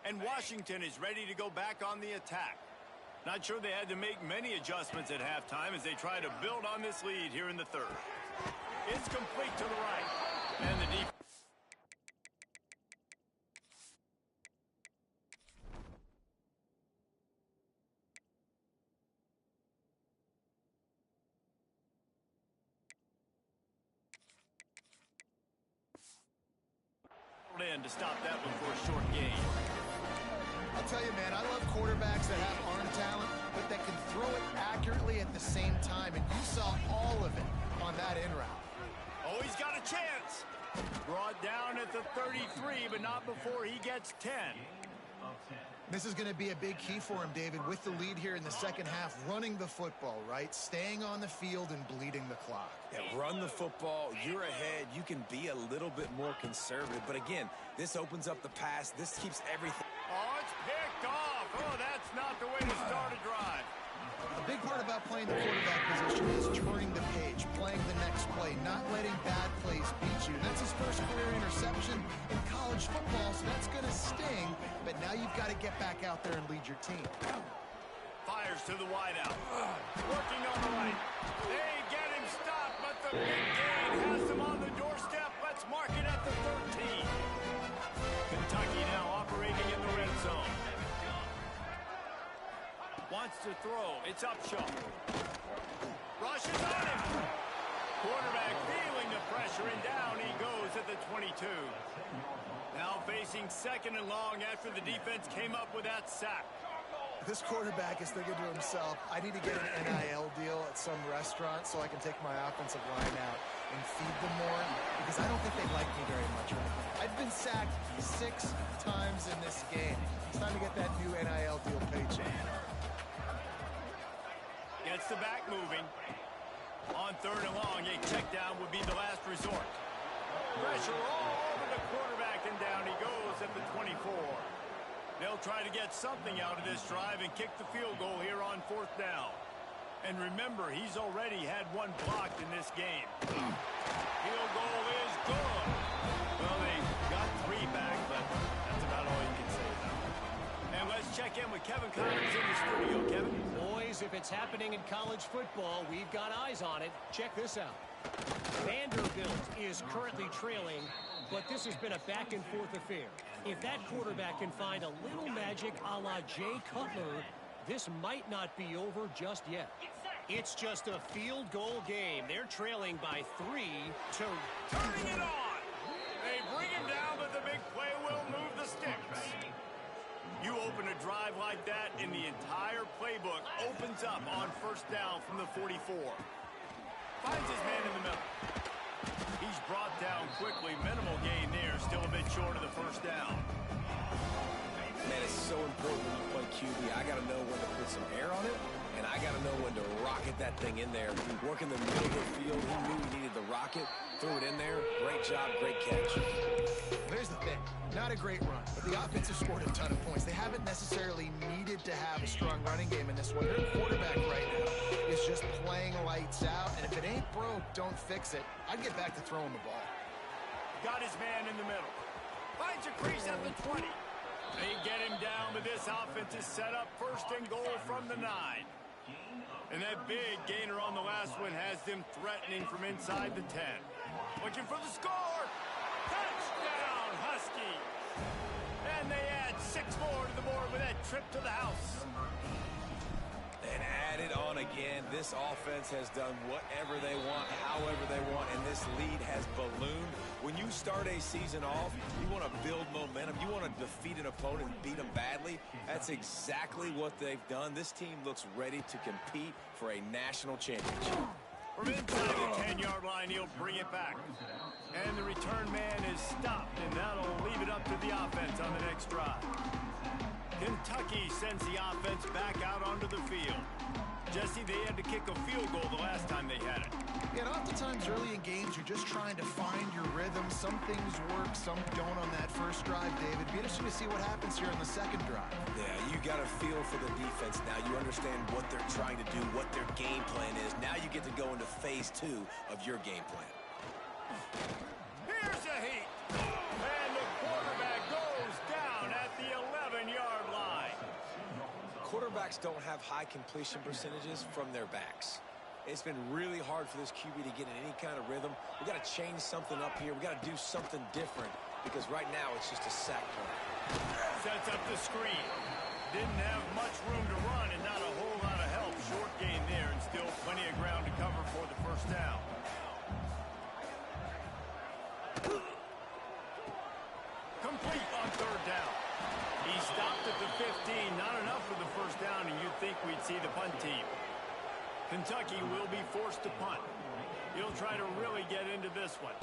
And Washington is ready to go back on the attack. Not sure they had to make many adjustments at halftime as they try to build on this lead here in the third. It's complete to the right. And the defense. In to stop that one for a short gain. I'll tell you, man, I love quarterbacks that have arm talent, but that can throw it accurately at the same time, and you saw all of it on that in route. Oh, he's got a chance. Brought down at the 33, but not before he gets 10. This is going to be a big key for him, David, with the lead here in the second half, running the football, right? Staying on the field and bleeding the clock. Yeah, run the football. You're ahead. You can be a little bit more conservative. But again, this opens up the pass. This keeps everything. Oh, it's picked off. Oh, that's not the way to start a drive. A big part about playing the quarterback position is turning the page, playing the next play, not letting bad plays beat you. That's his first career interception in college football, so that's going to sting. But now you've got to get back out there and lead your team. Fires to the wideout. Working on the right. They get him stopped, but the big gain has them on the doorstep. Let's mark it at the 13. Kentucky now operating in the red zone. Wants to throw. It's Upshaw. Rushes on him. Quarterback feeling the pressure, and down he goes at the 22. Now facing second and long after the defense came up with that sack. This quarterback is thinking to himself, I need to get an NIL deal at some restaurant so I can take my offensive line out and feed them more, because I don't think they like me very much right now. I've been sacked 6 times in this game. It's time to get that new NIL deal paycheck. Gets the back moving. On third and long, a check down would be the last resort. Pressure all over the quarterback, and down he goes at the 24. They'll try to get something out of this drive and kick the field goal here on fourth down. And remember, he's already had one blocked in this game. Field goal is good. Well, they got 3 back, but that's about all you can say about it. And let's check in with Kevin Connors in the studio. Kevin? Boys, if it's happening in college football, we've got eyes on it. Check this out. Vanderbilt is currently trailing, but this has been a back-and-forth affair. If that quarterback can find a little magic a la Jay Cutler, this might not be over just yet. It's just a field goal game. They're trailing by 3 to... Turning it on! They bring him down, but the big play will move the sticks. You open a drive like that, and the entire playbook opens up on first down from the 44. Finds his man in the middle. He's brought down quickly. Minimal gain there. Still a bit short of the first down. Man, it's so important when you play QB. I got to know when to put some air on it, and I got to know when to rocket that thing in there. Working the middle of the field, he knew he needed the rocket. Threw it in there. Great job, great catch. Here's the thing. Not a great run, but the offense has scored a ton of points. They haven't necessarily needed to have a strong running game in this one. Their quarterback right now is just playing lights out, and if it ain't broke, don't fix it. I'd get back to throwing the ball. Got his man in the middle. Finds a crease at the 20. They get him down, but this offense is set up first and goal from the 9. And that big gainer on the last one has them threatening from inside the 10. Looking for the score. Touchdown, Husky. And they add 6 more to the board with that trip to the house. And add it on again. This offense has done whatever they want, however they want, and this lead has ballooned. When you start a season off, you want to build momentum. You want to defeat an opponent and beat them badly. That's exactly what they've done. This team looks ready to compete for a national championship. From inside the 10-yard line, he'll bring it back. And the return man is stopped, and that'll leave it up to the offense on the next drive. Kentucky sends the offense back out onto the field. Jesse, they had to kick a field goal the last time they had it. Yeah, and oftentimes early in games, you're just trying to find your rhythm. Some things work, some don't on that first drive, David. Be interesting to see what happens here in the second drive. Yeah, you got a feel for the defense now. You understand what they're trying to do, what their game plan is. Now you get to go into phase 2 of your game plan. Here's a heat. And the quarterback goes down at the quarterbacks don't have high completion percentages from their backs. It's been really hard for this QB to get in any kind of rhythm. We got to change something up here. We got to do something different because right now it's just a sack play. Sets up the screen. Didn't have much room to run and not a whole lot of help. Short gain there and still plenty of ground to cover for the first down. Complete on third down. He stopped at the 15. Not enough for the first down, and you'd think we'd see the punt team. Kentucky will be forced to punt. He'll try to really get into this one.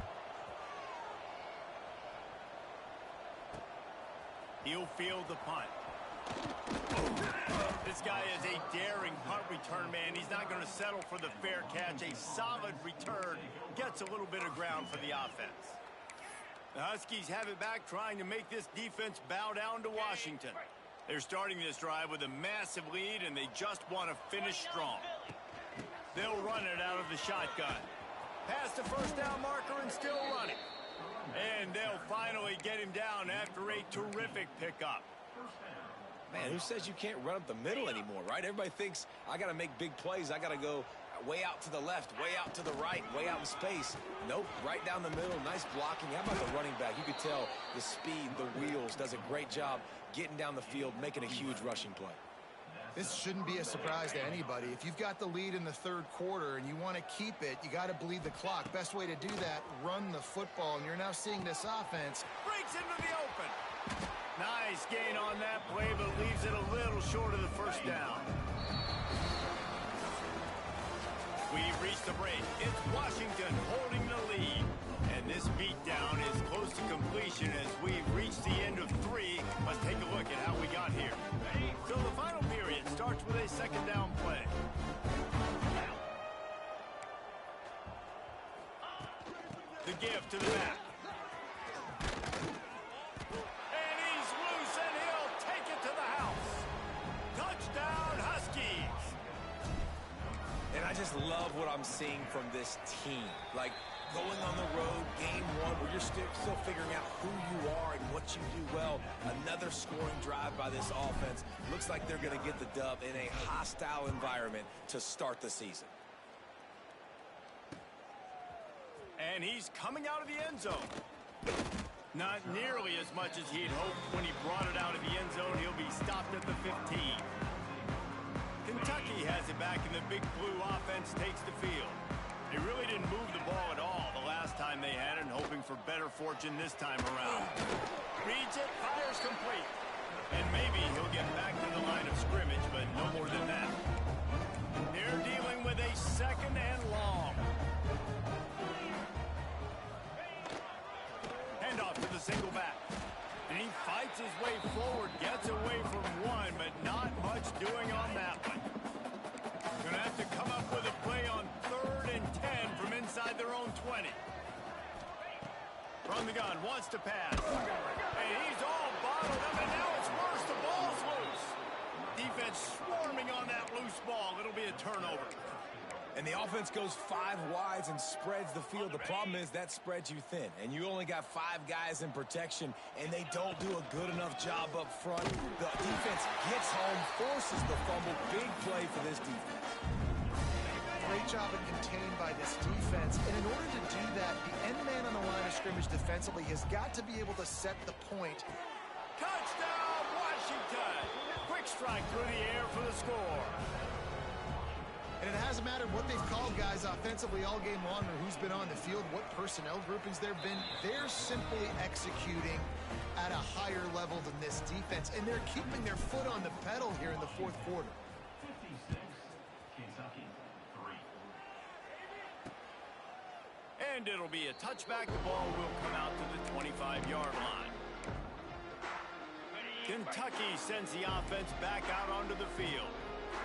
He'll field the punt. This guy is a daring punt return man. He's not going to settle for the fair catch. A solid return gets a little bit of ground for the offense. The Huskies have it back, trying to make this defense bow down to Washington. They're starting this drive with a massive lead, and they just want to finish strong. They'll run it out of the shotgun. Past the first down marker and still running. And they'll finally get him down after a terrific pickup. Man, who says you can't run up the middle anymore, right? Everybody thinks I got to make big plays. I got to go way out to the left, way out to the right, way out in space. Nope, right down the middle. Nice blocking. How about the running back? You could tell the speed, the wheels, does a great job getting down the field, making a huge rushing play. This shouldn't be a surprise to anybody. If you've got the lead in the third quarter and you want to keep it, you got to bleed the clock. Best way to do that, run the football. And you're now seeing this offense. Breaks into the open. Nice gain on that play, but leaves it a little short of the first down. We've reached the break. It's Washington holding the lead. And this beatdown is close to completion as we've reached the end of 3. Let's take a look at how we got here. So the final period starts with a second down play. The give to the back. And he's loose, and he'll take it to the house. Touchdown, Huskies. And I just love what I'm seeing from this team. Like, going on the road, game one, where you're still figuring out who you are and what you do well. Another scoring drive by this offense. Looks like they're going to get the dub in a hostile environment to start the season. And he's coming out of the end zone. Not nearly as much as he'd hoped when he brought it out of the end zone. He'll be stopped at the 15. Kentucky has it back, and the Big Blue offense takes the field. They really didn't move the ball at all the last time they had it, and hoping for better fortune this time around. Reads it, fires complete. And maybe he'll get back to the line of scrimmage, but no more than that. They're dealing with a second and long. Handoff to the single back. And he fights his way forward, gets away from one, but not much doing on that one. Going to have to come up with a play on 3rd and 10 from inside their own 20. From the gun, wants to pass. And he's all bottled up, and now it's worse. The ball's loose. Defense swarming on that loose ball. It'll be a turnover. And the offense goes 5 wides and spreads the field. The problem is that spreads you thin, and you only got 5 guys in protection, and they don't do a good enough job up front. The defense gets home, forces the fumble. Big play for this defense. Great job and contained by this defense. And in order to do that, the end man on the line of scrimmage defensively has got to be able to set the point. Touchdown, Washington! Quick strike through the air for the score. And it hasn't mattered what they've called guys offensively all game long or who's been on the field, what personnel groupings there have been. They're simply executing at a higher level than this defense, and they're keeping their foot on the pedal here in the fourth quarter. 56, Kentucky, 3. And it'll be a touchback. The ball will come out to the 25-yard line. Kentucky sends the offense back out onto the field.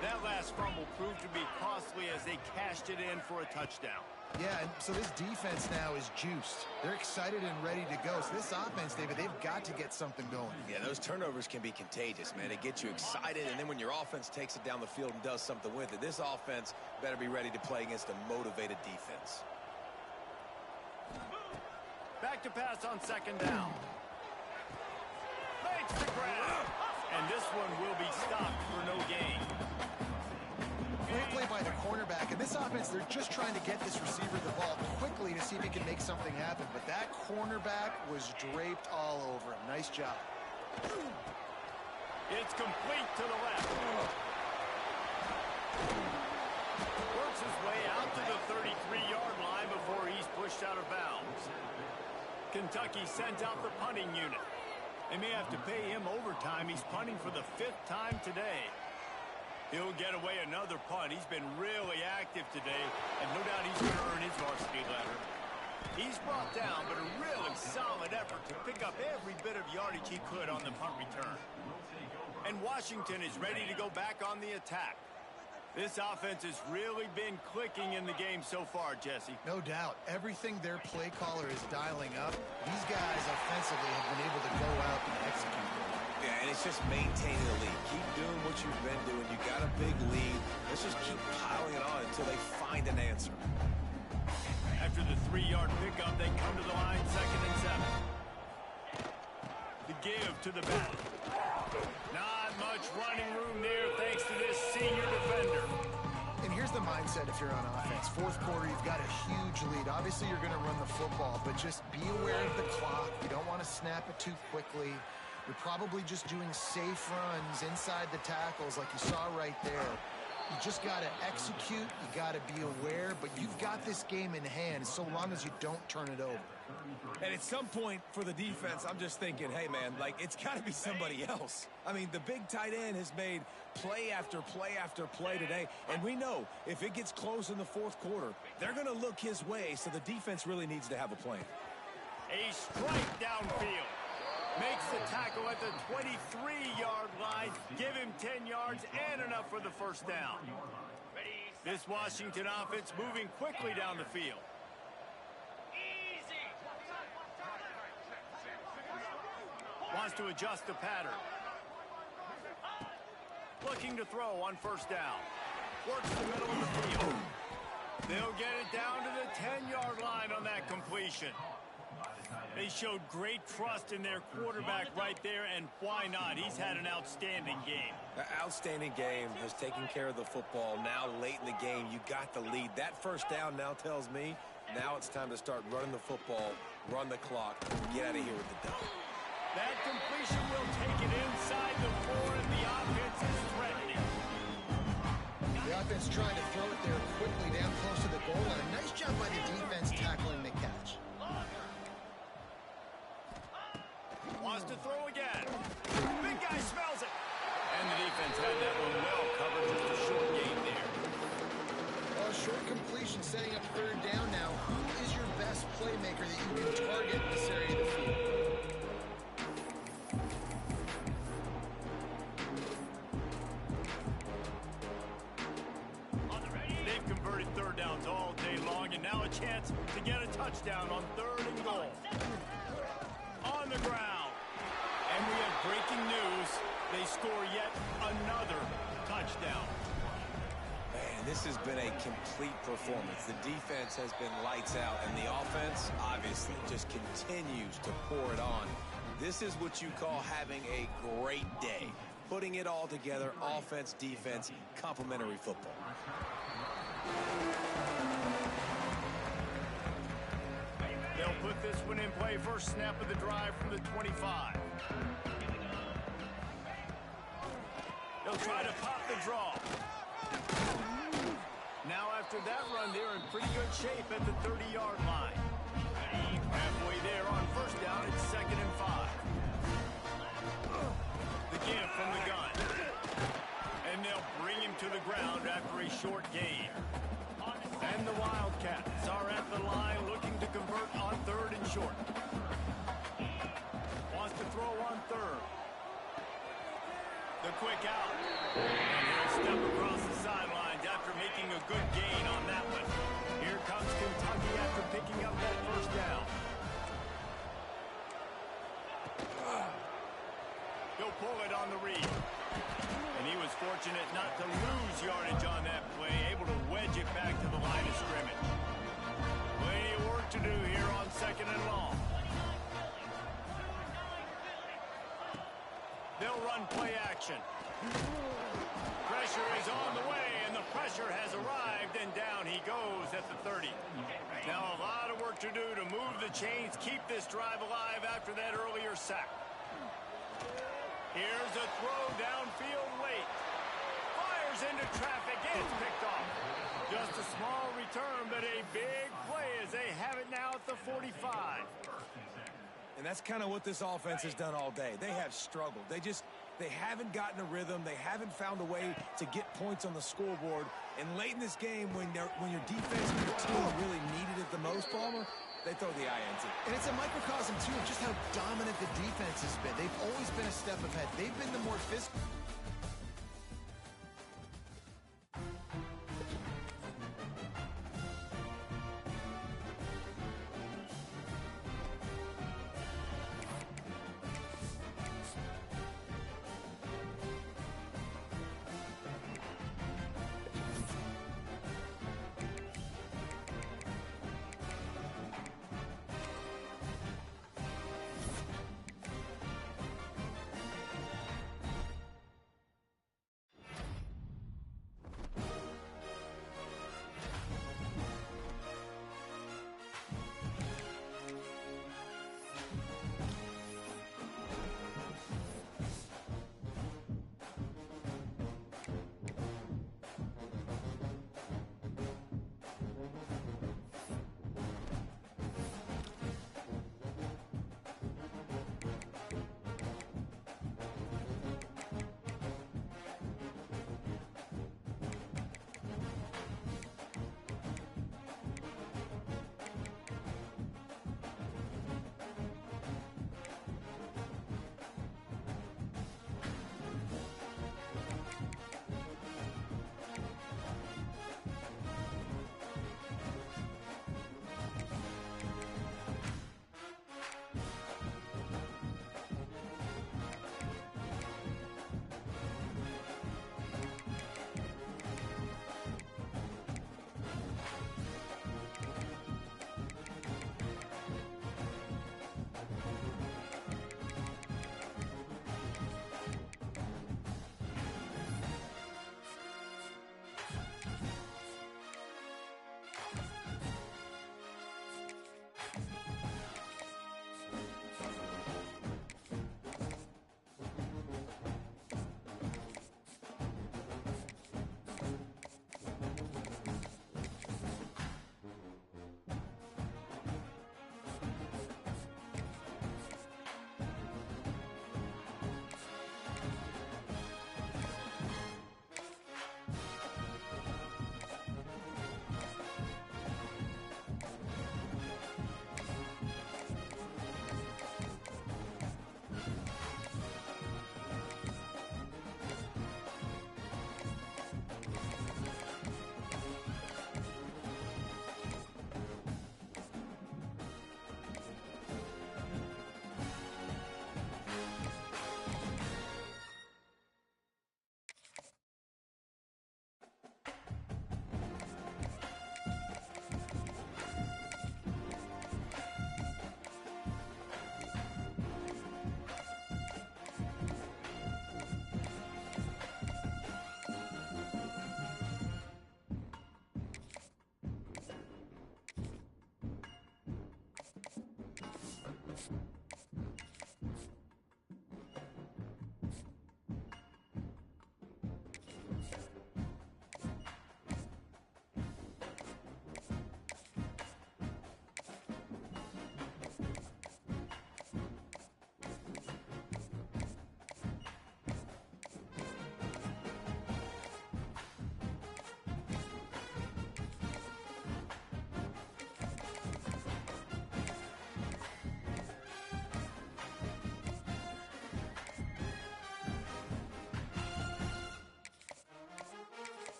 That last fumble proved to be costly as they cashed it in for a touchdown. Yeah, and so this defense now is juiced. They're excited and ready to go. So this offense, David, they've got to get something going. Yeah, those turnovers can be contagious, man. It gets you excited, and then when your offense takes it down the field and does something with it, this offense better be ready to play against a motivated defense. Back to pass on second down. Makes the grab. And this one will be stopped for no gain. offense, they're just trying to get this receiver the ball quickly to see if he can make something happen. But that cornerback was draped all over him. Nice job. It's complete to the left. Works his way out to the 33-yard line before he's pushed out of bounds. Kentucky sent out the punting unit. They may have to pay him overtime. He's punting for the 5th time today. He'll get away another punt. He's been really active today, and no doubt he's going to earn his varsity letter. He's brought down, but a really solid effort to pick up every bit of yardage he could on the punt return. And Washington is ready to go back on the attack. This offense has really been clicking in the game so far, Jesse. No doubt. Everything their play caller is dialing up, these guys offensively have been able to go out and execute. Yeah, and it's just maintaining the lead. Keep doing what you've been doing. You got a big lead. Let's just keep piling it on until they find an answer. After the 3-yard pickup, they come to the line, 2nd and 7. The give to the back. Not much running room there thanks to this senior defender. And here's the mindset if you're on offense. 4th quarter, you've got a huge lead. Obviously, you're going to run the football, but just be aware of the clock. You don't want to snap it too quickly. You're probably just doing safe runs inside the tackles like you saw right there. You just got to execute. You got to be aware, but you've got this game in hand so long as you don't turn it over. And at some point for the defense, I'm just thinking, hey, man, like, it's got to be somebody else. I mean, the big tight end has made play after play after play today, and we know if it gets close in the 4th quarter, they're going to look his way, so the defense really needs to have a plan. A strike downfield. Makes the tackle at the 23-yard line. Give him 10 yards and enough for the 1st down. This Washington offense moving quickly down the field. Wants to adjust the pattern. Looking to throw on 1st down. Works the middle of the field. They'll get it down to the 10-yard line on that completion. They showed great trust in their quarterback right there, and why not? He's had an outstanding game. An outstanding game, has taken care of the football. Now late in the game, you got the lead. That 1st down now tells me now it's time to start running the football, run the clock, get out of here with the dub. That completion will take it inside the 4, and the offense is threatening. The offense trying to throw it there quickly down close to the goal line. Nice job by the defense tackling the catch. Wants to throw again. Big guy smells it. And the defense had that one well covered. Just a short gain there. Well, short completion setting up 3rd down now. Who is your best playmaker that you can target in this area of the field? They've converted 3rd downs all day long, and now a chance to get a touchdown on 3rd and goal. On the ground. And we have breaking news. They score yet another touchdown. Man, this has been a complete performance. The defense has been lights out, and the offense, obviously, just continues to pour it on. This is what you call having a great day. Putting it all together, offense, defense, complementary football. They'll put this one in play. 1st snap of the drive from the 25. They'll try to pop the draw. Now after that run, they're in pretty good shape at the 30-yard line. Halfway there on 1st down, it's 2nd and 5. The give from the gun. And they'll bring him to the ground after a short gain. And the Wildcats are at the line looking to convert on 3rd and short. Wants to throw on 3rd. The quick out. And he'll step across the sidelines after making a good gain on that one. Here comes Kentucky after picking up that 1st down. He'll pull it on the read. And he was fortunate not to lose yardage on that play, able to wedge it back to the line of scrimmage. Plenty of work to do here on 2nd and long. They'll run play action. Pressure is on the way, and And the pressure has arrived, and down he goes at the 30. Now a lot of work to do to move the chains, keep this drive alive after that earlier sack. Here's a throw downfield late. Fires into traffic, and it's picked off. Just a small return, but a big play as they have it now at the 45. And that's kind of what this offense has done all day. They have struggled. They haven't gotten a rhythm. They haven't found a way to get points on the scoreboard. And late in this game, when your defense and your team really needed it the most, Palmer, they throw the INT. And it's a microcosm, too, of just how dominant the defense has been. They've always been a step ahead. They've been the more physical.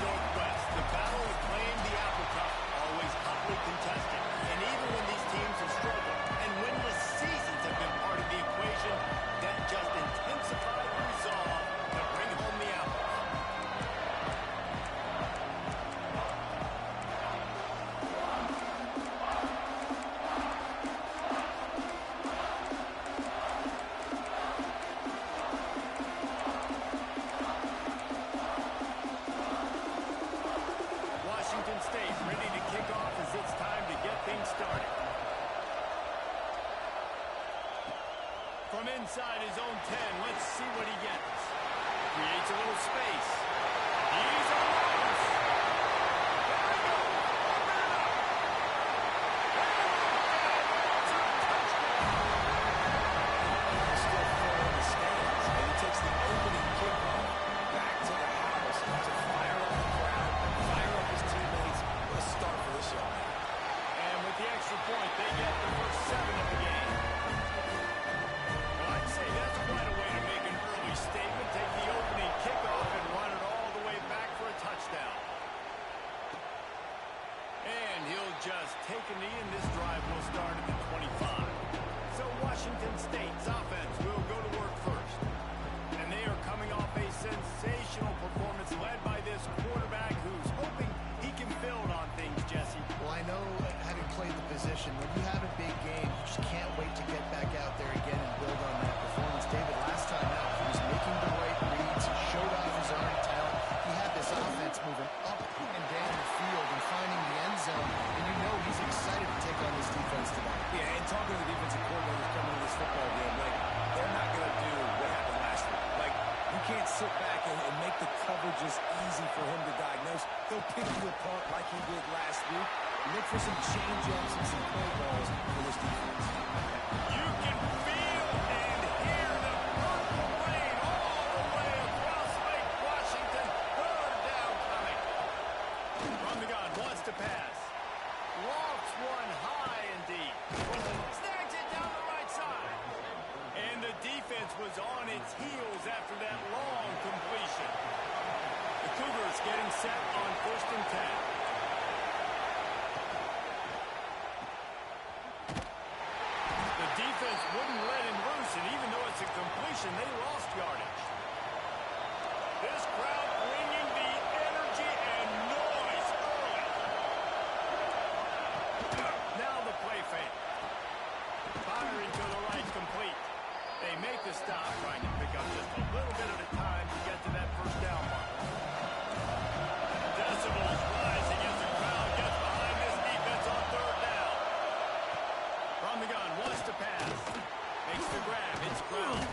Northwest. The battle to claim the Apple Cup always hotly contested. And even when these teams have struggled and winless seasons have been part of the equation, that just intensified the resolve to bring home the Apple. Washington State ready to kick off as it's time to get things started. From inside his own 10, let's see what he gets. Creates a little space. He's on the loose. There we go. Open it up. He's still full in the stands, and he takes the opening kickoff back to the house to fire up the crowd, fire up his teammates. What a start for this young man. And with the extra point, they get the first 7 of the game. Well, I'd say that's quite a way to make an early statement. Take the opening kickoff and run it all the way back for a touchdown. And he'll just take a knee, and this drive will start at the 25. So Washington State's offense will go to work first. And they are coming off a sensational performance led by this quarterback who's hoping he can build on things, Jesse. Well, I know, having played the position, when you have a big game, you just can't wait to get back out there again and build on that performance. David, last time out, he was making the right reads, showed off his arm talent. He had this offense moving up and down the field and finding the end zone, and you know he's excited to take on this defense today. Yeah, and talking to the defensive coordinators coming to this football game, like, they're not going to do what happened last week. Like, you can't sit back and make the coverages easy for him to diagnose. He'll pick you apart like he did last week. Look for some change-ups and some play balls for this defense. You can feel and hear the purple rain all the way across Lake Washington. Third down coming. From the gun, wants to pass. Lofts one high and deep. Snags it down the right side. And the defense was on its heels after that long completion. The Cougars getting set on 1st and 10. The defense wouldn't let him loose, and even though it's a completion, they lost yardage. This crowd bringing the energy and noise early. Now the play fake. Firing to the right, complete. They make the stop, trying to pick up just a little bit at a time to get to that first down mark. Decibels rising as the crowd gets behind this defense on 3rd down. From the gun, wants to pass. Makes the grab, it's ground.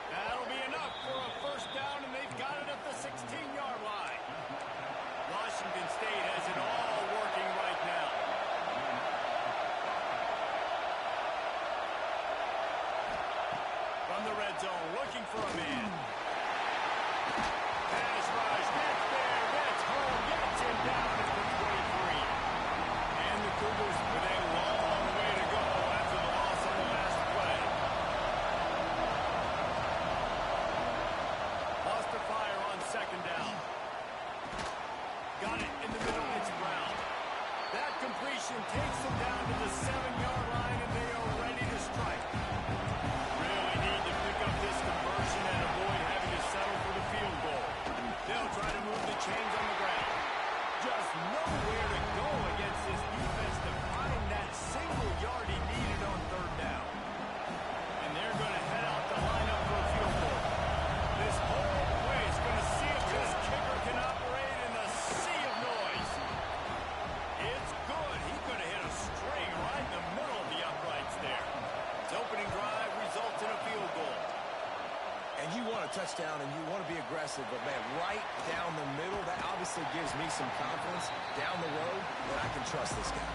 That'll be enough for a first down, and they've got it at the 16-yard line. Washington State has it all working right now. From the red zone, looking for a man. Pass rush, gets there, gets home, gets him down at the 23. And the Cougars with a long way to go after the loss on the last play. Lost to fire on 2nd down. Got it in the middle, it's Brown. That completion takes them down to the 7-yard line, and they are ready to strike. Really need to pick up this conversion and avoid having to settle for the field goal. They'll try to move the chains on the ground. Just nowhere to go against this defense to find that single yard he needed on 3rd down. And they're going to head out the lineup for a field goal. This whole place going to see if this kicker can operate in the sea of noise. It's good. He could have hit a string right in the middle of the uprights there. His opening drive results in a field goal. And you want a touchdown and you want to be aggressive, but, man, right down the middle, that obviously gives me some confidence down the road that I can trust this guy.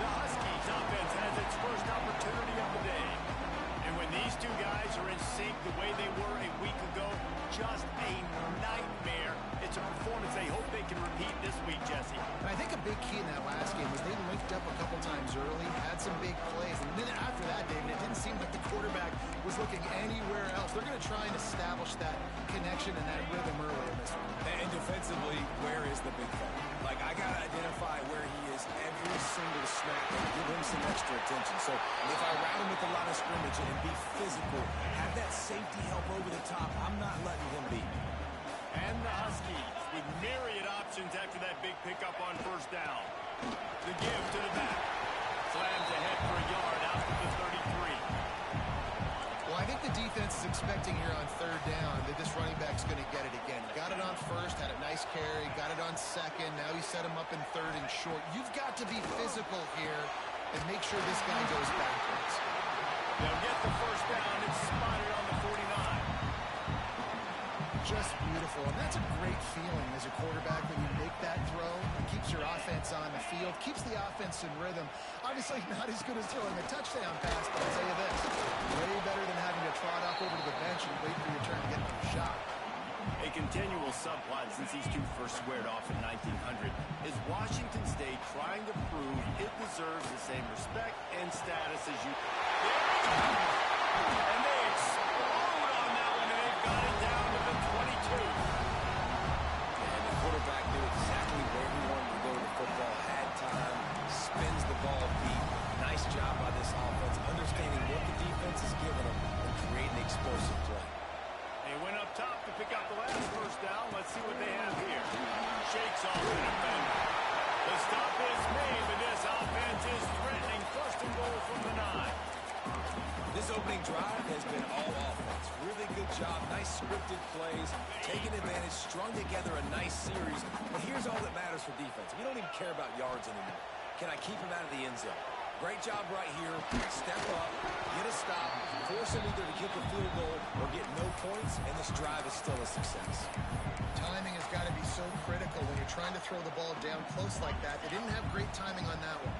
The Huskies offense has its first opportunity of the day. And when these two guys are in sync the way they were a week ago, just a nightmare. It's a performance they hope they can repeat this week, Jesse. And I think a big key in that last game was they linked up a couple times early, had some big plays, and then after that, David, it didn't seem like the quarterback was looking anywhere else. They're going to try and establish that connection and that rhythm early in this one. And defensively, where is the big fella? Like, I got to identify where he is every single snap and give him some extra attention. So if I route him with a lot of scrimmage and be physical, have that safety help over the top, I'm not letting him beat me. And the Huskies with myriad options after that big pickup on first down. The give to the back. Slams ahead for a yard out to the 33. Well, I think the defense is expecting here on third down that this running back's going to get it again. Got it on first, had a nice carry, got it on second. Now he set him up in third and short. You've got to be physical here and make sure this guy goes backwards. They'll get the first down. It's spotted on the 49. Just beautiful. And that's a great feeling as a quarterback when you make that throw. It keeps your offense on the field, keeps the offense in rhythm. Obviously not as good as throwing a touchdown pass, but I'll tell you this, way better than having to trot up over to the bench and wait for your turn to get your shot. A continual subplot since these two first squared off in 1900 is Washington State trying to prove it deserves the same respect and status as you. And they explode on that one, and they've got it down to the 22. And the quarterback knew exactly where he wanted to go to the football, had time, spins the ball deep. Nice job by this offense, understanding what the defense is giving them and creating explosive play. They went up top to pick up the last first down. Let's see what they have here. Shakes off the defender. The stop is made, but this offense is threatening. First and goal from the 9. This opening drive has been all offense. Really good job. Nice scripted plays. Taking advantage. Strung together a nice series. But here's all that matters for defense. We don't even care about yards anymore. Can I keep him out of the end zone? Great job right here. Step up. Get a stop. Force him either to kick a field goal or get no points. And this drive is still a success. Timing has got to be so critical when you're trying to throw the ball down close like that. They didn't have great timing on that one.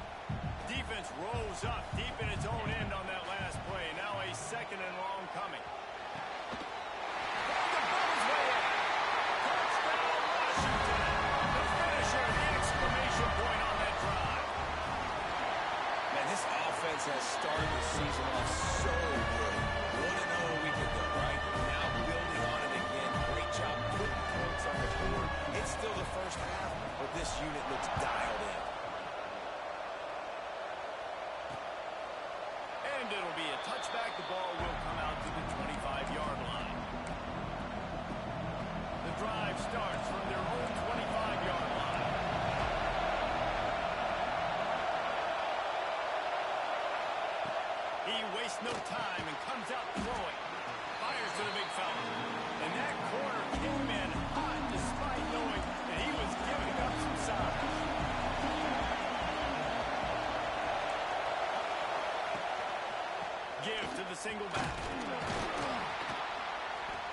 Defense rose up deep in its own end on that last play. Now a second and long coming. From the ball's way in. Touchdown, Washington. The finisher, the exclamation point on that drive. Man, this offense has started the season off so good. 1-0 a week ago, right? Now building on it again. Great job putting points on the board. It's still the first half, but this unit looks dialed in. And it'll be a touchback. The ball will come out to the 25-yard line. The drive starts from their own 25-yard line. He wastes no time and comes out throwing. Fires to the big fella. And that corner came in hot despite knowing that he was giving up some size. Give to the single back.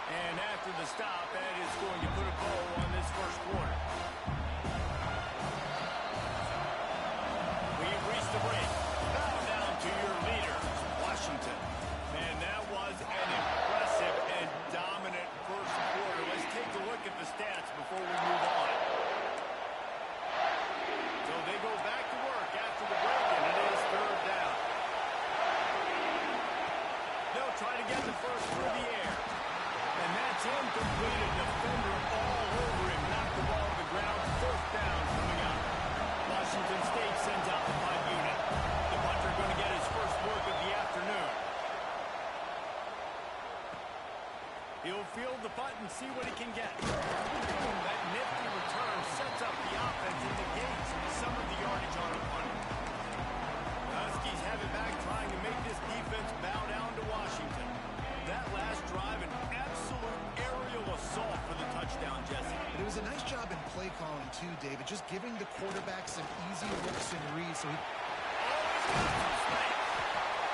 And after the stop, that is going to put a bow on this first quarter. We've reached the break. Now down to your leaders, Washington. Man, that was an impressive and dominant first quarter. Let's take a look at the stats before we move on. So they go back to work after the break, and it is third down. They'll try to get the first through the air. And that's incomplete. A defender all over him. Knocked the ball to the ground. Fourth down coming up. Washington State sends out the punt unit. The punter going to get his first work of the afternoon. He'll field the punt and see what he can get. That nifty return sets up the offense and negates some of the yardage on the punt. Huskies have it back, trying to make this defense bow down to Washington. That last drive, an absolute aerial assault for the touchdown, Jesse. But it was a nice job in play calling too, David, just giving the quarterback some easy looks and reads. So he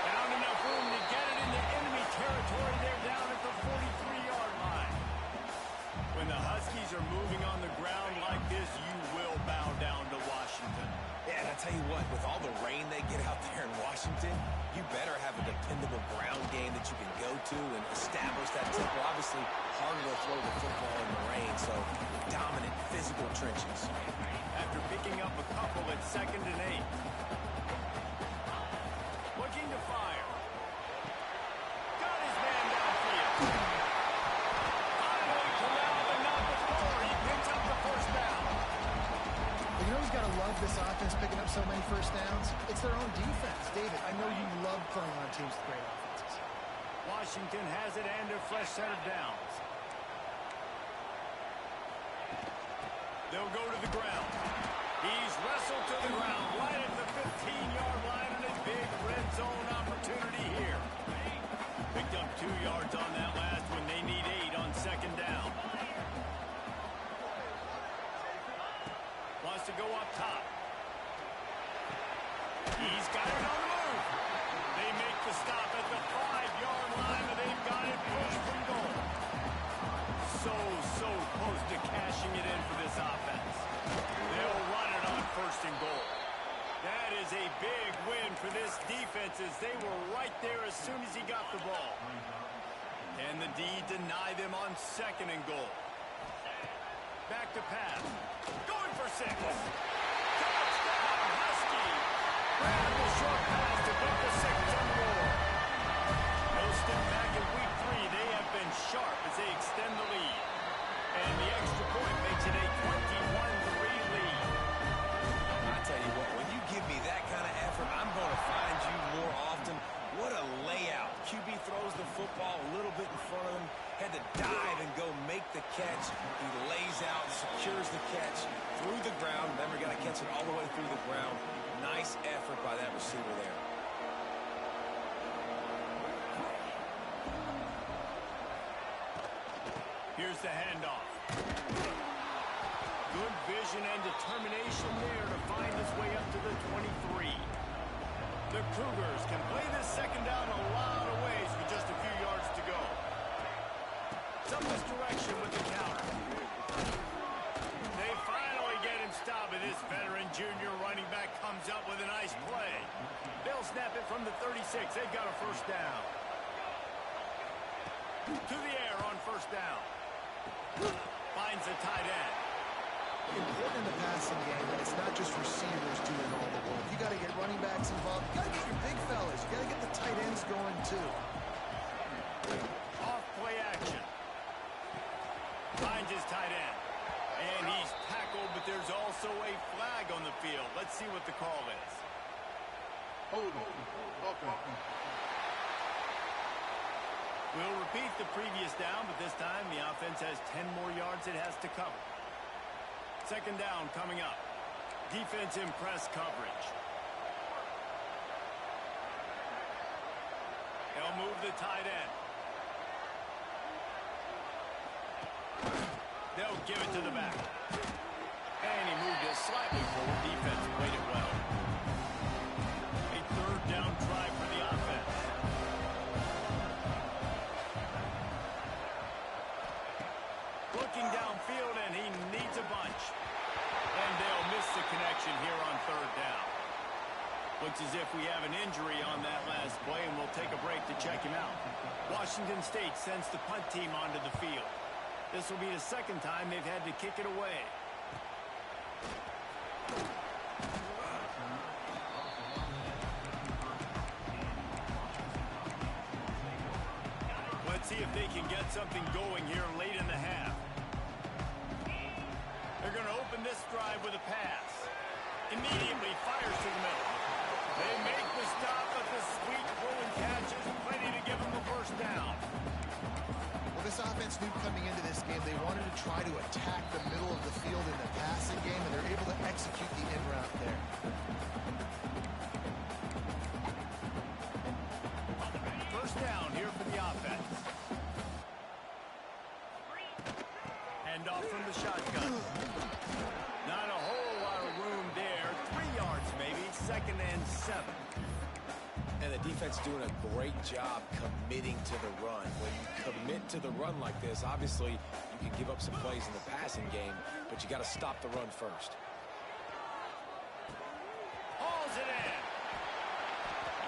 found enough room to get it into enemy territory. They're down at the 43-yard line. When the Huskies are moving on the ground like this, you will bow down to Washington. Yeah, and I tell you what, with all the rain they get out there in Washington, you better have a dependable ground game that you can go to and establish that tempo. Obviously, harder to throw the football in the rain, so dominant physical trenches. After picking up a couple at 2nd and 8. Looking to fire. Got his man downfield. Final first downs? It's their own defense. David, I know you love playing on teams with great offenses. Washington has it and a fresh set of downs. They'll go to the ground. He's wrestled to the ground right at the 15-yard line, and a big red zone opportunity here. Picked up 2 yards on that last one. They need 8 on second down. Wants to go up top. He's got it on the move. They make the stop at the 5-yard line, and they've got it pushed from goal. So close to cashing it in for this offense. They'll run it on first and goal. That is a big win for this defense as they were right there as soon as he got the ball. And the D deny them on second and goal. Back to pass. Going for 6. Touchdown, Husky. Grab the short pass to put the 6 on the board. No step back in week 3. They have been sharp as they extend the lead. And the extra point makes it a 21-3 lead. I tell you what, when you give me that kind of effort, I'm going to find you more often. What a layout. QB throws the football a little bit in front of him, had to dive and go make the catch. He lays out, secures the catch through the ground. Remember, got to catch it all the way through the ground. Nice effort by that receiver there. Here's the handoff. Good vision and determination there to find his way up to the 23. The Cougars can play this second down a lot of ways with just a few yards to go. Some misdirection with the counter. They finally get him stopped, and this veteran junior running back comes up with a nice play. They'll snap it from the 36. They've got a first down. To the air on first down. Finds the tight end. Important in the passing game that it's not just receivers doing all the work. You got to get running backs involved. You got to get your big fellas. You got to get the tight ends going too. Off play action. Finds his tight end. And he's tackled, but there's also a flag on the field. Let's see what the call is. Hold on. Okay. We'll repeat the previous down, but this time the offense has 10 more yards it has to cover. Second down coming up. Defense in press coverage. They'll move the tight end. They'll give it to the back. And he moved it slightly forward. Defense played it well. A third down try for the offense. Looking downfield, and he needs a bunch. And they'll miss the connection here on third down. Looks as if we have an injury on that last play, and we'll take a break to check him out. Washington State sends the punt team onto the field. This will be the second time they've had to kick it away. Let's see if they can get something going here late in the half. They're going to open this drive with a pass. Immediately fires to the middle. They make the stop, but the sweet throw and catch is plenty to give them the first down. Well, this offense knew coming into this game they wanted to try to attack the middle of the field in the passing game, and they're able to execute the in route there. First down here for the offense. Hand off from the shotgun. Not a whole lot of room there. 3 yards maybe. Second and 7. And the defense doing a great job committing to the run. When you commit to the run like this, obviously you can give up some plays in the passing game, but you got to stop the run first. Hauls it in.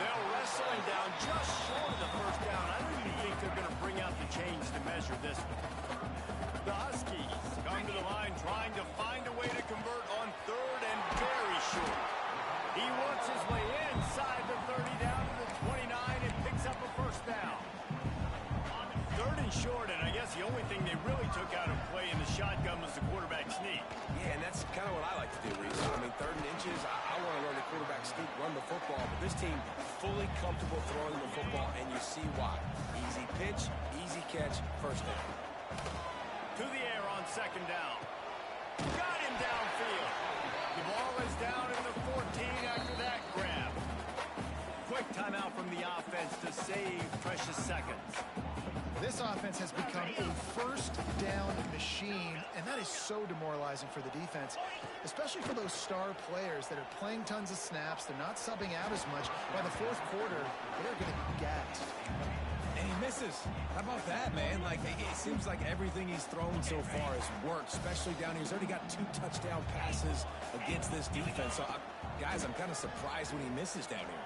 They'll wrestle him down just short of the first down. I don't even think they're going to bring out the chains to measure this one. The Huskies come to the line trying to find a way to convert on third and very short. He works his way inside the 30 down to the 29 and picks up a first down. Third and short, and I guess the only thing they really took out of play in the shotgun was the quarterback sneak. Yeah, and that's kind of what I like to do, Reese. I mean, 3rd and inches, I want to run the quarterback sneak, run the football. But this team fully comfortable throwing the football, and you see why. Easy pitch, easy catch, first down. To the air on 2nd down. Got him downfield. The ball is down in the 14 after that grab. Quick timeout from the offense to save precious seconds. This offense has become a first down machine, and that is so demoralizing for the defense, especially for those star players that are playing tons of snaps. They're not subbing out as much. By the 4th quarter, they're going to be gassed. And he misses. How about that, man? Like, it seems like everything he's thrown so far has worked, especially down here. He's already got 2 touchdown passes against this defense. So, guys, I'm kind of surprised when he misses down here.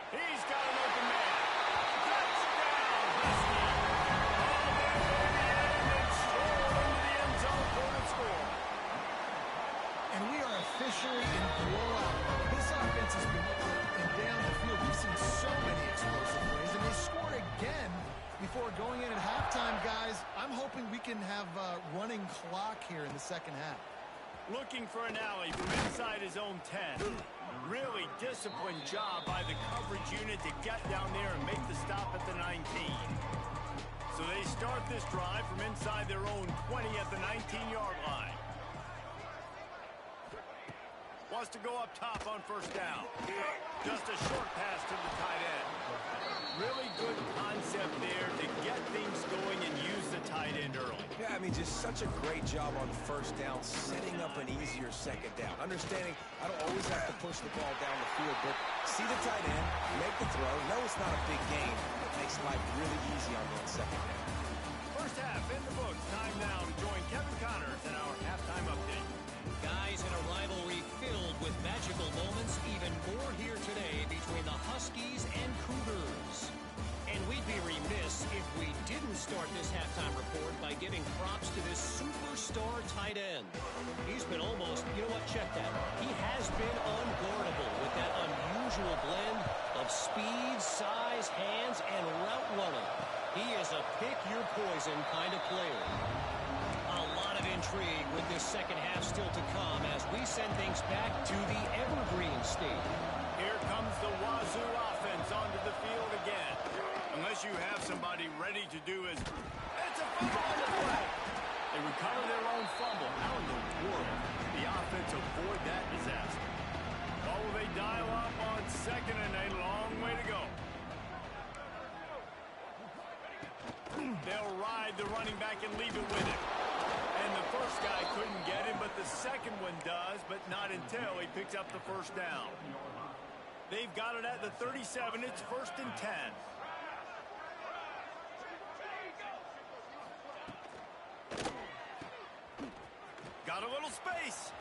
He's got an open man. Touchdown, Husky. And strolled into the end zone for the score. And we are officially in blowout. This offense has been up and down the field. We've seen so many explosive plays, and they scored again before going in at halftime, guys. I'm hoping we can have a running clock here in the 2nd half. Looking for an alley from inside his own 10. Really disciplined job by the coverage unit to get down there and make the stop at the 19. So they start this drive from inside their own 20 at the 19-yard line. Wants to go up top on 1st down. Just a short pass to the tight end. Really good concept there to get things going and use the tight end early. Yeah, I mean, just such a great job on 1st down, setting up an easier 2nd down. Understanding I don't always have to push the ball down the field, but see the tight end, make the throw. No, it's not a big game. It makes life really easy on that 2nd down. First half in the books. Time now to join Kevin Connors in our halftime update. Guys, in a rivalry filled with magical moments, even more here today between the Huskies and Cougars. And we'd be remiss if we didn't start this halftime report by giving props to this superstar tight end. He's been almost, you know what, check that. He has been unguardable with that unusual blend of speed, size, hands, and route running. He is a pick-your-poison kind of player. A lot of intrigue with this 2nd half still to come as we send things back to the Evergreen Stadium. Here comes the Wazoo offense onto the field again. Unless you have somebody ready to do his... It's a fumble on the play. They recover their own fumble. How in the world did the offense avoid that disaster? Oh, they dial up on 2nd and a long way to go. They'll ride the running back and leave it with him. And the first guy couldn't get him, but the second one does, but not until he picks up the 1st down. They've got it at the 37. It's 1st and 10. Got a little space.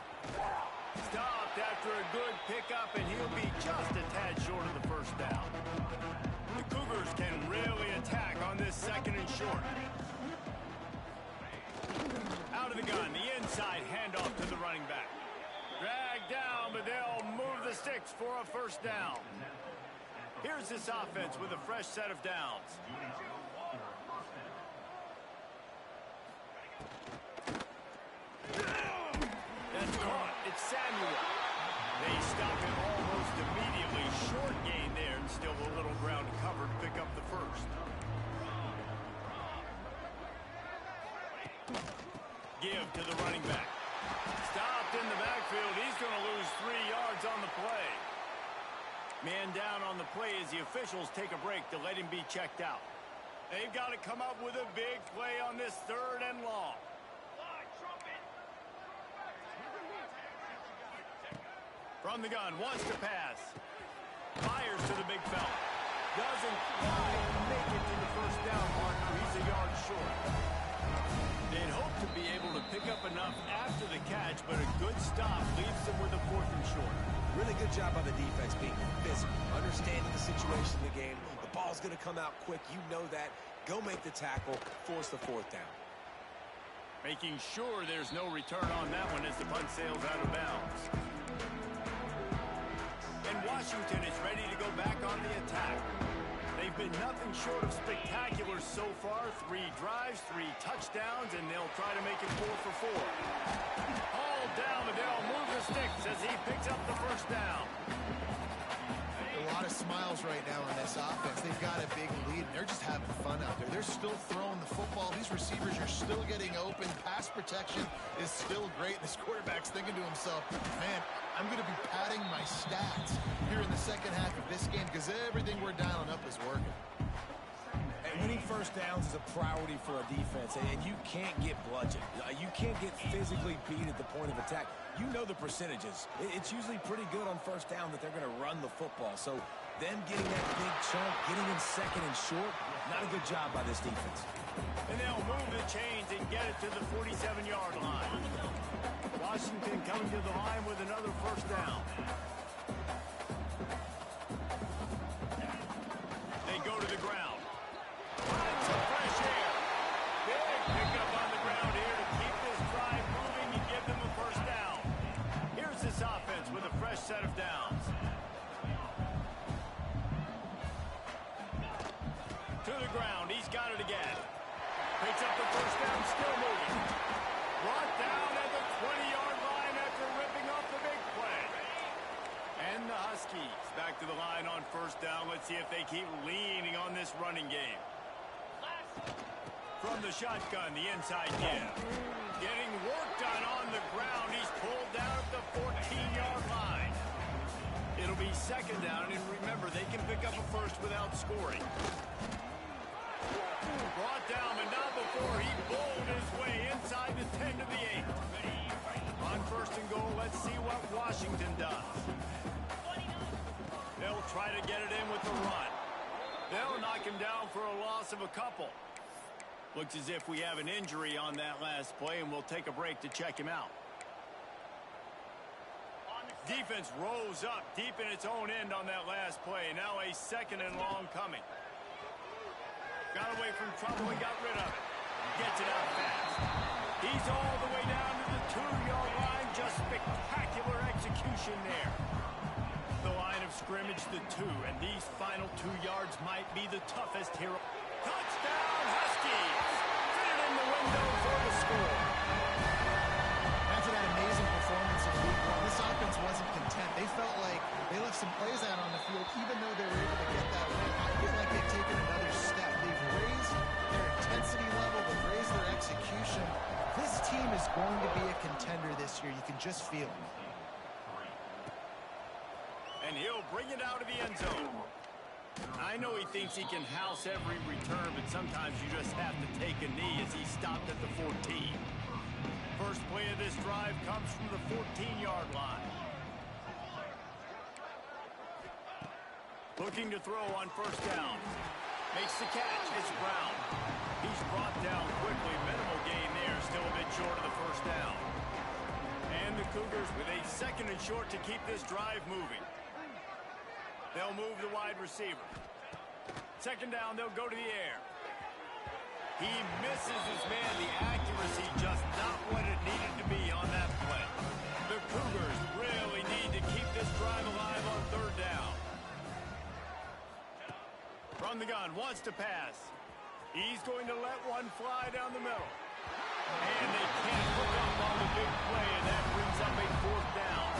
Stopped after a good pickup, and he'll be just a tad short of the 1st down. The Cougars can really attack on this 2nd and short. Out of the gun, the inside handoff to the running back. Dragged down, but they'll move the sticks for a 1st down. Here's this offense with a fresh set of downs. That's caught. It's Samuel. They stop it almost immediately. Short gain there, and still a little ground to cover to pick up the 1st. Give to the running back. Stopped in the backfield. He's going to lose 3 yards on the play. Man down on the play as the officials take a break to let him be checked out. They've got to come up with a big play on this 3rd and long. From the gun, wants to pass. Fires to the big fella. Doesn't quite make it to the 1st down marker. He's a yard short. They'd hope to be able to pick up enough after the catch, but a good stop leaves them with a 4th and short. Really good job by the defense being physical, understanding the situation in the game. The ball's going to come out quick. You know that. Go make the tackle, force the 4th down. Making sure there's no return on that one as the punt sails out of bounds. And Washington is ready to go back on the attack. They they've been nothing short of spectacular so far. 3 drives, 3 touchdowns, and they'll try to make it 4 for 4. All down, and they'll move the sticks as he picks up the first down. A lot of smiles right now on this offense. They've got a big lead, and they're just having fun out there. They're still throwing the football. These receivers are still getting open. Pass protection is still great. This quarterback's thinking to himself, man, I'm going to be padding my stats here in the second half of this game because everything we're dialing up is working. And winning first downs is a priority for a defense, and you can't get bludgeoned. You can't get physically beat at the point of attack. You know the percentages. It's usually pretty good on first down that they're going to run the football. So them getting that big chunk, getting in second and short, not a good job by this defense. And they'll move the chains and get it to the 47-yard line. Washington coming to the line with another first down. They go to the ground. Lots of fresh air. Big pickup on the ground here to keep this drive moving and give them a first down. Here's this offense with a fresh set of downs. To the ground. He's got it again. Picks up the first down, still moving. Brought down at the 20-yard line after ripping off the big play. And the Huskies back to the line on first down. Let's see if they keep leaning on this running game. From the shotgun, the inside give. Getting work done on the ground. He's pulled down at the 14-yard line. It'll be second down, and remember, they can pick up a first without scoring. Brought down, but not before he bowled his way inside the 10 to the 8. On first and goal, let's see what Washington does. They'll try to get it in with the run. They'll knock him down for a loss of a couple. Looks as if we have an injury on that last play, and we'll take a break to check him out. Defense rose up deep in its own end on that last play. Now a second and long coming. Got away from trouble and got rid of it. Gets it out fast. He's all the way down to the 2-yard line. Just spectacular execution there. The line of scrimmage, the 2, and these final 2 yards might be the toughest here. Touchdown, Huskies! Fit it in the window for the score. After that amazing performance in Week 1, this offense wasn't content. They felt like they left some plays out on the field, even though they were able to get that win. I feel like they've taken another step. They've raised their intensity level, they've raised their execution. This team is going to be a contender this year. You can just feel it. And he'll bring it out of the end zone. I know he thinks he can house every return, but sometimes you just have to take a knee as he stopped at the 14. First play of this drive comes from the 14-yard line. Looking to throw on first down. Makes the catch. It's Brown. He's brought down quickly. Minimal gain there. Still a bit short of the first down. And the Cougars with a second and short to keep this drive moving. They'll move the wide receiver. Second down, they'll go to the air. He misses his man. The accuracy just not what it needed to be on that play. The Cougars really need to keep this drive alive on third down. From the gun, wants to pass. He's going to let one fly down the middle. And they can't hook up on the big play, and that brings up a fourth down.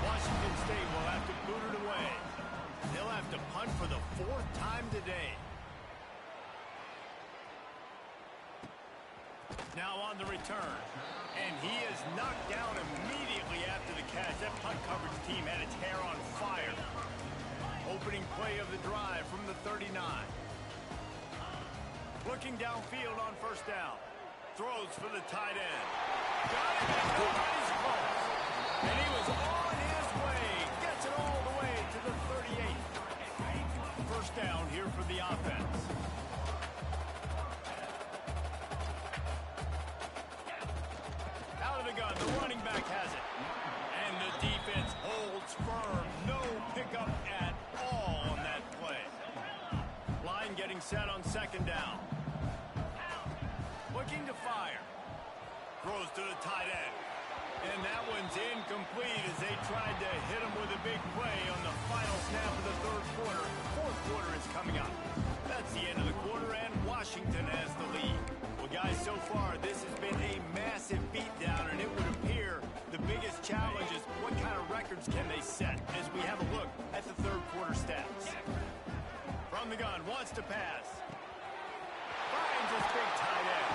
Washington State will have to boot it away. They'll have to punt for the 4th time today. Now on the return. And he is knocked down immediately after the catch. That punt coverage team had its hair on fire. Opening play of the drive from the 39. Looking downfield on first down. Throws for the tight end. Got it, and nobody's close. And he was on his way. Gets it all the way to the 38. First down here for the offense. Out of the gun, the running back has it. And the defense holds firm. No pickup at all on that play. Line getting set on second down. Looking to fire. Throws to the tight end. And that one's incomplete as they tried to hit him with a big play on the final snap of the third quarter. Fourth quarter is coming up. wants to pass. Finds his big tight end.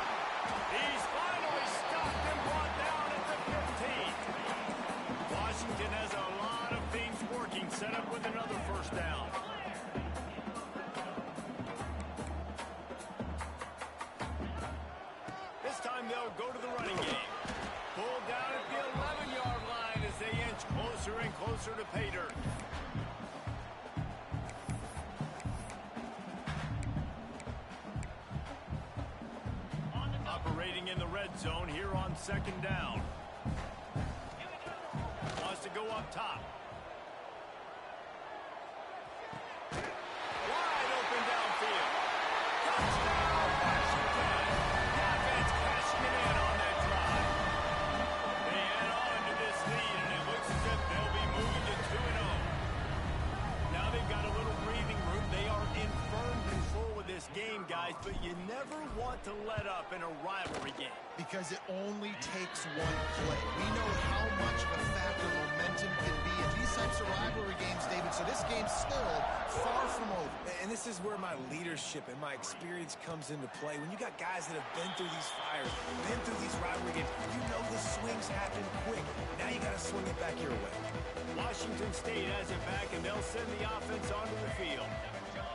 He's finally stopped and brought down at the 15. Washington has a lot of things working, set up with another first down. This time they'll go to the running game. Pulled down at the 11-yard line as they inch closer and closer to pay dirt. Operating in the red zone here on second down. Wants to go up top. Wide open downfield. Touchdown, Washington. The offense cashing it in on that drive. They add on to this lead, and it looks as if they'll be moving to 2-0. Now they've got a little breathing room. They are in firm control of this game, guys, but you never want to let up in a rivalry game. Because it only takes one play. We know how much of a factor momentum can be in these types of rivalry games, David, so this game's still far from over. And this is where my leadership and my experience comes into play. When you got guys that have been through these fires, been through these rivalry games, you know the swings happen quick. Now you got to swing it back your way. Washington State has it back, and they'll send the offense onto the field.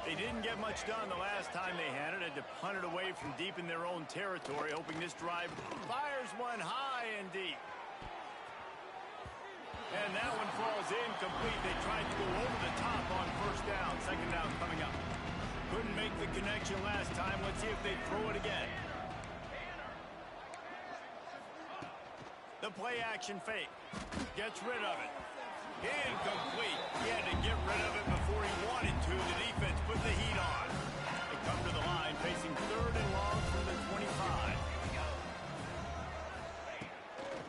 They didn't get much done the last time they had it. Had to punt it away from deep in their own territory, hoping this drive fires one high and deep. And that one falls incomplete. They tried to go over the top on first down. Second down coming up. Couldn't make the connection last time. Let's see if they throw it again. The play action fake. Gets rid of it. Incomplete. He had to get rid of it before he wanted to. The defense put the heat on. They come to the line facing third and long from the 25.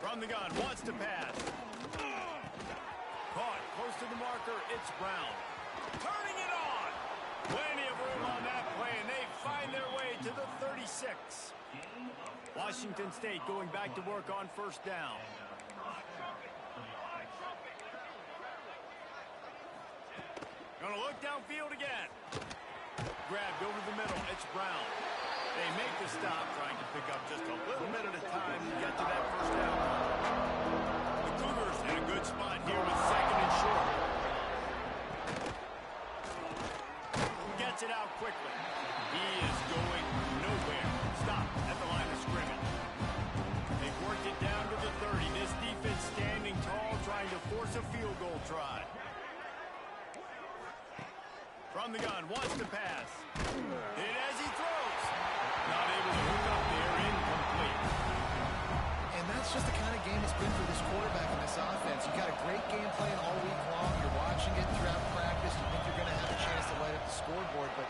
From the gun, wants to pass. Caught close to the marker. It's Brown. Turning it on. Plenty of room on that play, and they find their way to the 36. Washington State going back to work on first down. Gonna look downfield again. Grabbed over the middle. It's Brown. They make the stop, trying to pick up just a little bit at a time to get to that first down. The Cougars in a good spot here with second and short. Gets it out quickly. He is going nowhere. Stop at the line of scrimmage. They've worked it down to the 30. This defense standing tall, trying to force a field goal try. From the gun, wants to pass. Hit as he throws. Not able to hook up there, incomplete. And that's just the kind of game it's been for this quarterback and this offense. You got a great game plan all week long. You're watching it throughout practice. You think you're going to have a chance to light up the scoreboard, but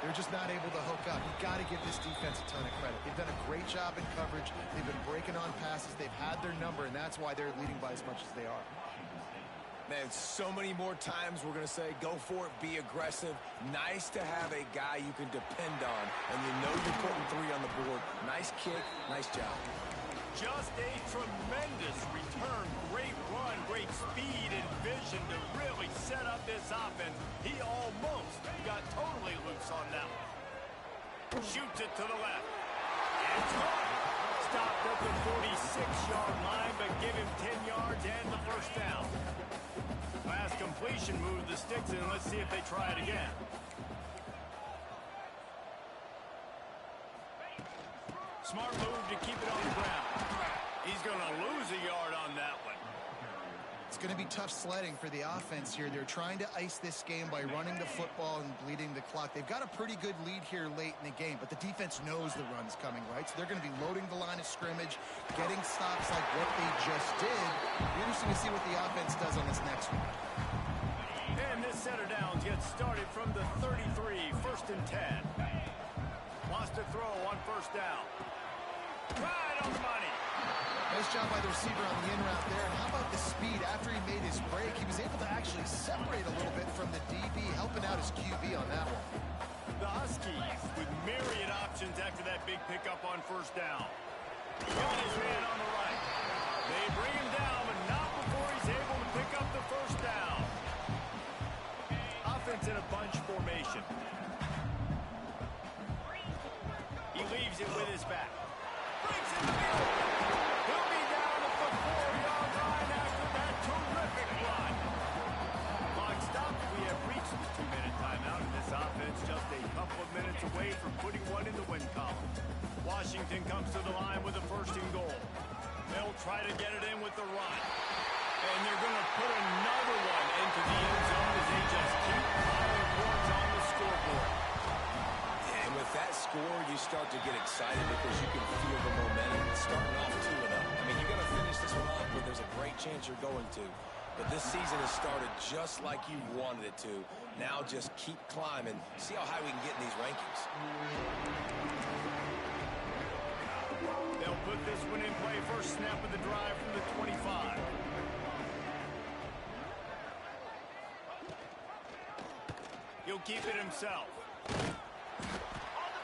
they're just not able to hook up. You've got to give this defense a ton of credit. They've done a great job in coverage. They've been breaking on passes. They've had their number, and that's why they're leading by as much as they are. Man, so many more times we're going to say, go for it, be aggressive. Nice to have a guy you can depend on, and you know you're putting three on the board. Nice kick, nice job. Just a tremendous return. Great run, great speed and vision to really set up this offense. He almost got totally loose on that one. Shoots it to the left. It's gone. Stopped at the 46-yard line, but give him 10 yards and the first down. Last completion moved the sticks in. Let's see if they try it again. Smart move to keep it on the ground. He's going to lose a yard on that one. It's going to be tough sledding for the offense here. They're trying to ice this game by running the football and bleeding the clock. They've got a pretty good lead here late in the game, but the defense knows the run's coming, right? So they're going to be loading the line of scrimmage, getting stops like what they just did. It'll be interesting to see what the offense does on this next one. And this set of downs gets started from the 33, first and 10. Wants to throw on first down. Right on the money. Nice job by the receiver on the in route there. And how about the speed? After he made his break, he was able to actually separate a little bit from the DB, helping out his QB on that one. The Huskies with myriad options after that big pickup on first down. Got his man on the right. They bring him down, but not before he's able to pick up the first down. Offense in a bunch formation. He leaves it with his back. Brings in the middle. He'll be down at the 4-yard line after that terrific run. Clock stopped. We have reached the 2-minute timeout, and this offense just a couple of minutes away from putting one in the win column. Washington comes to the line with a 1st and goal. They'll try to get it in with the run. And they're going to put another one into the end zone as they just keep piling points on the scoreboard. And with that score, you start to get excited because you can feel the momentum starting off 2-0. I mean, you're going to finish this one off, but there's a great chance you're going to. But this season has started just like you wanted it to. Now just keep climbing. See how high we can get in these rankings. They'll put this one in play. First snap of the drive from the 25. He'll keep it himself.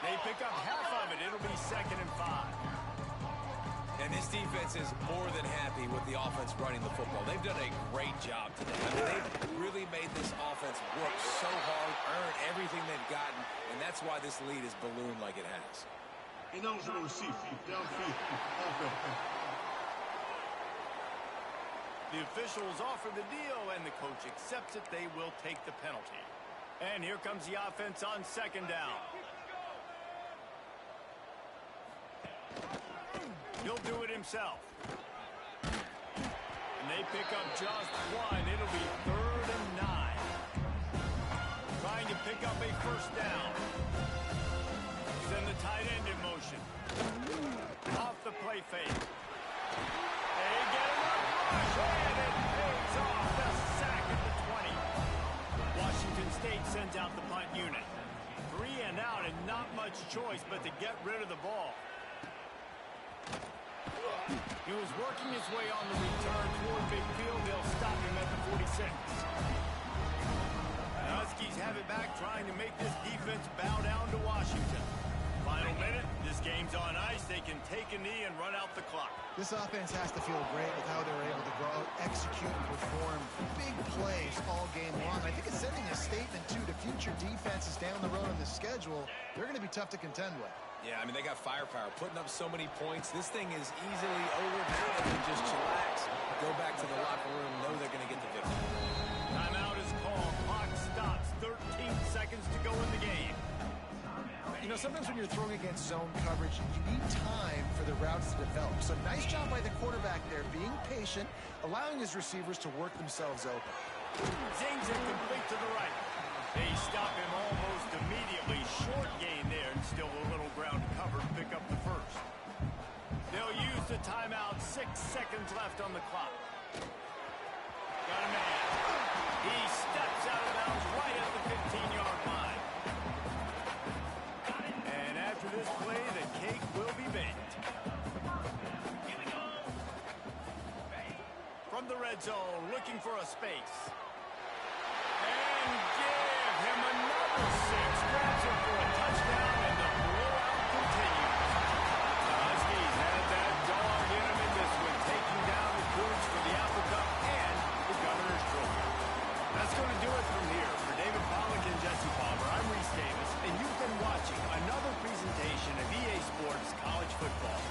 They pick up half of it. It'll be 2nd and 5. And this defense is more than happy with the offense running the football. They've done a great job today. I mean, they've really made this offense work so hard, earn everything they've gotten, and that's why this lead is ballooned like it has. Ineligible receiver. Downfield. Offense. The officials offer the deal, and the coach accepts it. They will take the penalty. And here comes the offense on 2nd down. He'll do it himself. And they pick up just one. It'll be 3rd and 9. Trying to pick up a 1st down. Send the tight end in motion. Off the play fake. They get him up rush, and it pays off the sack at the 20. Washington State sends out the punt unit. 3 and out, and not much choice but to get rid of the ball. He was working his way on the return toward midfield. They'll stop him at the 46. The Huskies have it back, trying to make this defense bow down to Washington. Final minute. This game's on ice. They can take a knee and run out the clock. This offense has to feel great with how they're able to go out, execute, and perform big plays all game long. I think it's sending a statement, too, to future defenses down the road on the schedule. They're going to be tough to contend with. Yeah, I mean, they got firepower, putting up so many points. This thing is easily over. Now they can just chillax, go back to the locker room, know they're going to get the victory. Timeout is called. Clock stops. 13 seconds to go in the game. You know, sometimes when you're throwing against zone coverage, you need time for the routes to develop. So nice job by the quarterback there, being patient, allowing his receivers to work themselves open. Zings it complete to the right. They stop him almost immediately. Short gain there, and still a little ground to cover to pick up the 1st. They'll use the timeout. 6 seconds left on the clock. Got a man. He steps out of bounds right at the 15-yard line. And after this play, the cake will be baked. From the red zone, looking for a space. And give him another 6. Grabs him for a touchdown, and the blowout continues. The Huskies had that dog in them in this one, taking down the Cougs for the Apple Cup and the Governor's Trophy. That's going to do it from here. For David Pollack and Jesse Palmer, I'm Reese Davis, and you've been watching another presentation of EA Sports College Football.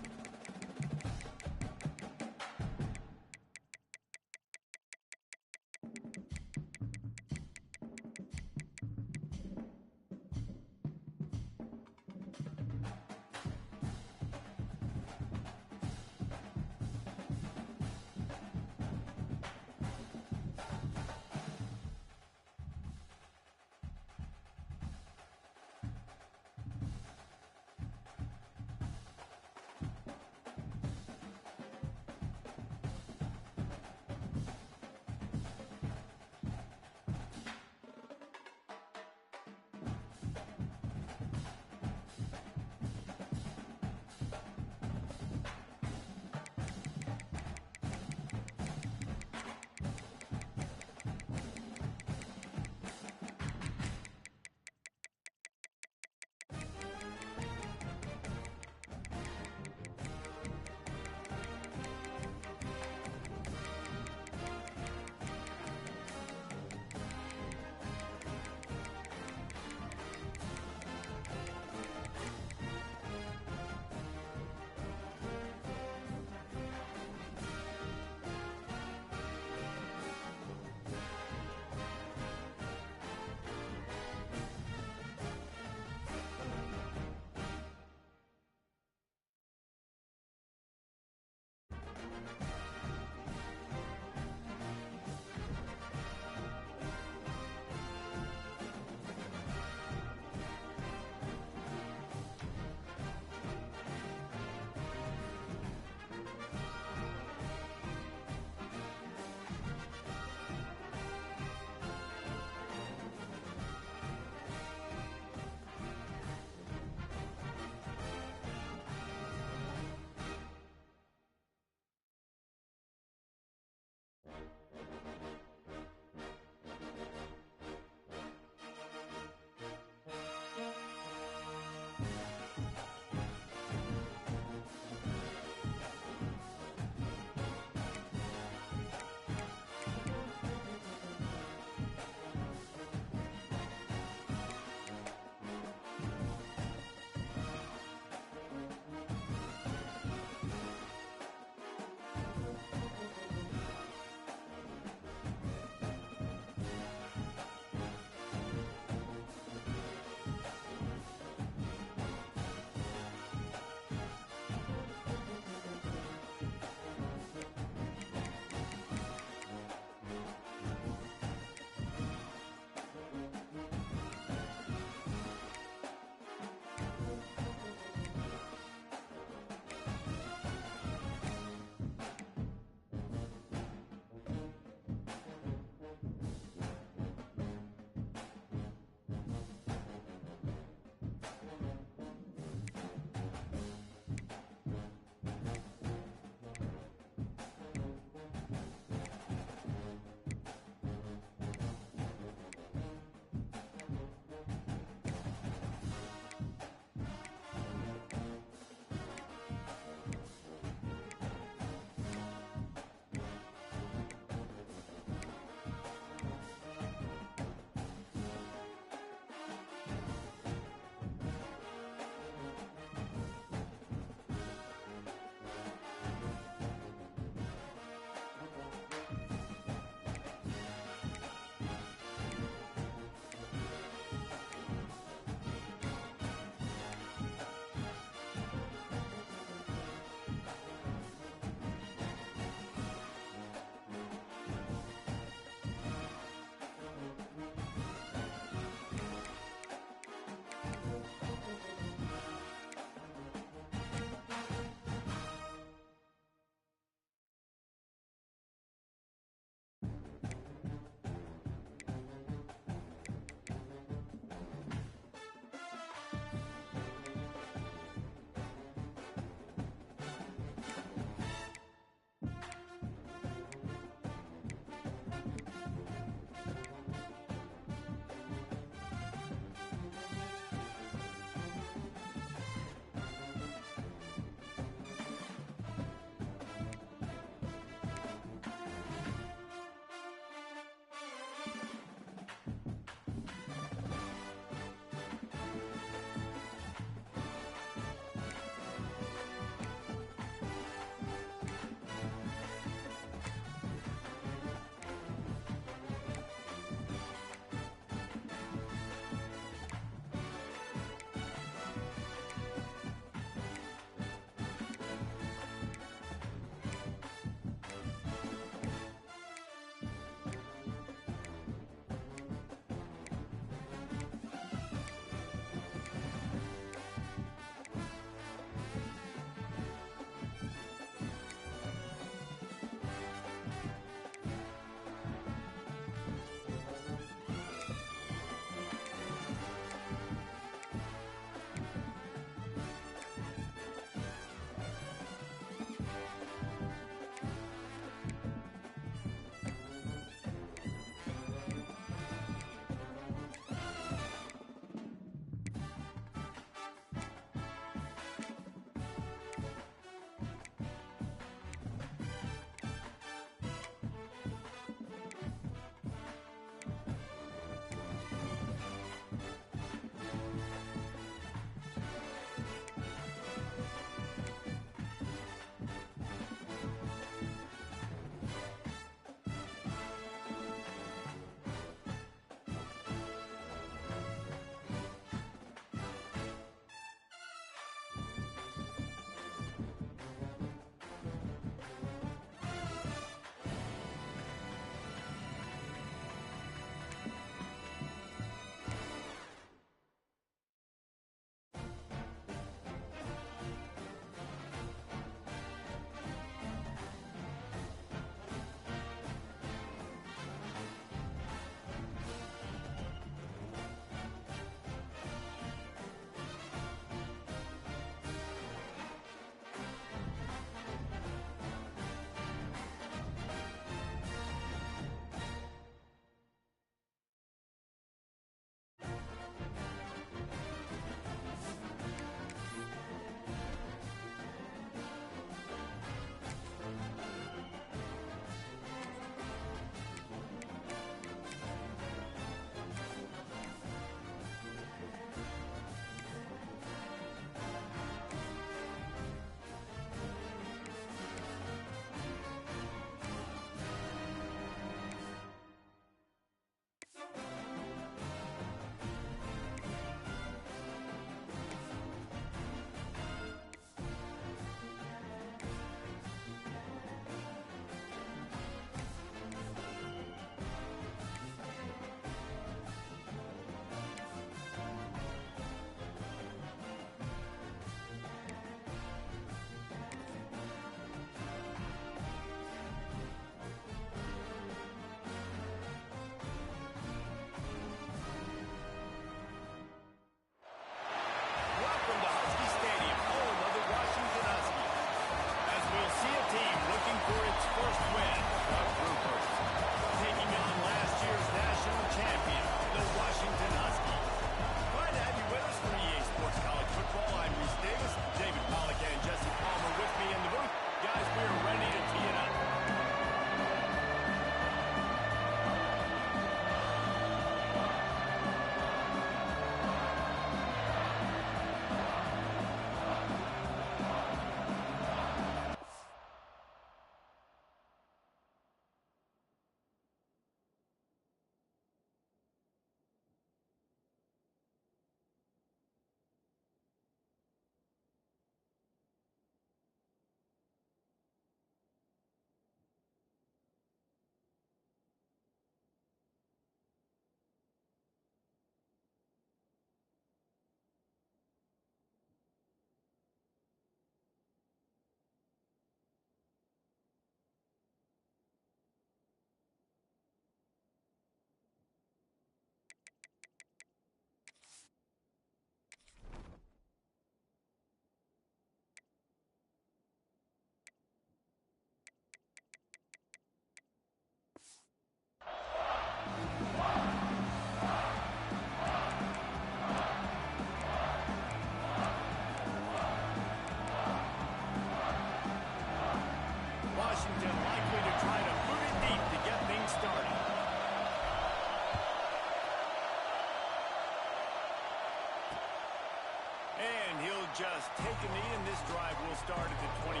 And he'll just take a knee, and this drive will start at the 25.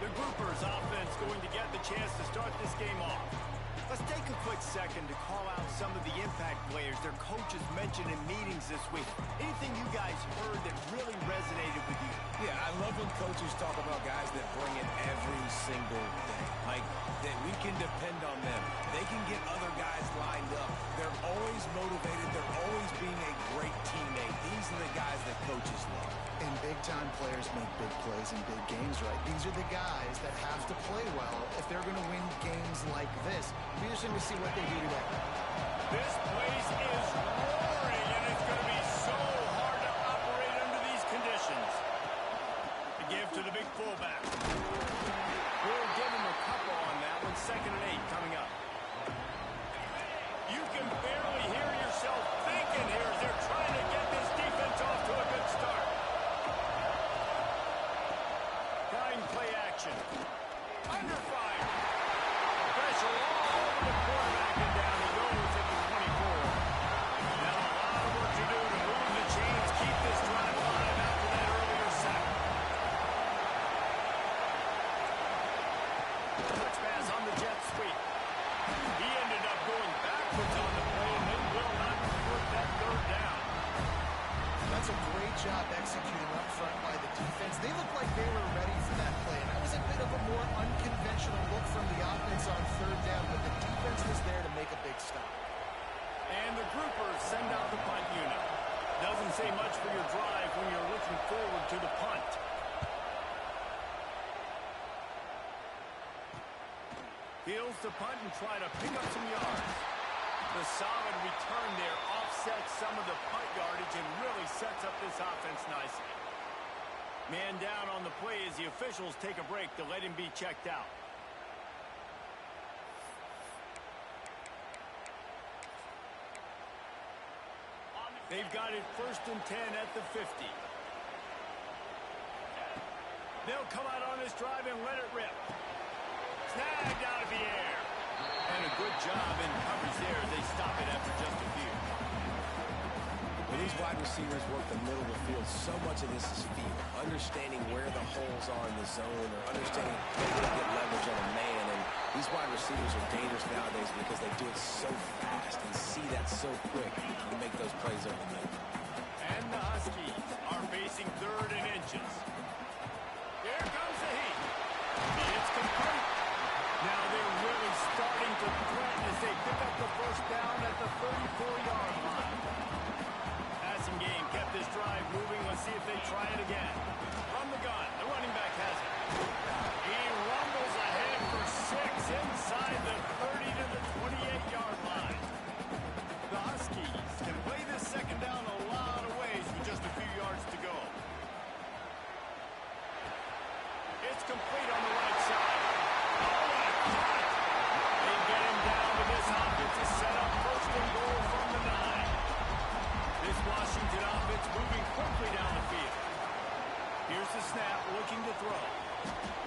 The Groupers offense going to get the chance to start this game off. Let's take a quick second to call out some of the impact players their coaches mentioned in meetings this week. Anything you guys heard that really resonated with you? Yeah, I love when coaches talk about guys that bring it every single day. Like, that we can depend on them. They can get other guys lined up. They're always motivated. They're always being a great teammate. These are the guys that coaches love. And big-time players make big plays in big games, right? These are the guys that have to play well if they're going to win games like this. Be interesting to see what they do today. This place is roaring, and it's going to be so hard to operate under these conditions. The give to the big fullback. We'll give him a couple on that one. 2nd and 8 coming up. You can barely hear yourself thinking here as they're trying to get this defense off to a good start. Trying play action. Under fire. Pressure all over the quarterback, and down he goes at the 24. Now a lot of work to do to move the chains, keep this drive alive after that earlier sack. Touch pass on the jet sweep. He ended up going backwards on the play, and they will not convert that 3rd down. That's a great job executing up front by the defense. They looked like they were ready for that play. And that was a bit of a more unconventional look from the offense on 3rd down, but the defense was there to make a big stop. And the Groupers send out the punt unit. Doesn't say much for your drive when you're looking forward to the punt. Fields the punt and try to pick up some yards. The solid return there offsets some of the punt yardage and really sets up this offense nicely. Man down on the play as the officials take a break to let him be checked out. They've got it 1st and 10 at the 50. They'll come out on this drive and let it rip. Snagged out of the air. And a good job in coverage there as they stop it after just a few. When these wide receivers work the middle of the field, so much of this is feel. Understanding where the holes are in the zone, or understanding where to get leverage on a man. And these wide receivers are dangerous nowadays because they do it so fast and see that so quick and make those plays over the middle. And the Huskies are facing 3rd and inches. Here comes the heat. It's complete. Now they're really starting to threaten as they pick up the 1st down at the 34-yard line. Passing game kept this drive moving. Let's see if they try it again. From the gun, the running back has it. He rumbles ahead for 6 inside the 30 to the 28-yard line. The Huskies can play this 2nd down a lot of ways with just a few yards to go. It's complete on the right side. They get him down to this offensive setup. 1st and goal from the 9. This Washington offense moving quickly down the field. Here's the snap, looking to throw.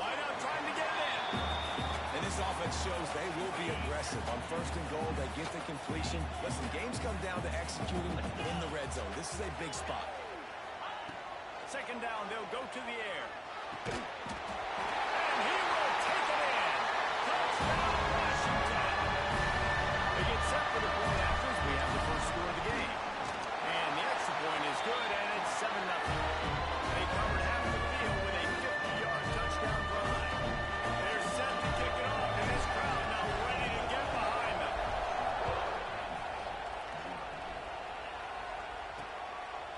Wide out, trying to get it in. And this offense shows they will be aggressive. On 1st and goal, they get the completion. Listen, games come down to executing in the red zone. This is a big spot. 2nd down, they'll go to the air. And he will take it in. Touchdown, Washington. They get set for the point after as we have the 1st score of the game. And the extra point is good, and it's 7-0. They covered half the field with a 50-yard touchdown drive. They're set to kick it off, and this crowd now ready to get behind them.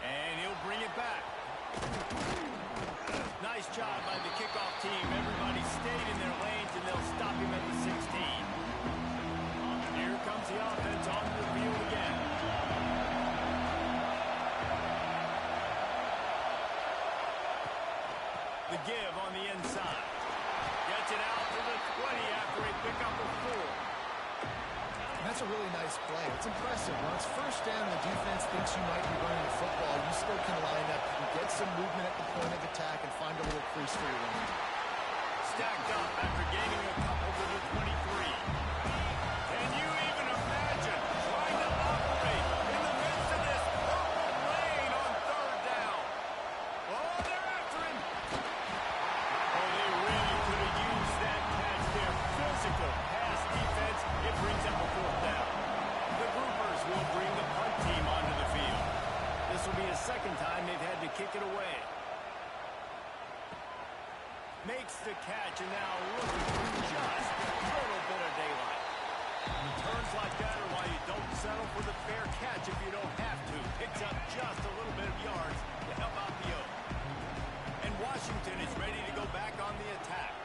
And he'll bring it back. Nice job by the kickoff team. Everybody stayed in their lanes, and they'll stop him at the 16. Here comes the offense onto the field again. The give on the inside. Gets it out to the 20 after a pickup of 4. And that's a really nice play. It's impressive. When it's 1st down and the defense thinks you might be running the football, you still can line up. You can get some movement at the point of attack and find a little crease for your running. Stacked up after gaining a couple to the 23. Can you even imagine trying to operate in the midst of this purple rain on 3rd down? second time they've had to kick it away. Makes the catch, and now looking for just a little bit of daylight. Turns like that are why you don't settle for the fair catch if you don't have to. Picks up just a little bit of yards to help out the Oak. And Washington is ready to go back on the attack.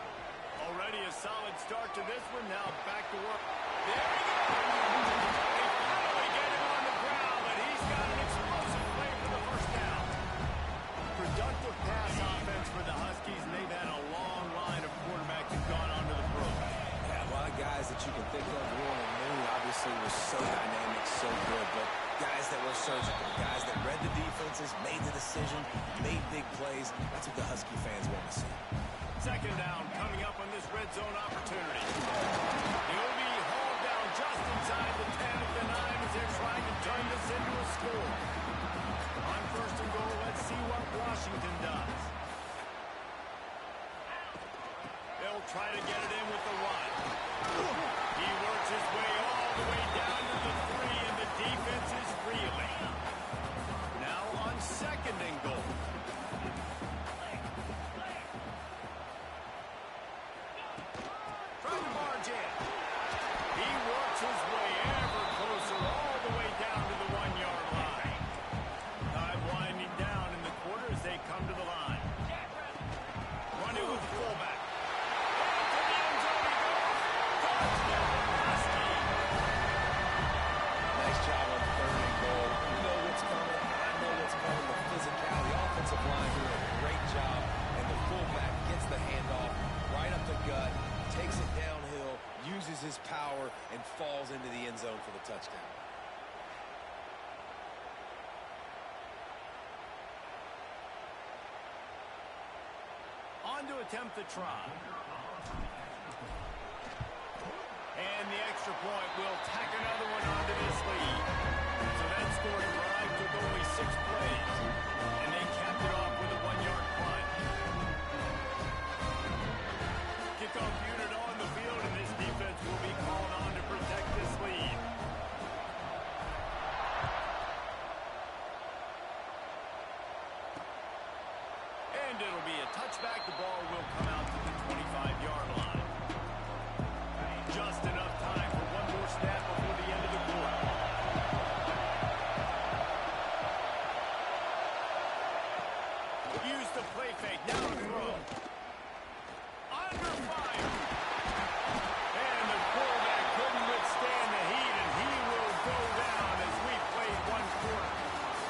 Already a solid start to this one. Now back to work. There he goes! They finally get him on the ground, but he's got an explosive play for the first down. Productive pass offense for the Huskies, and they've had a long line of quarterbacks who've gone onto the program. Yeah, a lot of guys that you can think of. Warren Moon obviously was so dynamic, so good, but guys that were surgical, guys that read the defenses, made the decision, made big plays. That's what the Husky fans want to see. Second down coming up on this red zone opportunity. He'll be hauled down just inside the 10 of the 9 as they're trying to turn this into a score. On first and goal, let's see what Washington does. They'll try to get it in with the run. He works his way all the way down to the 3, and the defense is reeling. Now on second and goal. Trying to barge in. He works his way ever closer all the way down to the 1-yard line. Time winding down in the quarter as they come to the line. Running with the fullback. Into the end zone he goes. Touchdown, Husky. Nice job on third and goal. You know what's coming. I know what's coming. The physicality, the offensive line doing a great job, and the fullback gets the handoff right up the gut, takes it downhill, uses his power, and falls into the end zone for the touchdown. On to attempt the try. And the extra point will tack another one onto this lead. So that scoring drive took only 6 plays. And they capped it off with a 1-yard punt. Kickoff unit on the field, and this defense will be called on to protect this lead. And it'll be a touchback. The ball will come out to the 25-yard line. Just enough time for one more snap before the end of the quarter. Use the play fake. Now to throw. Under fire. And the quarterback couldn't withstand the heat, and he will go down as we've played one quarter.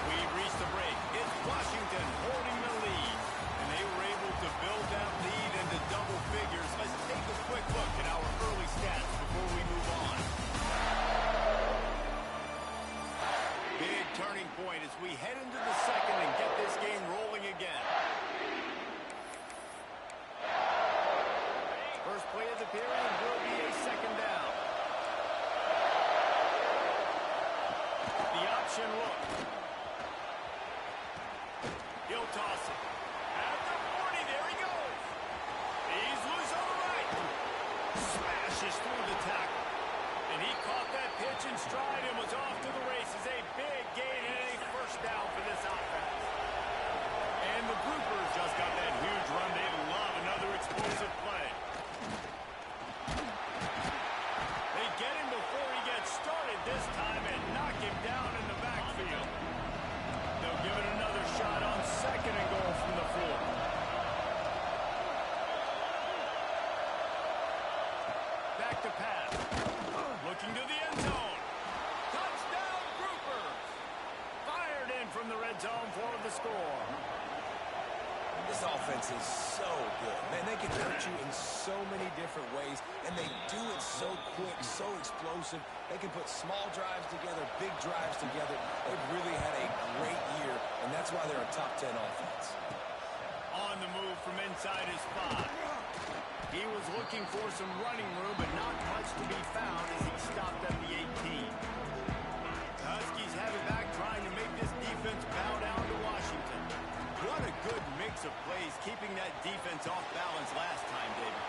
We've reached the break. It's Washington holding the lead, and they were able to build that lead into double figures. Let's take a quick look at our early stats before we move on. Big turning point as we head into the second and get this game rolling again. First play of the period will be a second down. The option look. He'll toss it. At the 40, there he goes. He's loose on the right. Smashes through the tackle. And he caught that pitch in stride and was off to the races. A big gain and a first down for this offense. And the Groupers just got that huge run. They love another explosive play. They get him before he gets started this time and knock him down in the backfield. They'll give it another shot on second and goal from the floor. Back to pass. Looking to the end zone. Touchdown, Groupers. Fired in from the red zone for the score. This offense is so good. Man, they can hurt you in so many different ways, and they do it so quick, so explosive. They can put small drives together, big drives together. They've really had a great year, and that's why they're a top 10 offense. On the move from inside his spot. He was looking for some running room, but not much to be found as he stopped at the 18. Huskies have it back, trying to make this defense bow down to Washington. What a good mix of plays, keeping that defense off balance last time, David.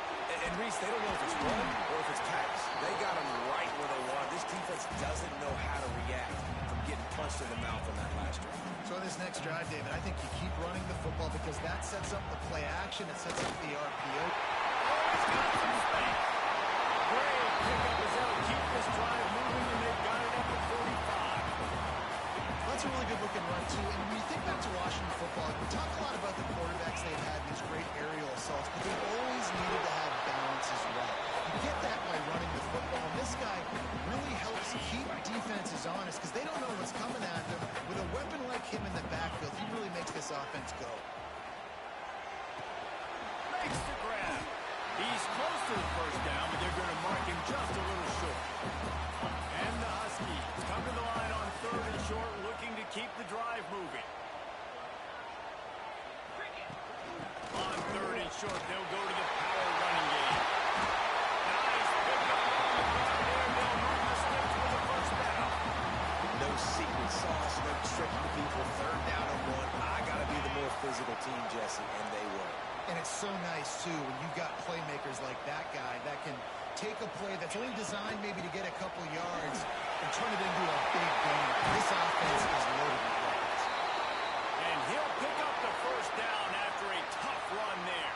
And Reese, they don't know if it's run or if it's pass. They got them right where they want. This defense doesn't know how to react from getting punched in the mouth on that last drive. So in this next drive, David, I think you keep running the football because that sets up the play action. It sets up the RPO. Oh, he's got some space. Great pickup as they'll keep this drive moving, and they've got it up at 45. That's a really good-looking run, too. And when you think back to Washington football, we talk a lot about the quarterbacks they've had, these great aerial assaults, but they've always needed to have balance as well. You get that by running the football, and this guy really helps keep defenses honest because they don't know what's coming at them. With a weapon like him in the backfield, he really makes this offense go. Makes the grab. He's close to the first down, but they're going to mark him just a little short. And the Huskies come to the line on 3rd and short, looking to keep the drive moving. On 3rd and short, they'll go to the power running game. Nice pickup on the ground there. They'll move the sticks for the first down. No secret sauce, no tricking people. 3rd down and 1. I got to be the more physical team, Jesse, and they were. And it's so nice, too, when you've got playmakers like that guy that can take a play that's only designed maybe to get a couple yards and turn it into a big game. This offense is loaded with weapons. And he'll pick up the first down after a tough run there.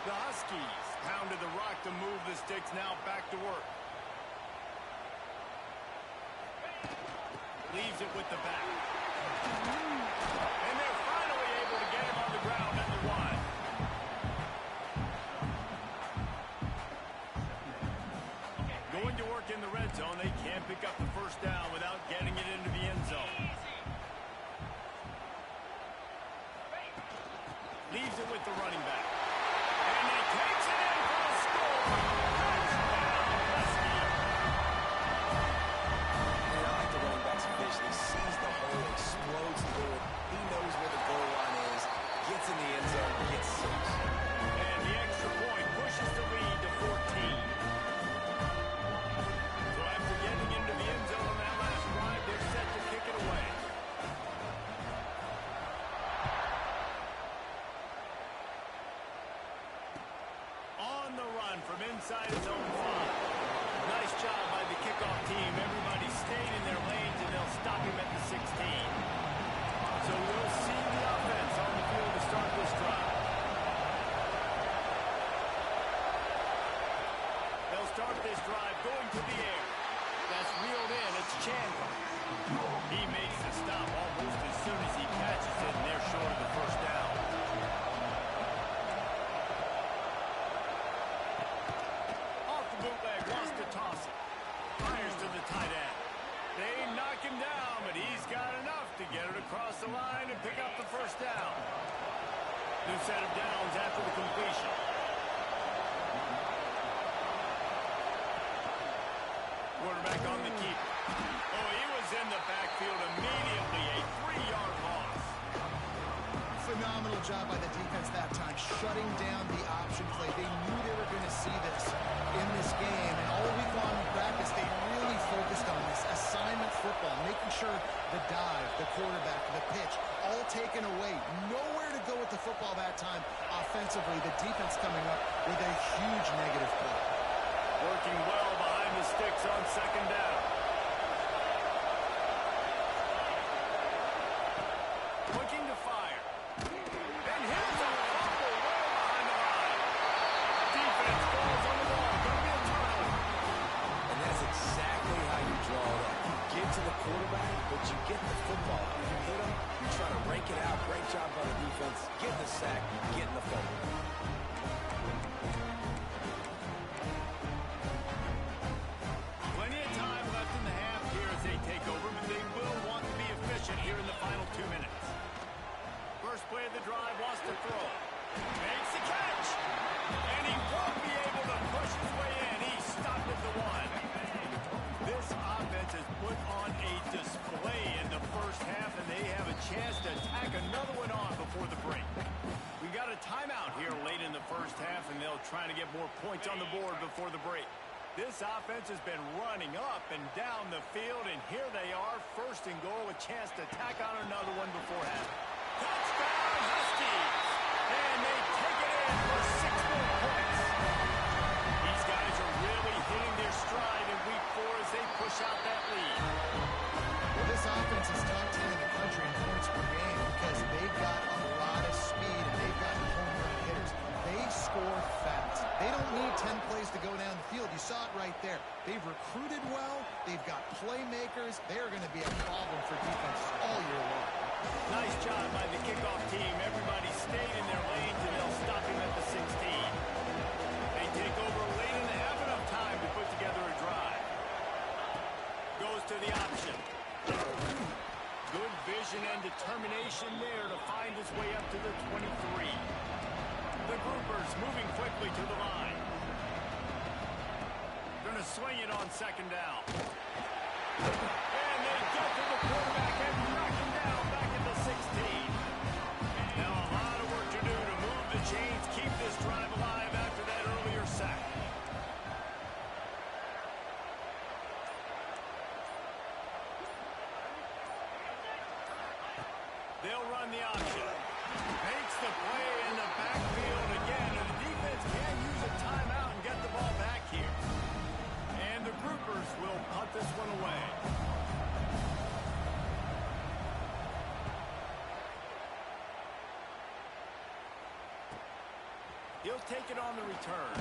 The Huskies pounded the rock to move the sticks, now back to work. Leaves it with the back. And they're finally able to get him on the ground at the 1. Going to work in the red zone. They can't pick up the first down without getting it into the end zone. Leaves it with the running back. And he takes it in for the score. Touchdown, Huskies. And I like the running back's vision. He sees the hole, explodes through it. He knows where the goal line is, gets in the end zone, gets 6. And the extra point pushes the lead to 14. So after getting into the end zone on that last drive, they're set to kick it away. On the run from inside his own 5. Nice job by the kickoff team. Everybody stayed in their lanes, and they'll stop him at the 16. So we'll see the offense on the field to start this drive. They'll start this drive going to the air. That's reeled in. It's Chandler. He makes the stop almost as soon as he catches it, and they're short of the first down. Off the bootleg, wants to toss it. Fires to the tight end. They knock him down, but he's got enough to get it across the line and pick up the first down. New set of downs after the completion. Quarterback on the keeper. Oh, he was in the backfield immediately. A 3-yard loss. Phenomenal job by the defense that time, shutting down the option play. They knew they were going to see this in this game, and all week long in practice, they really focused on this assignment football, making sure the dive, the quarterback, the pitch, all taken away. Nowhere to go with the football that time offensively. The defense coming up with a huge negative play. Working well behind the sticks on 2nd down. Looking to fire. And here's a fumble well behind the line. Defense falls on the ball. Going to be a turnover. And that's exactly how you draw it up. You get to the quarterback, but you get the football. If you hit him, you try to rank it out. Great job by the defense. Getting the sack, getting the fumble. Plenty of time left in the half here as they take over, but they will want to be efficient here in the final 2 minutes. First play of the drive, wants to throw. Makes the catch. And he won't be able to push his way in. He stopped at the 1. This offense has put on a display in the first half, and they have a chance to tack another one on before the break. We got a timeout here late in the first half, and they'll try to get more points on the board before the break. This offense has been running up and down the field, and here they are, 1st and goal, a chance to tack on another one before half. Touchdown, Huskies! And they take it in for 6 more points. These guys are really hitting their stride in week 4 as they push out that lead. Well, this offense is top 10 in the country in right there. They've recruited well. They've got playmakers. They are going to be a problem for defense all year long. Nice job by the kickoff team. Everybody stayed in their lanes, and they'll stop him at the 16. They take over late and they have enough time to put together a drive. Goes to the option. Good vision and determination there to find his way up to the 23. The groupers moving quickly to the line. Going to swing it on second down. And they get to the quarterback and knock him down back at the 16. Now a lot of work to do to move the chains, keep this drive alive after that earlier sack. They'll run the option. Makes the play in the backfield again, and the defense can use a timeout and get the ball back here. And the groupers will punt this one away. He'll take it on the return.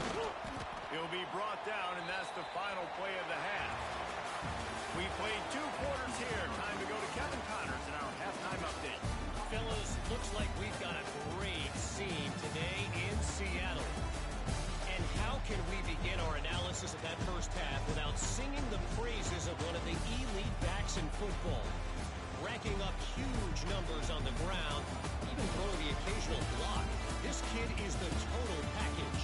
He'll be brought down, and that's the final play of the half. We played 2 quarters here. Time to go to Kevin Connors in our halftime update. Fellas, looks like we've got a great scene today in Seattle. And how can we begin our analysis of that first half without singing the praises of one of the elite backs in football? Racking up huge numbers on the ground, even throwing the occasional block. This kid is the total package.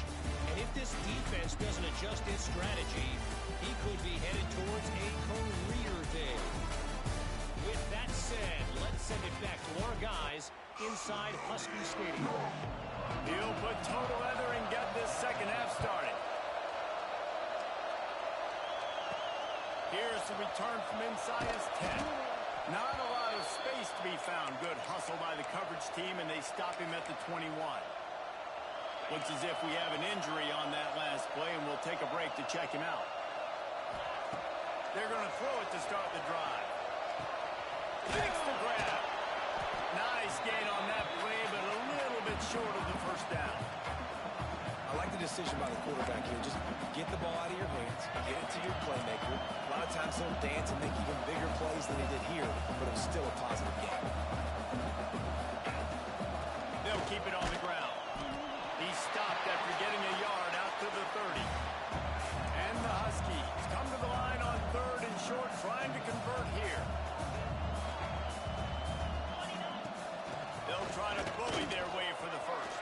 And if this defense doesn't adjust its strategy, he could be headed towards a career day. With that said, let's send it back to our guys inside Husky Stadium. He'll put total leather and get this second half started. Here's the return from inside his 10. Not a lot of space to be found. Good hustle by the coverage team, and they stop him at the 21. Looks as if we have an injury on that last play, and we'll take a break to check him out. They're going to throw it to start the drive. Takes the grab. Nice gain on that play, but a little bit short of the first down. I like the decision by the quarterback here. Just get the ball out of your hands, get it to your playmaker. A lot of times he'll dance and make even bigger plays than he did here, but it was still a positive game. They'll keep it on the ground. He stopped after getting a yard out to the 30. And the Huskies come to the line on 3rd and short, trying to convert here. They'll try to bully their way for the first.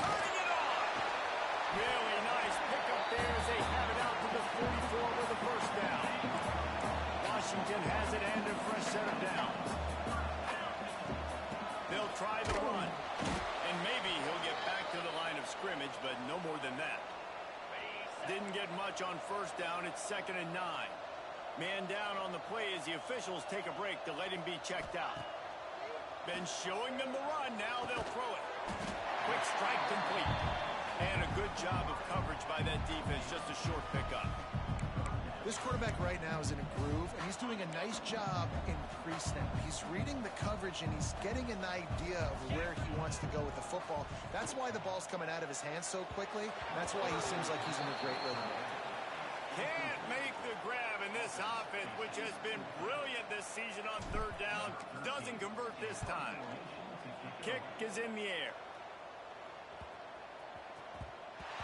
Turning it on! Really nice pickup there as they have it out to the 44 with the first down. Washington has it and a fresh set of downs. They'll try the run. And maybe he'll get back to the line of scrimmage, but no more than that. Didn't get much on first down. It's 2nd and 9. Man down on the play as the officials take a break to let him be checked out. Been showing them the run. Now they'll throw it. Quick strike complete. And a good job of coverage by that defense. Just a short pickup. This quarterback right now is in a groove, and he's doing a nice job in pre-snap. He's reading the coverage, and he's getting an idea of where he wants to go with the football. That's why the ball's coming out of his hands so quickly. That's why he seems like he's in a great rhythm. Can't make the grab, and this offense, which has been brilliant this season on 3rd down, doesn't convert this time. Kick is in the air.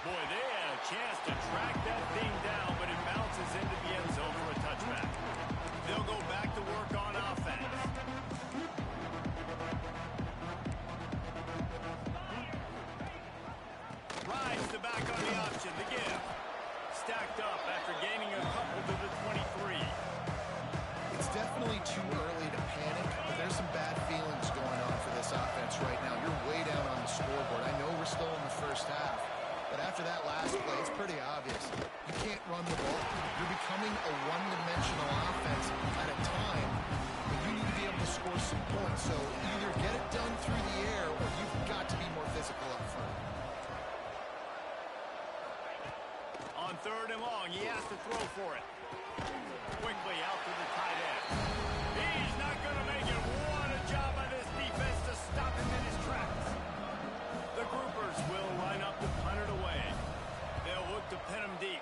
Boy, they had a chance to track that thing down, but it bounces into the end zone for a touchback. They'll go back to work on offense. Rides the back on the option, the give. Stacked up after gaining a couple to the 23. It's definitely too early to panic, but there's some bad feelings going on for this offense right now. You're way down on the scoreboard. I know we're still in the first half. But after that last play, it's pretty obvious. You can't run the ball. You're becoming a one-dimensional offense at a time, and you need to be able to score some points. So either get it done through the air, or you've got to be more physical up front. On 3rd and long, he has to throw for it. Quickly out to the tight end. He's not going to make it. What a job by this defense to stop him in his tracks. The groupers will line up to punt it away. They'll look to pin him deep.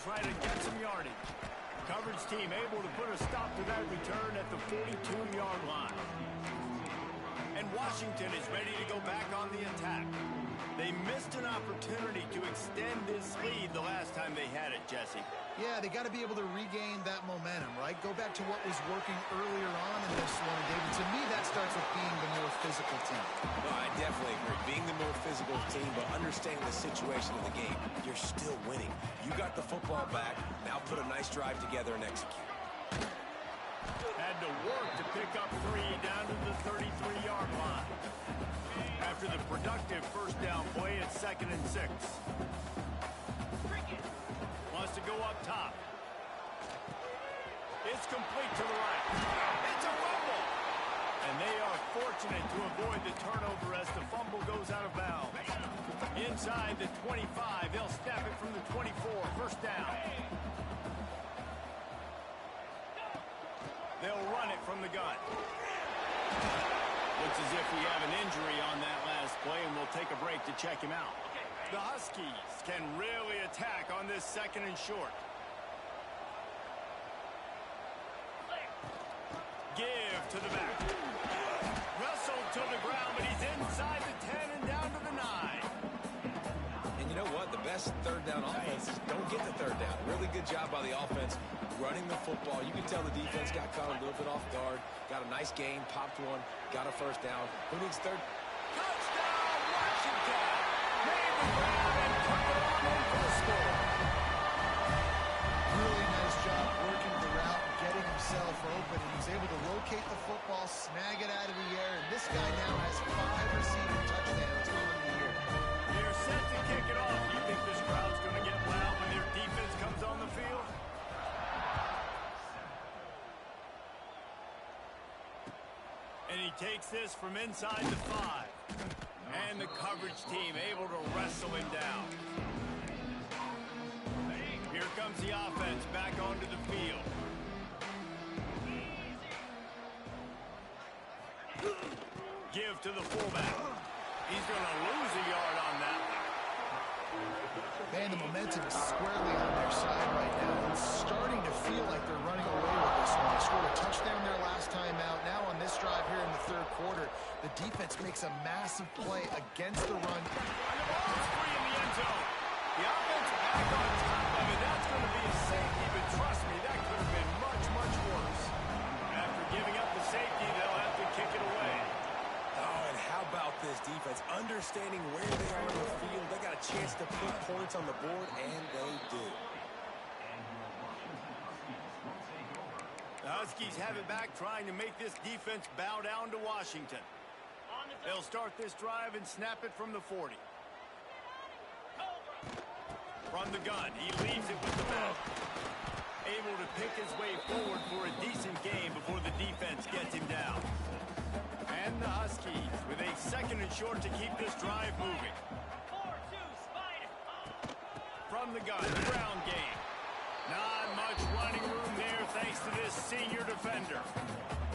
try to get some yardage. Coverage team able to put a stop to that return at the 42-yard line. And Washington is ready to go back on the attack. They missed an opportunity to extend this lead the last time they had it, Jesse. Yeah, they got to be able to regain that momentum, right? Go back to what was working earlier on in this one, David. To me, that starts with being the more physical team. No, I definitely agree. Being the more physical team, but understanding the situation of the game. You're still winning. You got the football back. Now put a nice drive together and execute. Had to work to pick up 3 down to the 33-yard line. After the productive first down play, it's 2nd and 6. Wants to go up top. It's complete to the right. It's a fumble. And they are fortunate to avoid the turnover as the fumble goes out of bounds. Inside the 25, they'll snap it from the 24. First down. They'll run it from the gun. Looks as if we have an injury on that last play, and we'll take a break to check him out. The Huskies can really attack on this 2nd and short. Give to the back. Wrestled to the ground, but he's inside the 10 and down to the 9. And you know what? The best third down offenses don't get the third down. Really good job by the offense running the football. You can tell the defense got caught a little bit off guard. Got a nice gain, popped one, got a first down. Who needs third? Touchdown, Washington! Made the grab and took it on in for the score. Really nice job working the route, getting himself open, and he's able to locate the football, snag it out of the air, and this guy now has 5 receiving touchdowns on the year. They're set to kick it off. You think this crowd's going to get loud when their defense comes on the field? And he takes this from inside the 5. And the coverage team able to wrestle him down. Here comes the offense back onto the field. Give to the fullback. He's going to lose a yard on that one. Man, the momentum is squarely on their side right now. It's starting to feel like they're running away with this one. They scored a touchdown their last time out. Now on this drive here in the 3rd quarter, the defense makes a massive play against the run. And the ball's free in the end zone. The offense back on top of it. That's going to be a safety, but trust me, that could have been much, much worse. After giving up the safety, they'll have to kick it away. Oh, and how about this defense? Understanding where they are in the field. They got a chance to put points on the board, and they do. The Huskies have it back, trying to make this defense bow down to Washington. They'll start this drive and snap it from the 40. From the gun, he leaves it with the back. Able to pick his way forward for a decent game before the defense gets him down. And the Huskies with a 2nd and short to keep this drive moving. From the gun, ground game. Not much running room there thanks to this senior defender.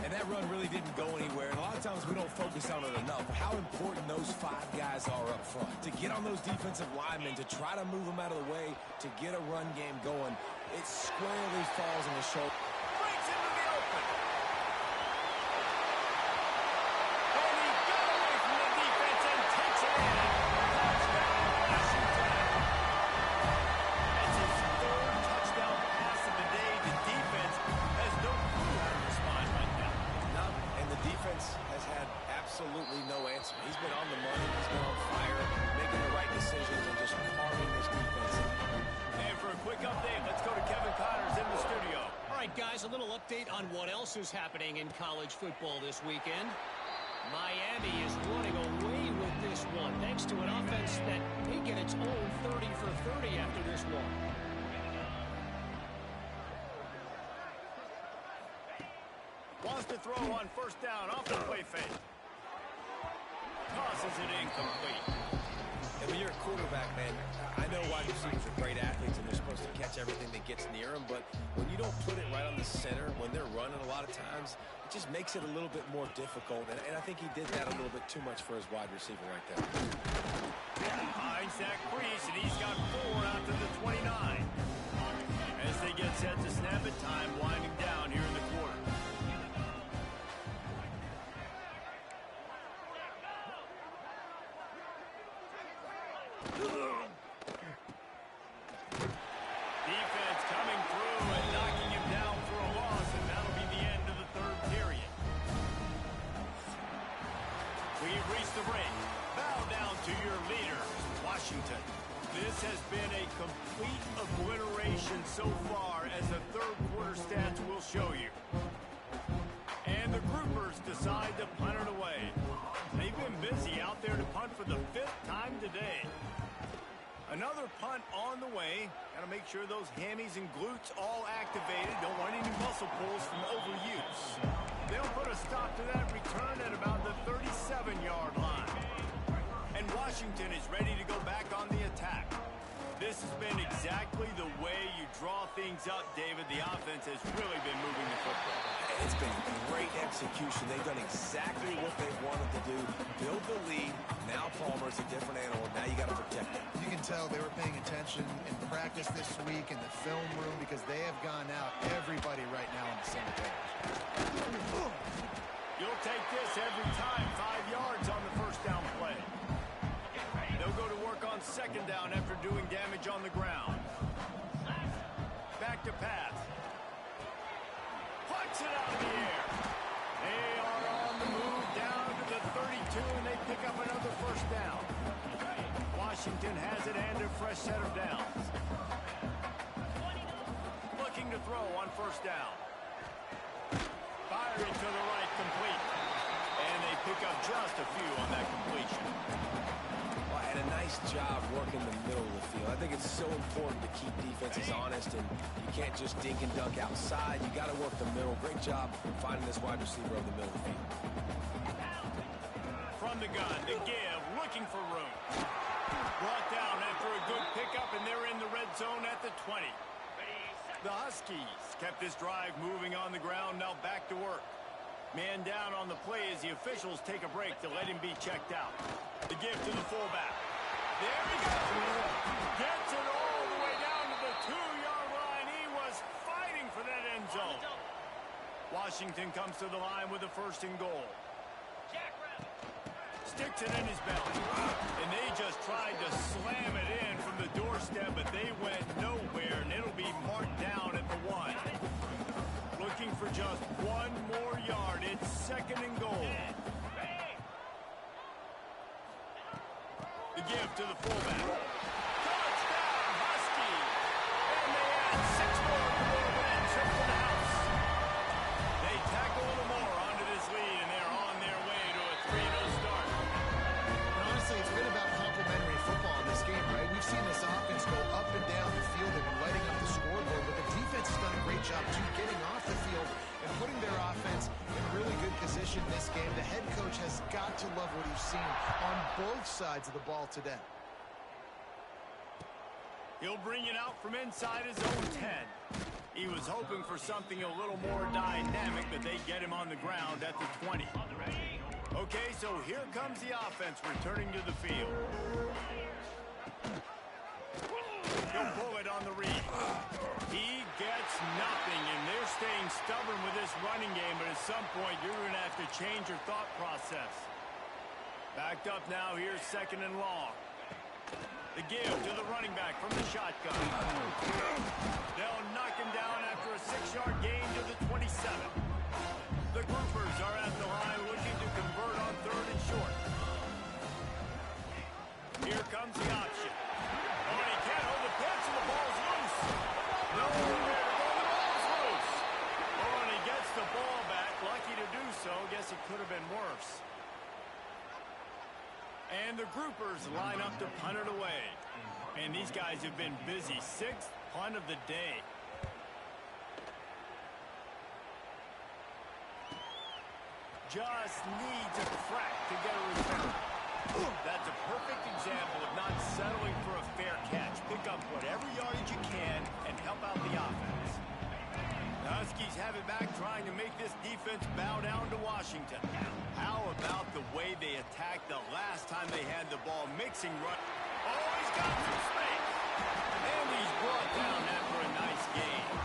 And that run really didn't go anywhere. And a lot of times we don't focus on it enough. How important those 5 guys are up front. To get on those defensive linemen, to try to move them out of the way, to get a run game going, it squarely falls on the shoulder. Breaks into the open. And he got away from the defense and takes it in. Touchdown, Washington. That's his 3rd touchdown pass of the day. The defense has no clue how to respond right now. None. And the defense has had absolutely no answer. He's been on the money. He's been on fire, making the right decisions and just carving this defense. And for a quick update, let's go to Kevin Connors in the studio. All right, guys, a little update on what else is happening in college football this weekend. Miami is running away with this one, thanks to an offense that may get its own 30 for 30 after this one. Wants to throw on first down off the play fake. Tosses it incomplete. And when you're a quarterback, man, I know wide receivers are great athletes and they're supposed to catch everything that gets near them, but when you don't put it right on the center, when they're running a lot of times, it just makes it a little bit more difficult. And I think he did that a little bit too much for his wide receiver right there. Finds that crease, and he's got 4 out to the 29. as they get set to snap it, time winding down here in the quarter. Defense coming through and knocking him down for a loss, and that'll be the end of the third period. We've reached the break. Bow down to your leader, Washington. This has been a complete obliteration so far, as the third quarter stats will show you. And the groupers decide to punt it away. They've been busy out there to punt for the 5th time today. Another punt on the way. Got to make sure those hammies and glutes all activated. Don't want any muscle pulls from overuse. They'll put a stop to that return at about the 37-yard line. And Washington is ready to go back on the attack. This has been exactly the way you draw things up, David. The offense has really been moving the football. It's been great execution. They've done exactly what they wanted to do. Build the lead. Now Palmer's a different animal. Now you got to protect it. You can tell they were paying attention in practice this week in the film room, because they have gone out everybody right now on the same page. You'll take this every time. 5 yards on the first down play. They'll go to work on second down after doing damage on the ground. Back to pass. Puts it out of the air. They are on the move down to the 32, and they pick up another first down. Washington has it and a fresh set of downs. Looking to throw on first down. Firing to the right, complete. And they pick up just a few on that completion. Well, and a nice job working the middle of the field. I think it's so important to keep defenses honest, and you can't just dink and dunk outside. You got to work the middle. Great job finding this wide receiver over the middle of the field. From the gun, the give, looking for room. Brought down after a good pickup, and they're in the red zone at the 20. The Huskies kept this drive moving on the ground, now back to work. Man down on the play as the officials take a break to let him be checked out. The give to the fullback. There he goes. Gets it all the way down to the 2-yard line. He was fighting for that end zone. Washington comes to the line with a 1st and goal. Sticks it in his belly. And they just tried to slam it in from the doorstep, but they went nowhere, and it'll be marked down at the 1. Looking for just 1 more yard. It's 2nd and goal. The give to the fullback. Touchdown, Huskies! And they add 6 more to their win, so for the house. They tack a little more onto this lead, and they're on their way to a 3-0 start. And honestly, it's been about complementary football in this game, right? We've seen this offense go up and down the field. They've been lighting up the scoreboard, but the defense has done a great job, too, getting off the field and putting their offense in really good position in this game. The head coach has got to love what he's seen on both sides of the ball today. He'll bring it out from inside his own 10. He was hoping for something a little more dynamic, but they get him on the ground at the 20. Okay, so here comes the offense returning to the field. He'll pull it on the read. He gets nothing, and they're staying stubborn with this running game, but at some point you're going to have to change your thought process. Backed up now, here's 2nd and long. The give to the running back from the shotgun. They'll knock him down after a 6-yard gain to the 27. The groupers are at the line looking to convert on 3rd and short. Here comes the option. Oh, he can't hold the pitch, and the ball's loose. Nowhere to go, the ball's loose. Oh, and he gets the ball back. Lucky to do so. Guess it could have been worse. And the groupers line up to punt it away. And these guys have been busy. 6th punt of the day. Just needs a crack to get a return. That's a perfect example of not settling for a fair catch. Pick up whatever yardage you can and help out the offense. The Huskies have it back, trying to make this defense bow down to Washington. How about the way they attacked the last time they had the ball? Mixing run. Oh, he's got some space. And he's brought down after a nice game.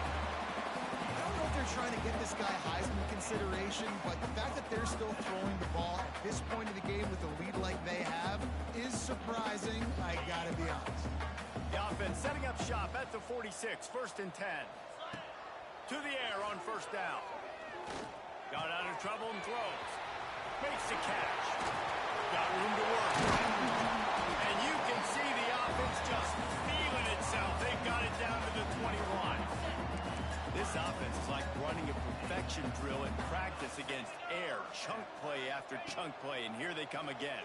guy Heisman consideration, but the fact that they're still throwing the ball at this point of the game with a lead like they have is surprising, I gotta be honest. The offense setting up shop at the 46, 1st and 10. To the air on 1st down. Got out of trouble and throws. Makes the catch. Got room to work. And you can see the offense just feeling itself. They've got it down to the 21. This offense is like running a perfection drill in practice against air. Chunk play after chunk play, and here they come again.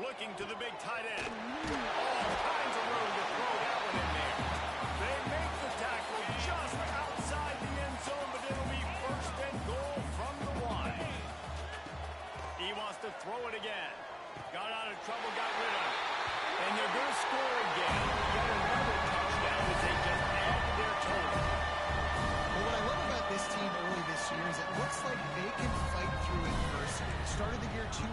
Looking to the big tight end. All kinds of room to throw that one in there. They make the tackle just outside the end zone, but it'll be 1st and goal from the 1. He wants to throw it again. Got out of trouble, got rid of it. And they're going to score again. Get another touchdown as they just add to their total. Well, what I love about this team early this year is it looks like they can fight through adversity. Started the year 2-0.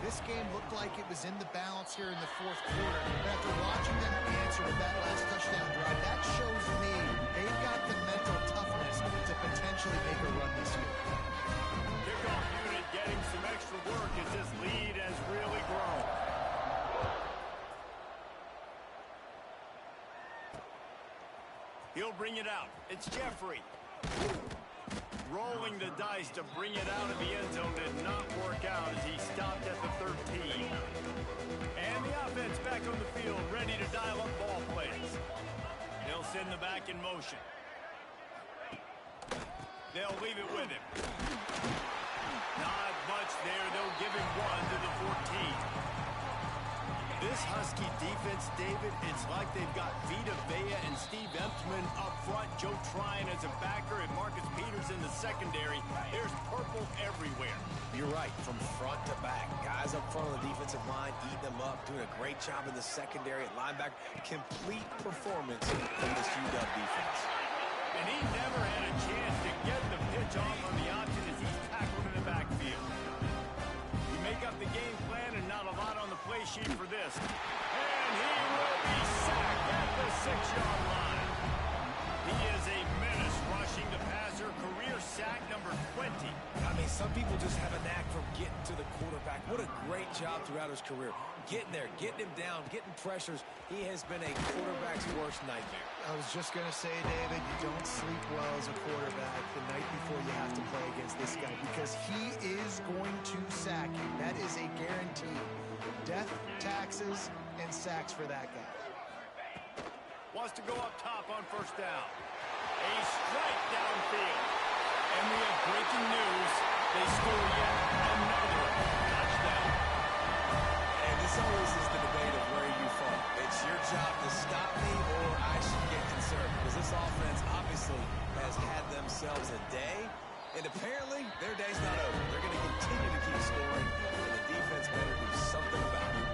This game looked like it was in the balance here in the 4th quarter. But after watching them answer with that last touchdown drive, that shows me they've got the mental toughness to potentially make a run this year. Kickoff unit getting some extra work as this lead has really grown. He'll bring it out. It's Jeffrey. Rolling the dice to bring it out of the end zone did not work out as he stopped at the 13. And the offense back on the field, ready to dial up ball plays. They'll send the back in motion. They'll leave it with him. Not much there. They'll give him 1 to the 14. This Husky defense, David, it's like they've got Vita Vea and Steve Emtman up front, Joe Tryon as a backer, and Marcus Peters in the secondary. There's purple everywhere. You're right, from front to back. Guys up front on the defensive line, eating them up, doing a great job in the secondary at linebacker. Complete performance from this UW defense. And he never had a chance to get the pitch off on the option as he's tackled in the backfield. You make up the game plan and not a lot on the play sheet for this. And he will be sacked at the 6-yard line. He is a menace rushing the passer. Career sack number 20. I mean, some people just have a knack for getting to the quarterback. What a great job throughout his career. Getting there, getting him down, getting pressures. He has been a quarterback's worst nightmare. I was just going to say, David, you don't sleep well as a quarterback the night before you have to play against this guy because he is going to sack you. That is a guarantee. Death, taxes, and sacks for that guy. Wants to go up top on 1st down. A strike downfield. And we have breaking news. They score yet another touchdown. And this always is the debate of where you fall. It's your job to stop me or I should get concerned because this offense obviously has had themselves a day. And apparently their day's not over. They're going to continue to keep scoring. And the defense better do something about it.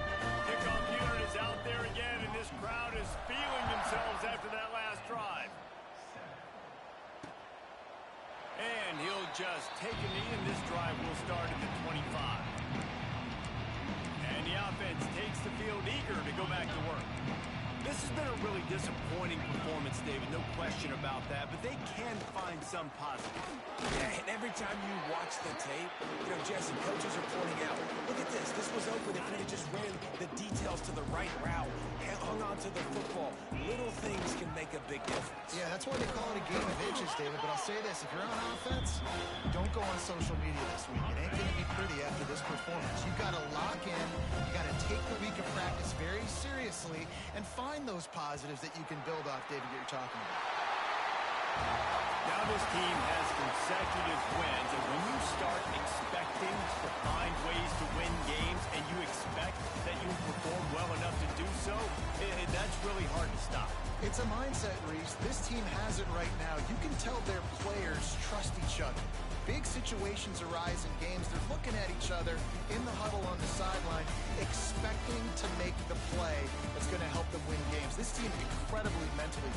Kickoff unit is out there again, and this crowd is feeling themselves after that last drive. And he'll just take a knee, and this drive will start at the 25. And the offense takes the field eager to go back to work. This has been a really disappointing performance, David, no question about that, but they can find some positive. Yeah, and every time you watch the tape, Jesse, coaches are pointing out, look at this. This was open if we had just ran the details to the right route, hung on to the football. Little things can make a big difference. Yeah, that's why they call it a game of inches, David. But I'll say this, if you're on offense, don't go on social media this week. It ain't going to be pretty after this performance. You've got to lock in. You got to take the week of practice very seriously and find those positives that you can build off, David, that you're talking about. Now this team has consecutive wins, and when you start expecting to find ways to win games and you expect that you perform well enough to do so, that's really hard to stop. It's a mindset, Reese. This team has it right now. You can tell their players trust each other. Big situations arise in games. They're looking at each other in the huddle on the sideline, expecting to make the play that's going to help them win games. This team incredibly mentally.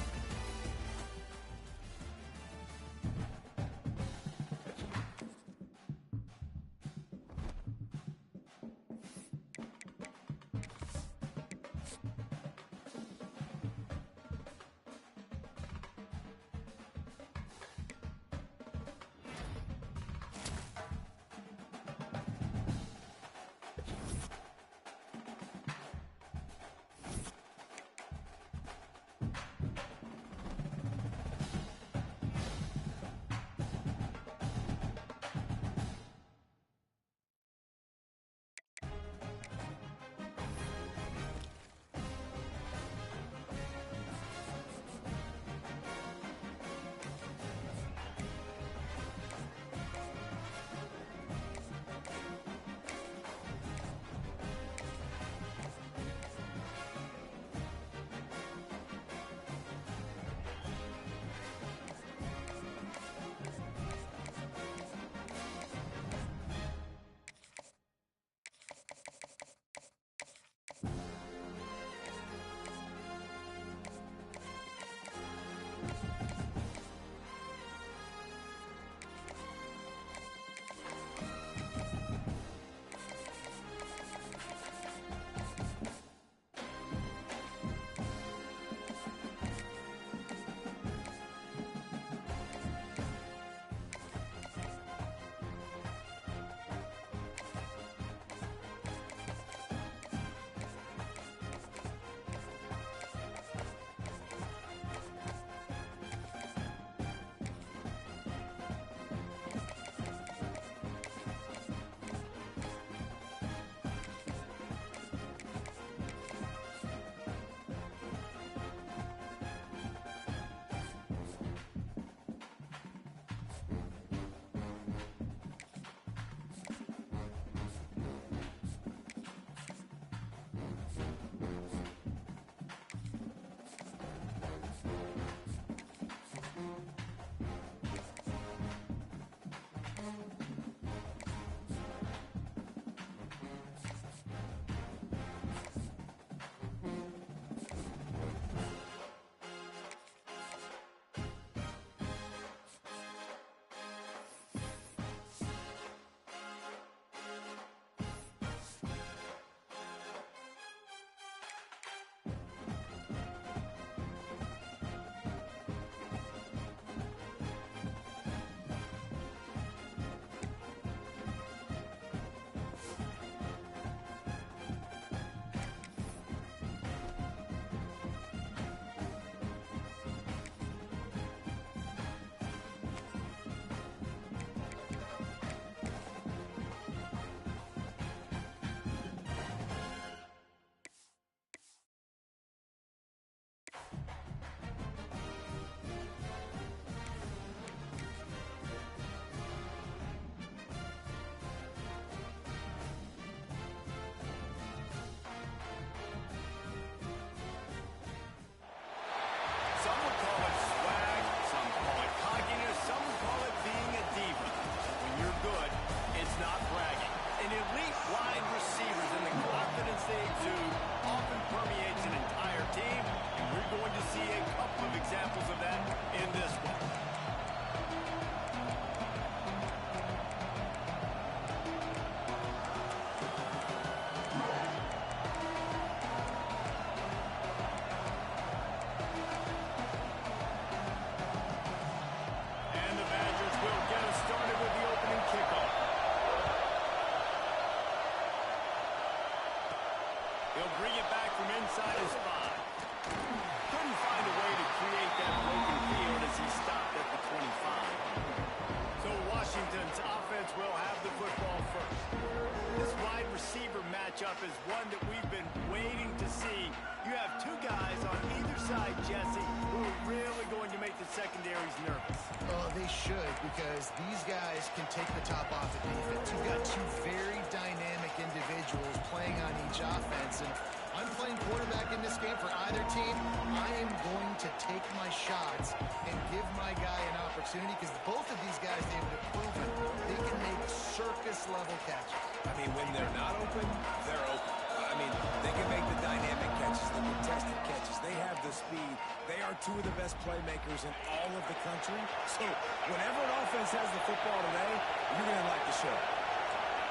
up is one that we've been waiting to see. You have two guys on either side, Jesse, who are really going to make the secondaries nervous. Oh, they should, because these guys can take the top off the defense. You've got two very dynamic individuals playing on each offense, and I'm playing quarterback in this game for either team. I am going to take my shots and give my guy an opportunity, because both of these guys, they've proven they can make circus-level catches. I mean, when they're not open, they're open. I mean, they can make the dynamic catches, the contested catches. They have the speed. They are two of the best playmakers in all of the country. So whenever an offense has the football today, you're going to like the show.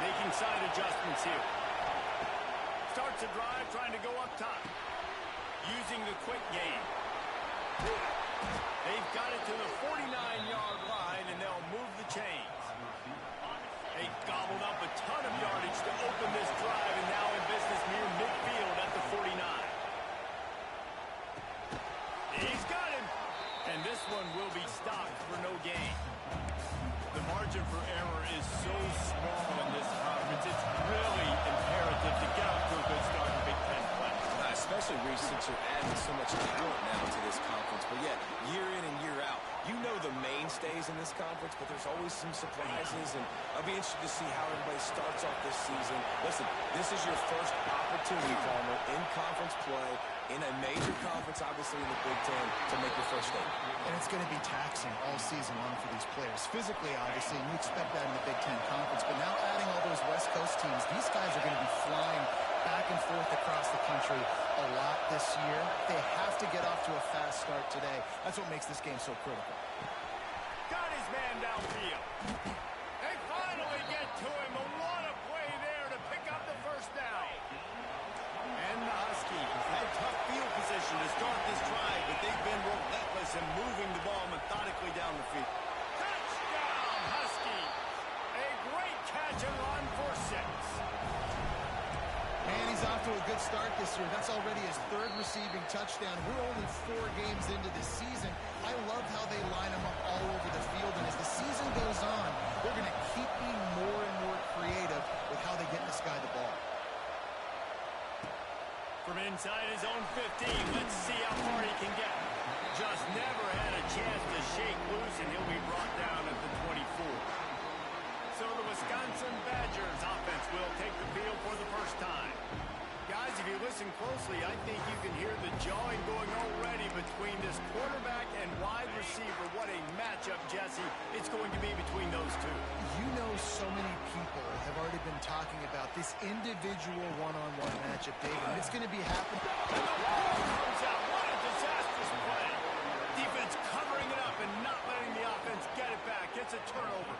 Making side adjustments here. Starts a drive trying to go up top. Using the quick game. They've got it to the 49-yard line, and they'll move the chains. They gobbled up a ton of yardage to open this drive, and now in business near midfield at the 49. He's got him. And this one will be stopped for no gain. The margin for error is so small in this conference. It's really imperative to get off to a good start in Big Ten play. Especially, Reese, since you're adding so much talent now to this conference. But yet, year in and year out, you know the mainstays in this conference, but there's always some surprises, and I'll be interested to see how everybody starts off this season. Listen, this is your first opportunity, Palmer, in conference play, in a major conference, obviously in the Big Ten, to make your first statement. And it's going to be taxing all season long for these players. Physically, obviously, and you expect that in the Big Ten Conference. But now adding all those West Coast teams, these guys are going to be flying back and forth across the country a lot this year. They have to get off to a fast start today. That's what makes this game so critical. Got his man downfield. They finally get to him. But what a play there to pick up the first down. And the Huskies had tough field position to start this drive, but they've been relentless in moving the ball methodically down the field. Touchdown, Huskies! A great catch and run for 6. Man, he's off to a good start this year. That's already his third receiving touchdown. We're only 4 games into the season. I love how they line him up all over the field, and as the season goes on, they're going to keep being more and more creative with how they get this guy the ball. From inside his own 15, let's see how far he can get. Just never had a chance to shake loose, and he'll be brought down at the 24. So the Wisconsin Badgers offense will take the field for the first time. Guys, if you listen closely, I think you can hear the jawing going already between this quarterback and wide receiver. What a matchup, Jesse, it's going to be between those two. You know, so many people have already been talking about this individual one-on-one matchup, David. And it's going to be happening. And the ball comes out. What a disastrous play. Defense covering it up and not letting the offense get it back. It's a turnover.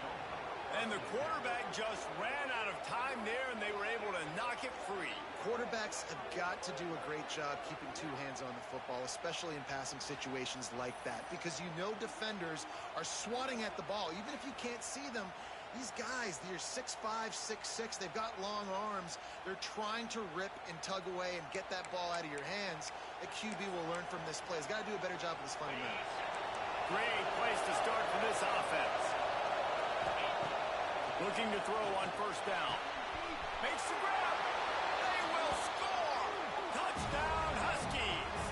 And the quarterback just ran out of time there, and they were able to knock it free. Quarterbacks have got to do a great job keeping 2 hands on the football, especially in passing situations like that, because you know defenders are swatting at the ball. Even if you can't see them, these guys, they're 6'5", 6'6", they've got long arms. They're trying to rip and tug away and get that ball out of your hands. The QB will learn from this play. He's got to do a better job with his fundamentals. Great place to start for this offense. Looking to throw on first down. Makes the grab. They will score. Touchdown, Huskies.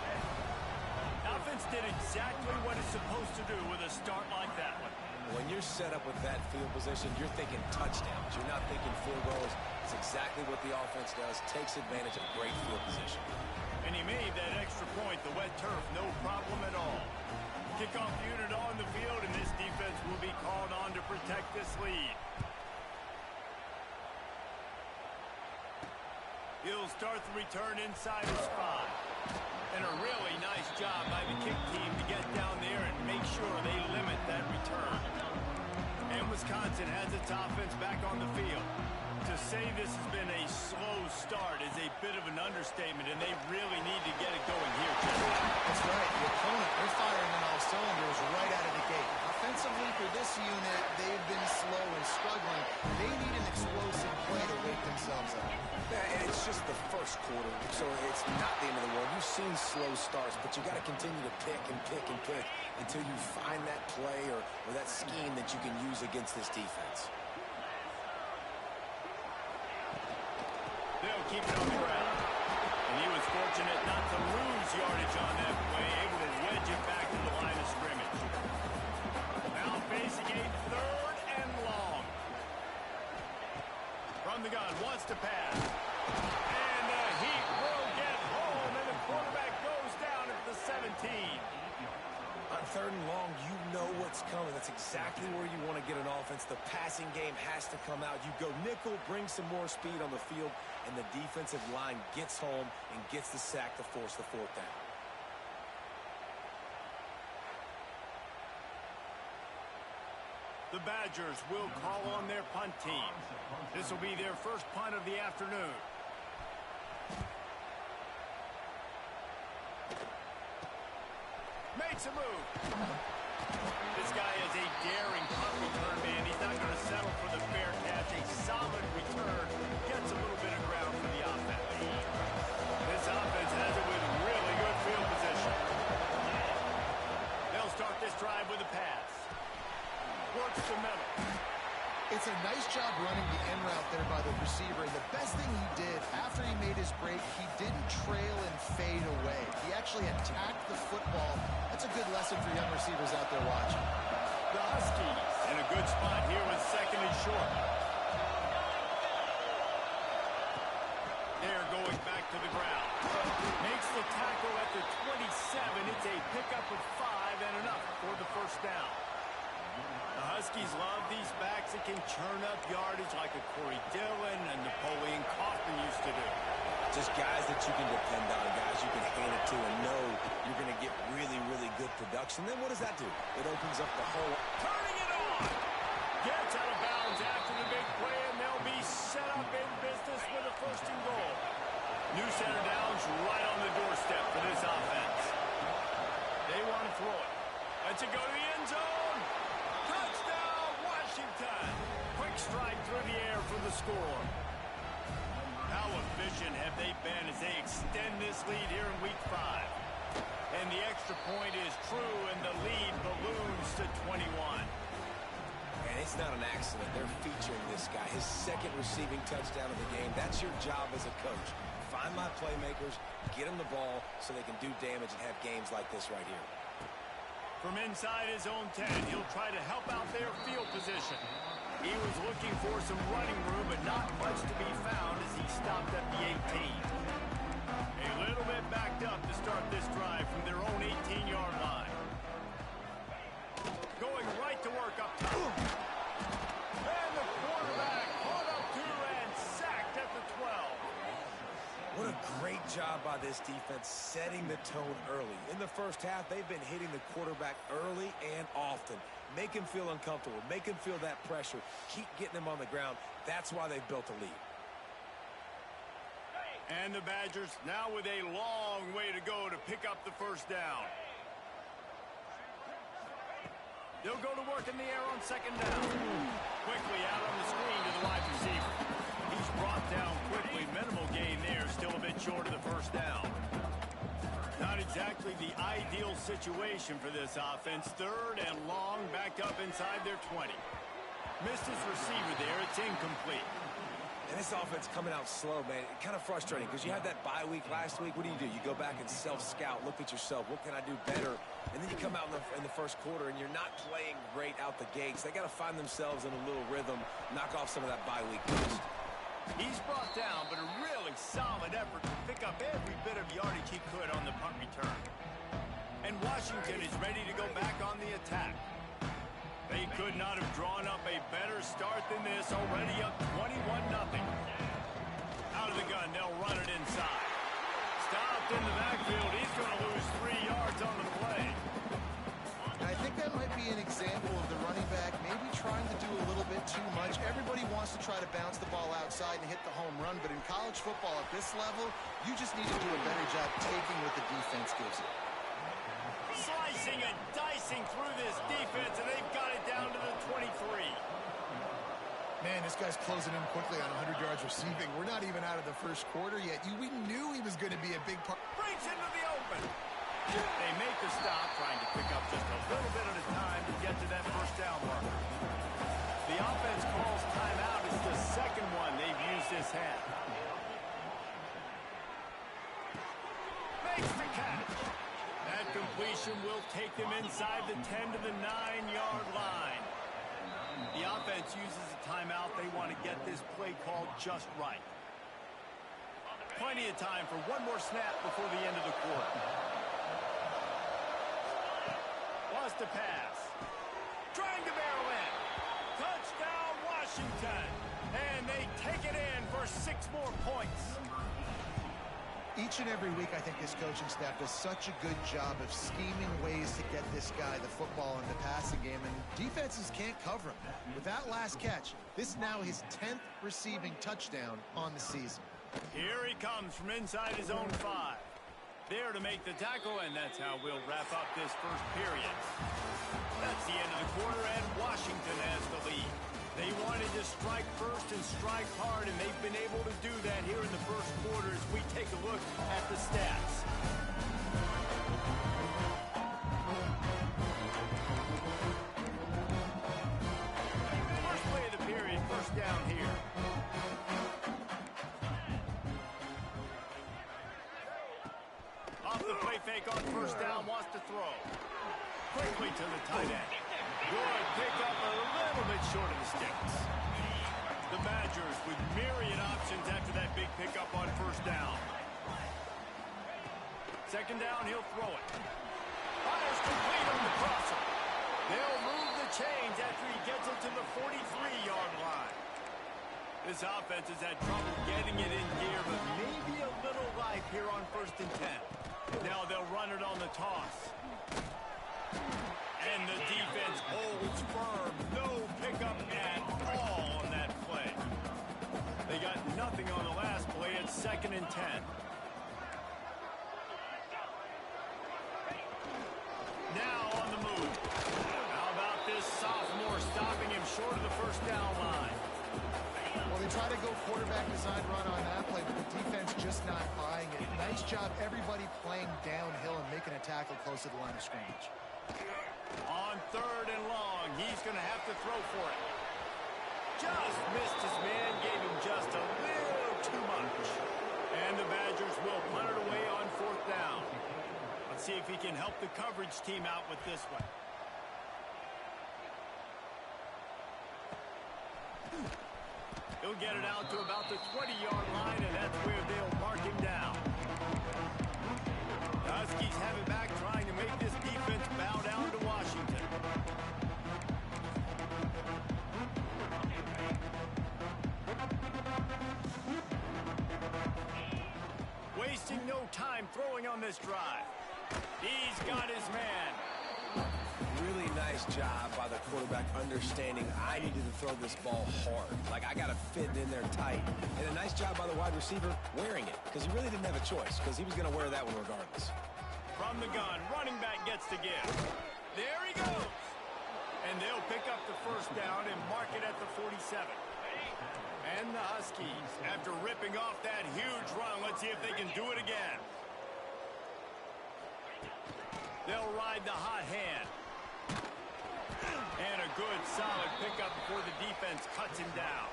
Offense did exactly what it's supposed to do with a start like that one. When you're set up with that field position, you're thinking touchdowns. You're not thinking field goals. It's exactly what the offense does. Takes advantage of great field position. And he made that extra point. The wet turf, no problem at all. Kickoff unit on the field, and this defense will be called on to protect this lead. He'll start the return inside his 5. And a really nice job by the kick team to get down there and make sure they limit that return. And Wisconsin has its offense back on the field. To say this has been a slow start is a bit of an understatement, and they really need to get it going here, Jesse. That's right. The opponent, they're firing on all cylinders right out of the gate. Offensively, for this unit, they've been slow and struggling. They need an explosive play to wake themselves up. Yeah, and it's just the first quarter, so it's not the end of the world. You've seen slow starts, but you got to continue to pick and pick and pick until you find that play or that scheme that you can use against this defense. They'll keep it on the ground. And he was fortunate not to lose yardage on that play, able to wedge it back to the line of scrimmage. Now facing a 3rd and long. From the gun, wants to pass. And the Heat will get home, and the quarterback goes down at the 17. On 3rd and long, you know what's coming. That's exactly where you want to get an offense. The passing game has to come out. You go nickel, bring some more speed on the field, and the defensive line gets home and gets the sack to force the 4th down. The Badgers will call on their punt team. This will be their first punt of the afternoon. Makes a move. This guy is a daring punt return man. He's not going to settle for the fair catch. A solid return. Gets a little bit of ground for the offense. This offense has it with really good field position. They'll start this drive with a pass. Works the middle. It's a nice job running the end route there by the receiver. And the best thing he did after he made his break, he didn't trail and fade away. He actually attacked the football. That's a good lesson for young receivers out there watching. The Huskies in a good spot here with 2nd and short. They're going back to the ground. Makes the tackle at the 27. It's a pickup of 5 and enough for the 1st down. The Huskies love these backs that can churn up yardage like a Corey Dillon and Napoleon Kaufman used to do. Just guys that you can depend on, guys you can hand it to and know you're going to get really, really good production. Then what does that do? It opens up the whole... Turning it on! Gets out of bounds after the big play, and they'll be set up in business with a 1st and goal. New center downs right on the doorstep for this offense. They want to throw it. Let's it go to the end zone. Touchdown, Washington. Quick strike through the air for the score. How efficient have they been as they extend this lead here in week 5? And the extra point is true, and the lead balloons to 21. And it's not an accident. They're featuring this guy. His 2nd receiving touchdown of the game. That's your job as a coach. Find my playmakers, get them the ball so they can do damage and have games like this right here. From inside his own 10, he'll try to help out their field position. He was looking for some running room, but not much to be found as he stopped at the 18. A little bit backed up to start this drive from their own 18-yard line. Going right to work up top. And the quarterback caught up to and sacked at the 12. What a great job by this defense setting the tone early. In the 1st half, they've been hitting the quarterback early and often. Make him feel uncomfortable. Make him feel that pressure. Keep getting him on the ground. That's why they've built a lead. And the Badgers now with a long way to go to pick up the 1st down. They'll go to work in the air on 2nd down. Quickly out on the screen to the wide receiver. He's brought down quickly. Minimal gain there. Still a bit short of the 1st down. Not exactly the ideal situation for this offense. 3rd and long, backed up inside their 20. Missed his receiver there. It's incomplete. And this offense coming out slow, man. Kind of frustrating because you had that bye week last week. What do? You go back and self-scout, look at yourself. What can I do better? And then you come out in the 1st quarter and you're not playing great out the gates. They got to find themselves in a little rhythm, knock off some of that bye week boost. He's brought down, but a really solid effort to pick up every bit of yardage he could on the punt return. And Washington is ready to go back on the attack. They could not have drawn up a better start than this, already up 21-0. Out of the gun, they'll run it inside. Stopped in the backfield. He's going to lose 3 yards on the play. And I think that might be an example of the running back maybe trying to do a little bit too much. Everybody wants to try to bounce the ball outside and hit the home run, but in college football at this level, you just need to do a better job taking what the defense gives you. Slicing and dicing through this defense, and they've got it down to the 23. Man, this guy's closing in quickly on 100 yards receiving. We're not even out of the 1st quarter yet. We knew he was going to be a big part. Brings into the open. They make the stop, trying to pick up just a little bit at a time to get to that 1st down marker. The offense calls timeout. It's the 2nd one they've used this half. completion will take them inside the 10 to the 9-yard line. The offense uses a timeout. They want to get this play called just right. Plenty of time for one more snap before the end of the quarter. Lost a pass. Trying to barrel in. Touchdown, Washington. And they take it in for 6 more points. Each and every week, I think this coaching staff does such a good job of scheming ways to get this guy the football in the passing game, and defenses can't cover him. With that last catch, this is now his 10th receiving touchdown on the season. Here he comes from inside his own 5. There to make the tackle, and that's how we'll wrap up this first period. That's the end of the quarter, and Washington has the lead. They wanted to strike first and strike hard, and they've been able to do that here in the first quarter as we take a look at the stats. First play of the period, first down here. Off the play fake on first down, wants to throw. Quickly to the tight end. Good pick up a little bit short of the sticks. The Badgers with myriad options after that big pickup on first down. Second down, he'll throw it. Fires complete on the crosser. They'll move the chains after he gets it to the 43-yard line. This offense has had trouble getting it in gear, but maybe a little life here on 1st and 10. Now they'll run it on the toss. And the defense holds firm. No pickup at all on that play. They got nothing on the last play. It's 2nd and 10. Now on the move. How about this sophomore stopping him short of the first down line? Well, they try to go quarterback design run on that play, but the defense just not buying it. Nice job, everybody playing downhill and making a tackle close to the line of scrimmage. On 3rd and long, he's going to have to throw for it. Just missed his man, gave him just a little too much. And the Badgers will punt it away on 4th down. Let's see if he can help the coverage team out with this one. He'll get it out to about the 20-yard line, and that's where they'll mark him down. The Huskies have it back, trying to make this defense bow down to Washington. Wasting no time throwing on this drive. He's got his man. Really nice job by the quarterback understanding I needed to throw this ball hard. Like, I got to fit in there tight. And a nice job by the wide receiver wearing it, because he really didn't have a choice, because he was going to wear that one regardless. From the gun, running back gets the give. There he goes. And they'll pick up the first down and mark it at the 47. And the Huskies, after ripping off that huge run, let's see if they can do it again. They'll ride the hot hand. And a good, solid pickup before the defense cuts him down.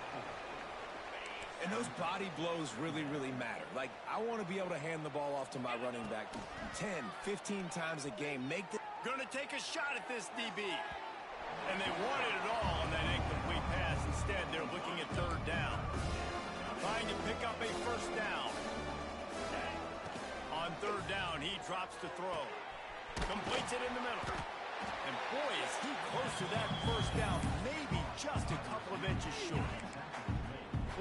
And those body blows really, really matter. Like, I want to be able to hand the ball off to my running back 10, 15 times a game. Gonna take a shot at this DB. And they wanted it all on that incomplete pass. Instead, they're looking at 3rd down. Trying to pick up a first down. On 3rd down, he drops to throw. Completes it in the middle. And boy, is he close to that first down. Maybe just a couple of inches short.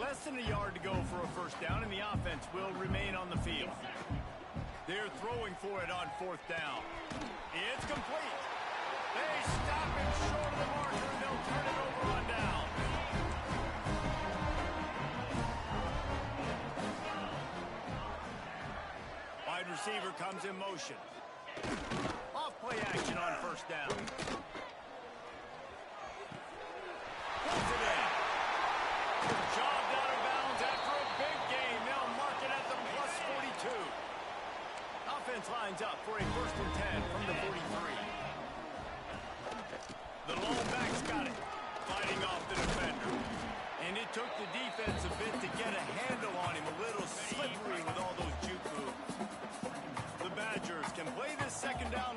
Less than a yard to go for a first down, and the offense will remain on the field. They're throwing for it on 4th down. It's complete. They stop him short of the marker, and they'll turn it over on down. Wide receiver comes in motion. Off play action on first down. Pulls it in. Jogged out of bounds after a big gain. They'll mark it at the plus 42. Offense lines up for a 1st and 10 from the 43. The lone back's got it. Fighting off the defender. And it took the defense a bit to get a handle on him. A little slippery with all those juke moves. The Badgers can play this 2nd down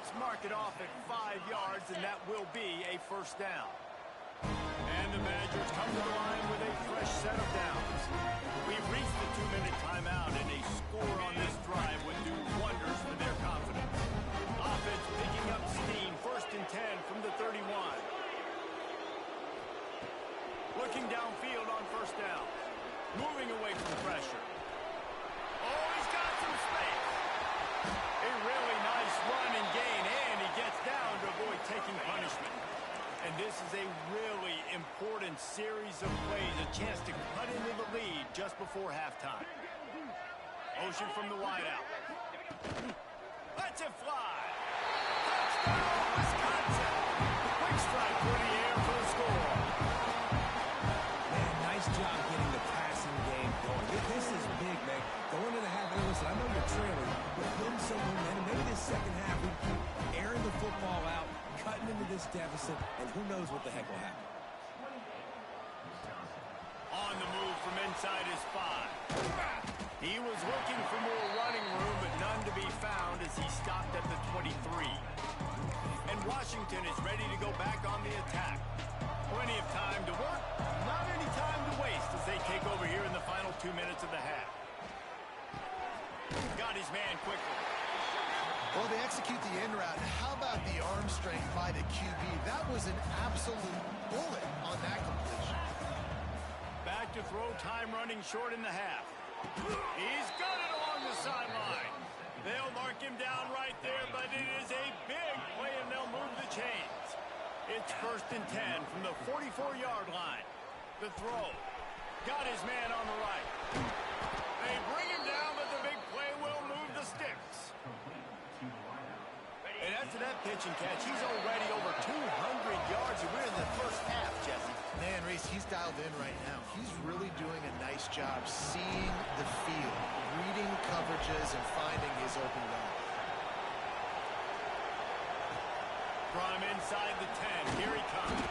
Let's mark it off at 5 yards, and that will be a first down. And the Badgers come to the line with a fresh set of downs. We've reached the 2-minute timeout, and a score on this drive would do wonders for their confidence. Offense picking up steam, 1st and 10 from the 31. Looking downfield on 1st down. Moving away from pressure. Oh, he's got some space. A really nice run and gain, and he gets down to avoid taking punishment. And this is a really important series of plays, a chance to cut into the lead just before halftime. Motion from the wideout. Lets it fly. Touchdown, Wisconsin. Quick strike for the air for the score. Man, nice job getting the passing game going. This is big, man. Going to the half, and listen, I know you're trailing, but building some momentum. Maybe this second half, we keep airing the football out, cutting into this deficit, and who knows what the heck will happen. On the move from inside his 5. He was looking for more running room, but none to be found as he stopped at the 23. And Washington is ready to go back on the attack. Plenty of time to work, not any time to waste as they take over here in the final 2 minutes of the half. Got his man quickly. Well, they execute the in route. How about the arm strength by the QB? That was an absolute bullet on that completion. Back to throw, time running short in the half. He's got it along the sideline. They'll mark him down right there, but it is a big play, and they'll move the chains. It's 1st and 10 from the 44-yard line. The throw. Got his man on the right. They bring him down, but the big play will move the sticks. And after that pitch and catch, he's already over 200 yards, and we're in the first half, Jesse. Man, Reese, he's dialed in right now. He's really doing a nice job seeing the field, reading coverages, and finding his open guy. From inside the 10, here he comes.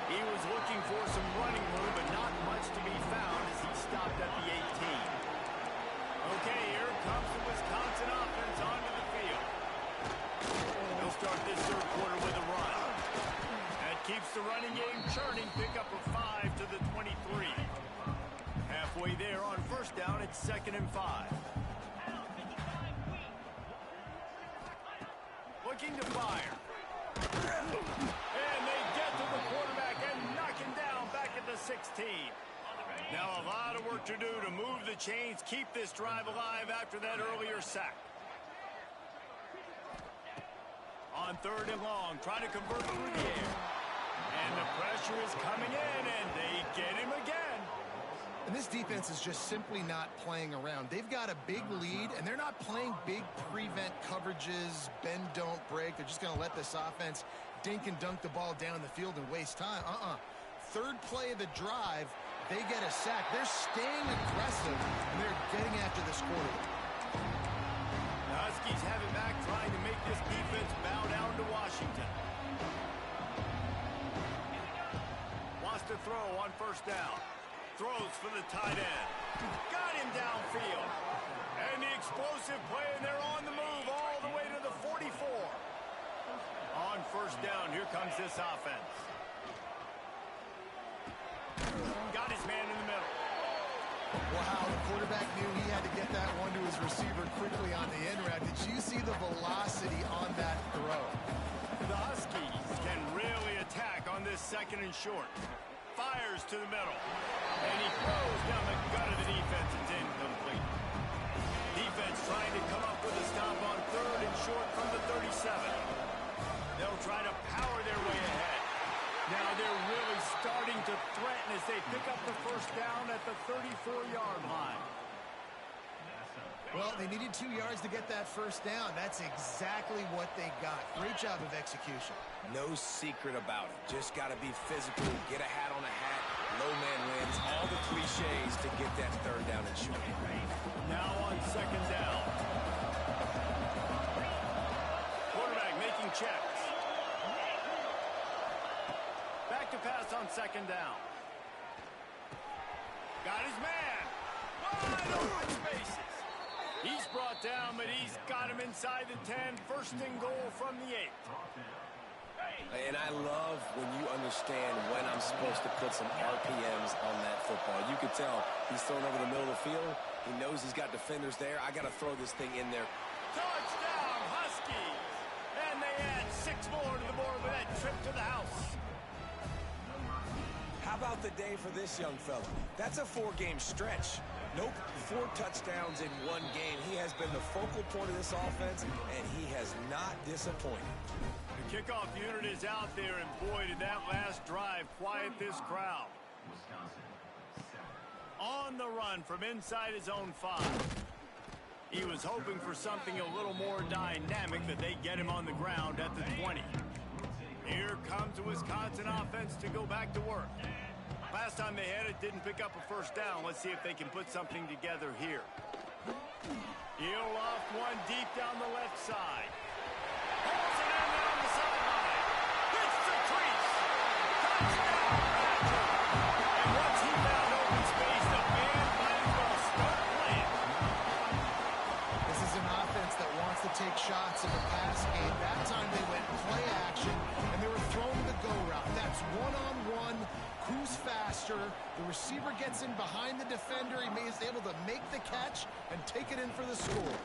He was looking for some running room, but not much to be found as he stopped at the 18. Okay, here comes the Wisconsin offense onto the field. They'll start this 3rd quarter with a run. That keeps the running game churning. Pick up a 5 to the 23. Halfway there on 1st down, it's 2nd and 5. Looking to fire. And they get to the quarterback and knock him down back at the 16. Now a lot of work to do to move the chains, keep this drive alive after that earlier sack. On 3rd and long, trying to convert through the air. And the pressure is coming in, and they get him again. And this defense is just simply not playing around. They've got a big lead, and they're not playing big prevent coverages, bend, don't break. They're just going to let this offense dink and dunk the ball down the field and waste time. 3rd play of the drive, they get a sack. They're staying aggressive, and they're getting after this quarterback. The Huskies have it back, trying to make this defense bow down to Washington. Wants to throw on 1st down. Throws for the tight end. Got him downfield. And the explosive play, and they're on the move all the way to the 44. On 1st down, here comes this offense. Got his man in the middle. Wow, the quarterback knew he had to get that one to his receiver quickly on the in route. Did you see the velocity on that throw? The Huskies can really attack on this 2nd and short. Fires to the middle. And he throws down the gut of the defense. It's incomplete. Defense trying to come up with a stop on 3rd and short from the 37. They'll try to power their way ahead. Now they're really starting to threaten as they pick up the 1st down at the 34-yard line. Well, they needed 2 yards to get that 1st down. That's exactly what they got. Great job of execution. No secret about it. Just got to be physical, get a hat on a hat, low man wins, all the cliches to get that 3rd down and short. Now on 2nd down. Quarterback making checks. Back to pass on 2nd down. Got his man. Wide open spaces. He's brought down, but he's got him inside the 10. First and goal from the 8. And I love when you understand when I'm supposed to put some RPMs on that football. You could tell he's thrown over the middle of the field. He knows he's got defenders there. I got to throw this thing in there. Touchdown, Huskies! And they add 6 more to the board with that trip to the house. How about the day for this young fella? That's a 4-game stretch. Nope, 4 touchdowns in 1 game. He has been the focal point of this offense, and he has not disappointed. The kickoff unit is out there, and boy, did that last drive quiet this crowd. On the run from inside his own 5. He was hoping for something a little more dynamic, that they get him on the ground at the 20. Here comes the Wisconsin offense to go back to work. Last time they had it, didn't pick up a first down. Let's see if they can put something together here. He'll off one deep down the left side. Pulls it in down the sideline. It's the crease. Touchdown, Badger. And once he found open space, the man might as well start playing. This is an offense that wants to take shots in the pass game. That time they went play action, and they were throwing the go route. That's one-on-one. Who's faster? The receiver gets in behind the defender. He is able to make the catch and take it in for the score.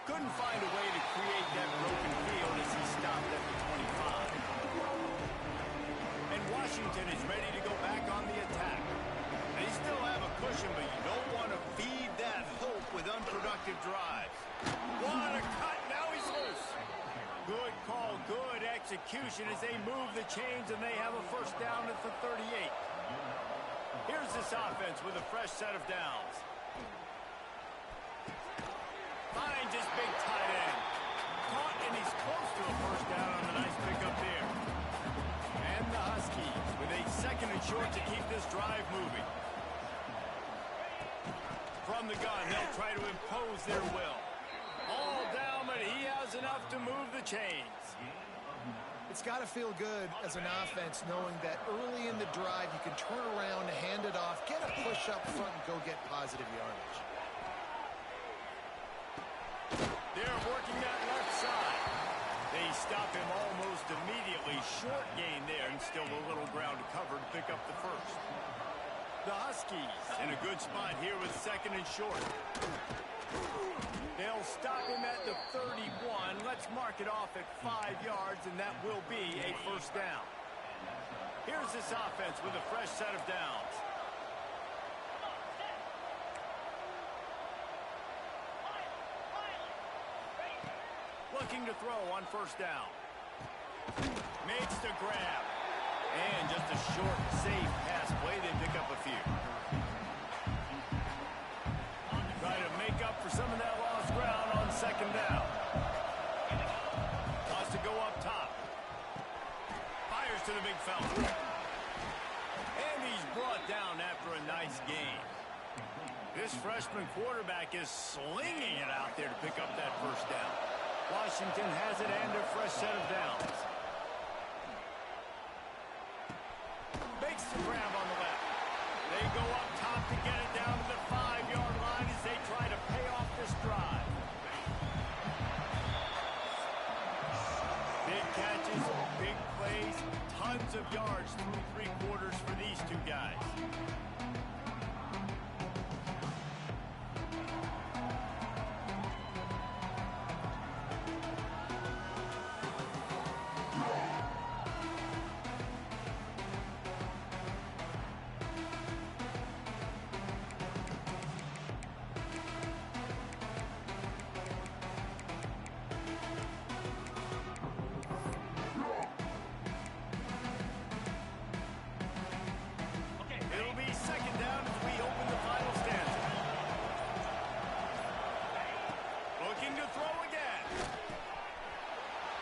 Couldn't find a way to create that broken field as he stopped at the 25. And Washington is ready to go back on the attack. They still have a cushion, but you don't want to feed that hope with unproductive drives. What a cut! Now he's loose. Good call, good execution as they move the chains, and they have a first down at the 38. Here's this offense with a fresh set of downs. Finds his big tight end. Caught, and he's close to a first down on the nice pickup there. And the Huskies with a 2nd and short to keep this drive moving. From the gun, they'll try to impose their will. All down, but he has enough to move the chains. It's got to feel good as an offense knowing that early in the drive you can turn around, hand it off, get a push up front, and go get positive yardage. They're working that left side. They stop him almost immediately. Short gain there, and still a little ground to cover to pick up the first. The Huskies in a good spot here with 2nd and short. They'll stop him at the 31. Let's mark it off at 5 yards, and that will be a first down. Here's this offense with a fresh set of downs. Looking to throw on first down. Makes the grab. And just a short, safe pass play. They pick up a few. Try to make up for some of that lost ground on 2nd down. Wants to go up top. Fires to the big fella. And he's brought down after a nice gain. This freshman quarterback is slinging it out there to pick up that first down. Washington has it and a fresh set of downs. Makes the grab on the left. They go up top to get it down to the 5-yard line as they try to pay off this drive. Big catches, big plays, tons of yards through 3 quarters for these two guys. It'll be 2nd down as we open the final stanza. Looking to throw again.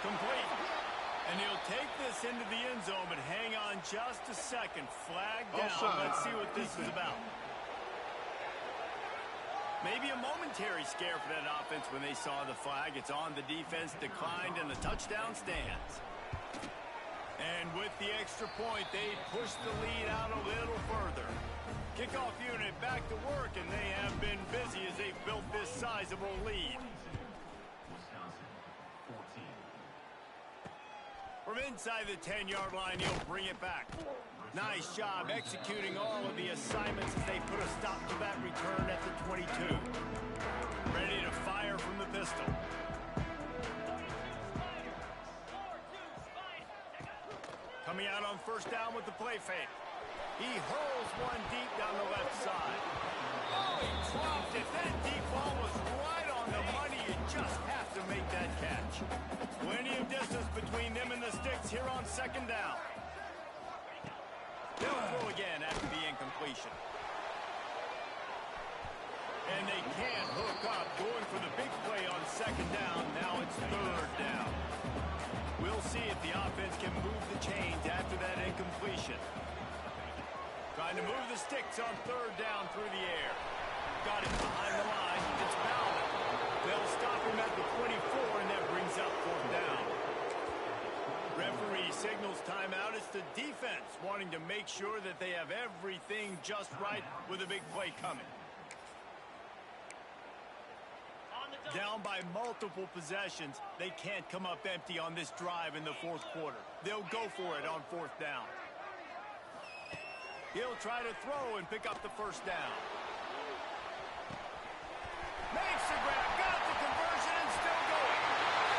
Complete. And he'll take this into the end zone, but hang on just a second. Flag down. Offside. Let's see what this is about. Maybe a momentary scare for that offense when they saw the flag. It's on, the defense declined, and the touchdown stands. And with the extra point, they push the lead out a little further. Kickoff unit back to work, and they have been busy as they've built this sizable lead. Wisconsin, 14. From inside the 10-yard line, he'll bring it back. Nice job executing all of the assignments as they put a stop to that return at the 22. Ready to fire from the pistol. Coming out on first down with the play fake. He hurls one deep down the left side. Oh, he dropped it. That deep ball was right on the money. You just have to make that catch. Plenty of distance between them and the sticks here on second down. They'll throw again after the incompletion. And they can't hook up. Going for the big play on second down. Now it's third down. We'll see if the offense can move the chains after that incompletion. Trying to move the sticks on third down through the air. Got it behind the line. It's Bowden. They'll stop him at the 24, and that brings up fourth down. Referee signals timeout. It's the defense wanting to make sure that they have everything just right with a big play coming. Down by multiple possessions, they can't come up empty on this drive in the fourth quarter. They'll go for it on fourth down. He'll try to throw and pick up the first down. Makes the grab, got the conversion, and still going.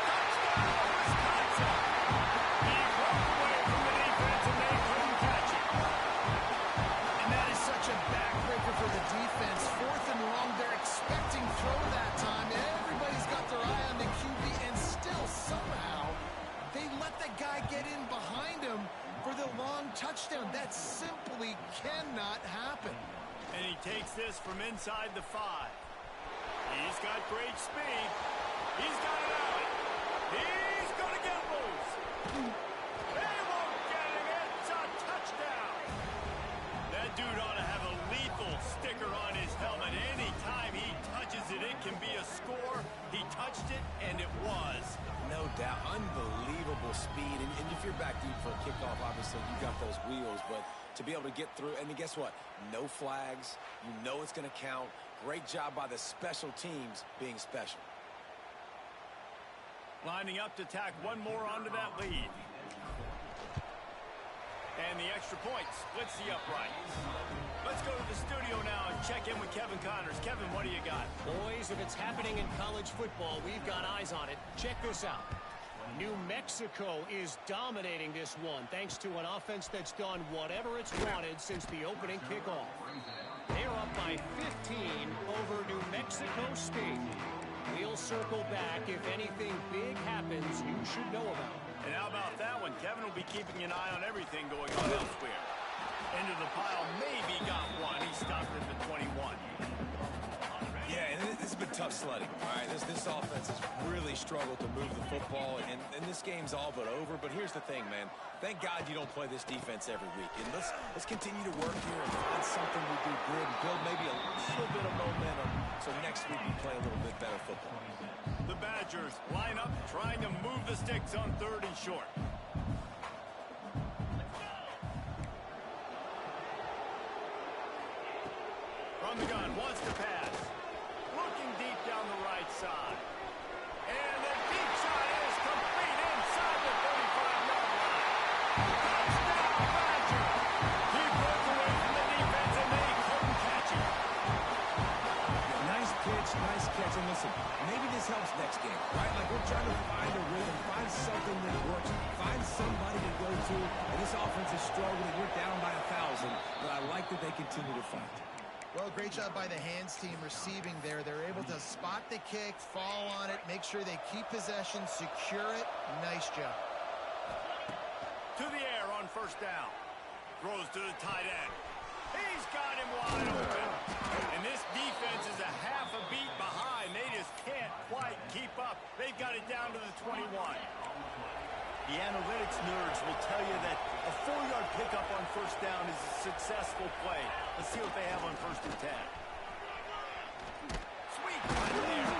Touchdown, Wisconsin! He broke away from the defense, and they couldn't catch it. And that is such a backbreaker for the defense. Fourth and long, they're expecting throw that time. Everybody's got their eye on the QB, and still somehow they let the guy get in behind him for the long touchdown. That simply cannot happen. And he takes this from inside the 5. He's got great speed. He's got it out. He's going to get loose. They won't get him. It's a touchdown. That dude ought to have a lethal sticker on his helmet. Anytime he touches it, it can be a score. He touched it, and it was. No doubt. Unbelievable speed. And if you're back deep for a kickoff, obviously you got those wheels. But to be able to get through, and guess what? No flags. You know it's going to count. Great job by the special teams being special. Lining up to tack one more onto that lead. And the extra point splits the uprights. Let's go to the studio now and check in with Kevin Connors. Kevin, what do you got? Boys, if it's happening in college football, we've got eyes on it. Check this out. New Mexico is dominating this one thanks to an offense that's done whatever it's wanted since the opening kickoff. They're up by 15 over New Mexico State. We'll circle back if anything big happens you should know about. And how about that one? Kevin will be keeping an eye on everything going on elsewhere. Into the pile, maybe got one. He stopped at the 21. Yeah, and this has been tough sledding. All right, this offense has really struggled to move the football, and this game's all but over. But here's the thing, man. Thank God you don't play this defense every week. And let's continue to work here and find something we do good and build maybe a little bit of momentum so next week we play a little bit better football. The Badgers line up, trying to move the sticks on third and short. From the gun, wants to pass. Looking deep down the right side. And the deep shot is complete inside the 35-yard line. Touchdown, Badger! He broke away from the defense, and they couldn't catch him. Nice pitch, nice catch. And listen, maybe this helps next game, right? Like we're trying to find a rhythm, find something that works, find somebody to go to. And this offense is struggling. We're down by 1,000, but I like that they continue to fight. Well, great job by the hands team receiving there. They're able to spot the kick, fall on it, make sure they keep possession, secure it. Nice job. To the air on first down. Throws to the tight end. He's got him wide open. And this defense is a half a beat behind. They just can't quite keep up. They've got it down to the 21. The analytics nerds will tell you that a 4-yard pickup on first down is a successful play. Let's see what they have on first and 10. Sweet right there.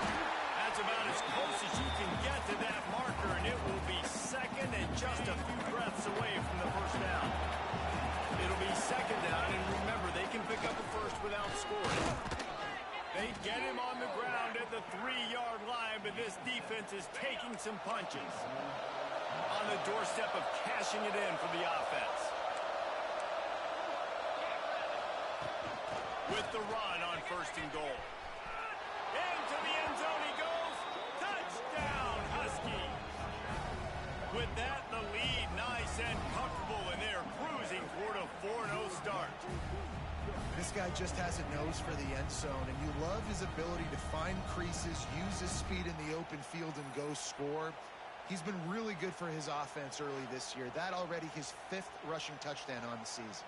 That's about as close as you can get to that marker, and it will be second and just a few breaths away from the first down. It'll be second down, and remember, they can pick up a first 3-yard line, but this defense is taking some punches. On the doorstep of cashing it in for the offense. With the run on 1st and goal. Into the end zone he goes. Touchdown, Huskies. With that, the lead nice and comfortable, and they're cruising toward a 4-0 start. This guy just has a nose for the end zone, and you love his ability to find creases, use his speed in the open field, and go score. He's been really good for his offense early this year. That already his 5th rushing touchdown on the season.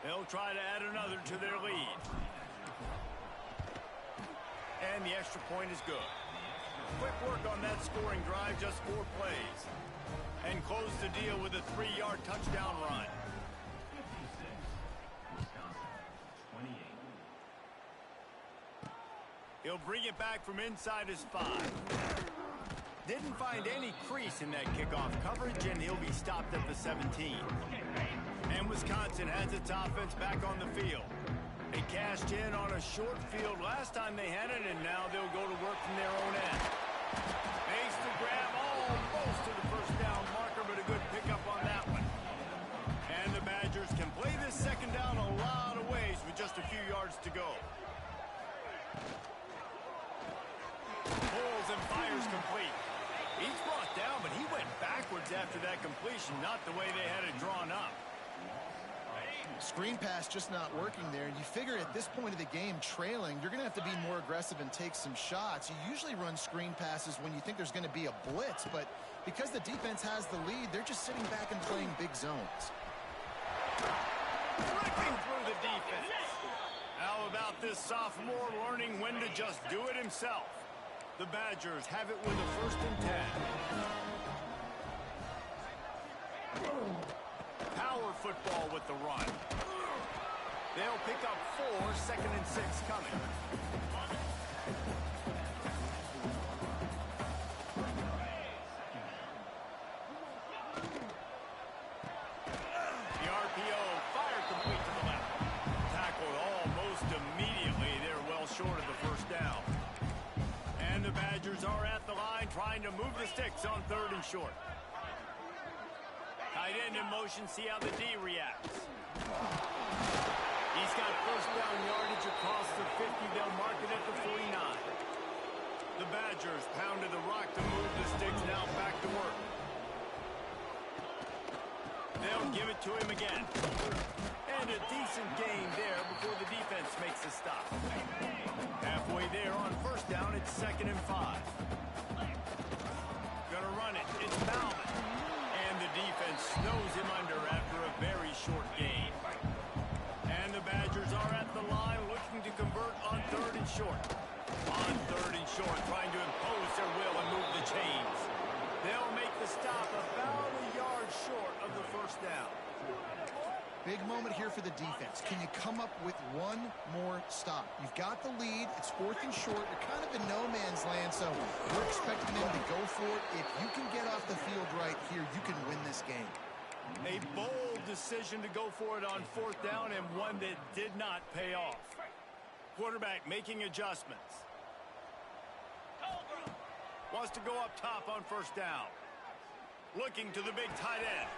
They'll try to add another to their lead. And the extra point is good. Quick work on that scoring drive, just 4 plays. And close the deal with a 3-yard touchdown run. 56, Wisconsin, 28. He'll bring it back from inside his 5. Didn't find any crease in that kickoff coverage, and he'll be stopped at the 17. And Wisconsin has its offense back on the field. They cashed in on a short field last time they had it, and now they'll go to work from their own end. Makes the grab almost to the 1st down marker, but a good pickup on that one. And the Badgers can play this 2nd down a lot of ways with just a few yards to go. Pulls and fires complete. He's brought down, but he went backwards after that completion, not the way they had it drawn up. Screen pass just not working there. You figure at this point of the game, trailing, you're going to have to be more aggressive and take some shots. You usually run screen passes when you think there's going to be a blitz, but because the defense has the lead, they're just sitting back and playing big zones. Ripping through the defense. How about this sophomore learning when to just do it himself? The Badgers have it with a 1st and 10. Power football with the run. They'll pick up 4, 2nd and 6 coming. The RPO fire complete to the left. Tackled almost immediately. They're well short of the 1st down. And the Badgers are at the line trying to move the sticks on 3rd and short. Tight end in motion, see how the D reacts. He's got 1st down yardage across the 50. They'll mark it at the 49. The Badgers pounded the rock to move the sticks, now back to work. They'll give it to him again. And a decent gain there before the defense makes a stop. Halfway there on 1st down, it's 2nd and 5. Gonna run it, it's Bauman. And the defense snows him under after a very short gain. And the Badgers are at the line looking to convert on 3rd and short. On 3rd and short, trying to impose their will and move the chains. They'll make the stop about a yard short of the 1st down. Big moment here for the defense. Can you come up with one more stop? You've got the lead. It's 4th and short. You're kind of in no man's land, so we're expecting them to go for it. If you can get off the field right here, you can win this game. A bold decision to go for it on 4th down, and one that did not pay off. Quarterback making adjustments. Wants to go up top on 1st down. Looking to the big tight end.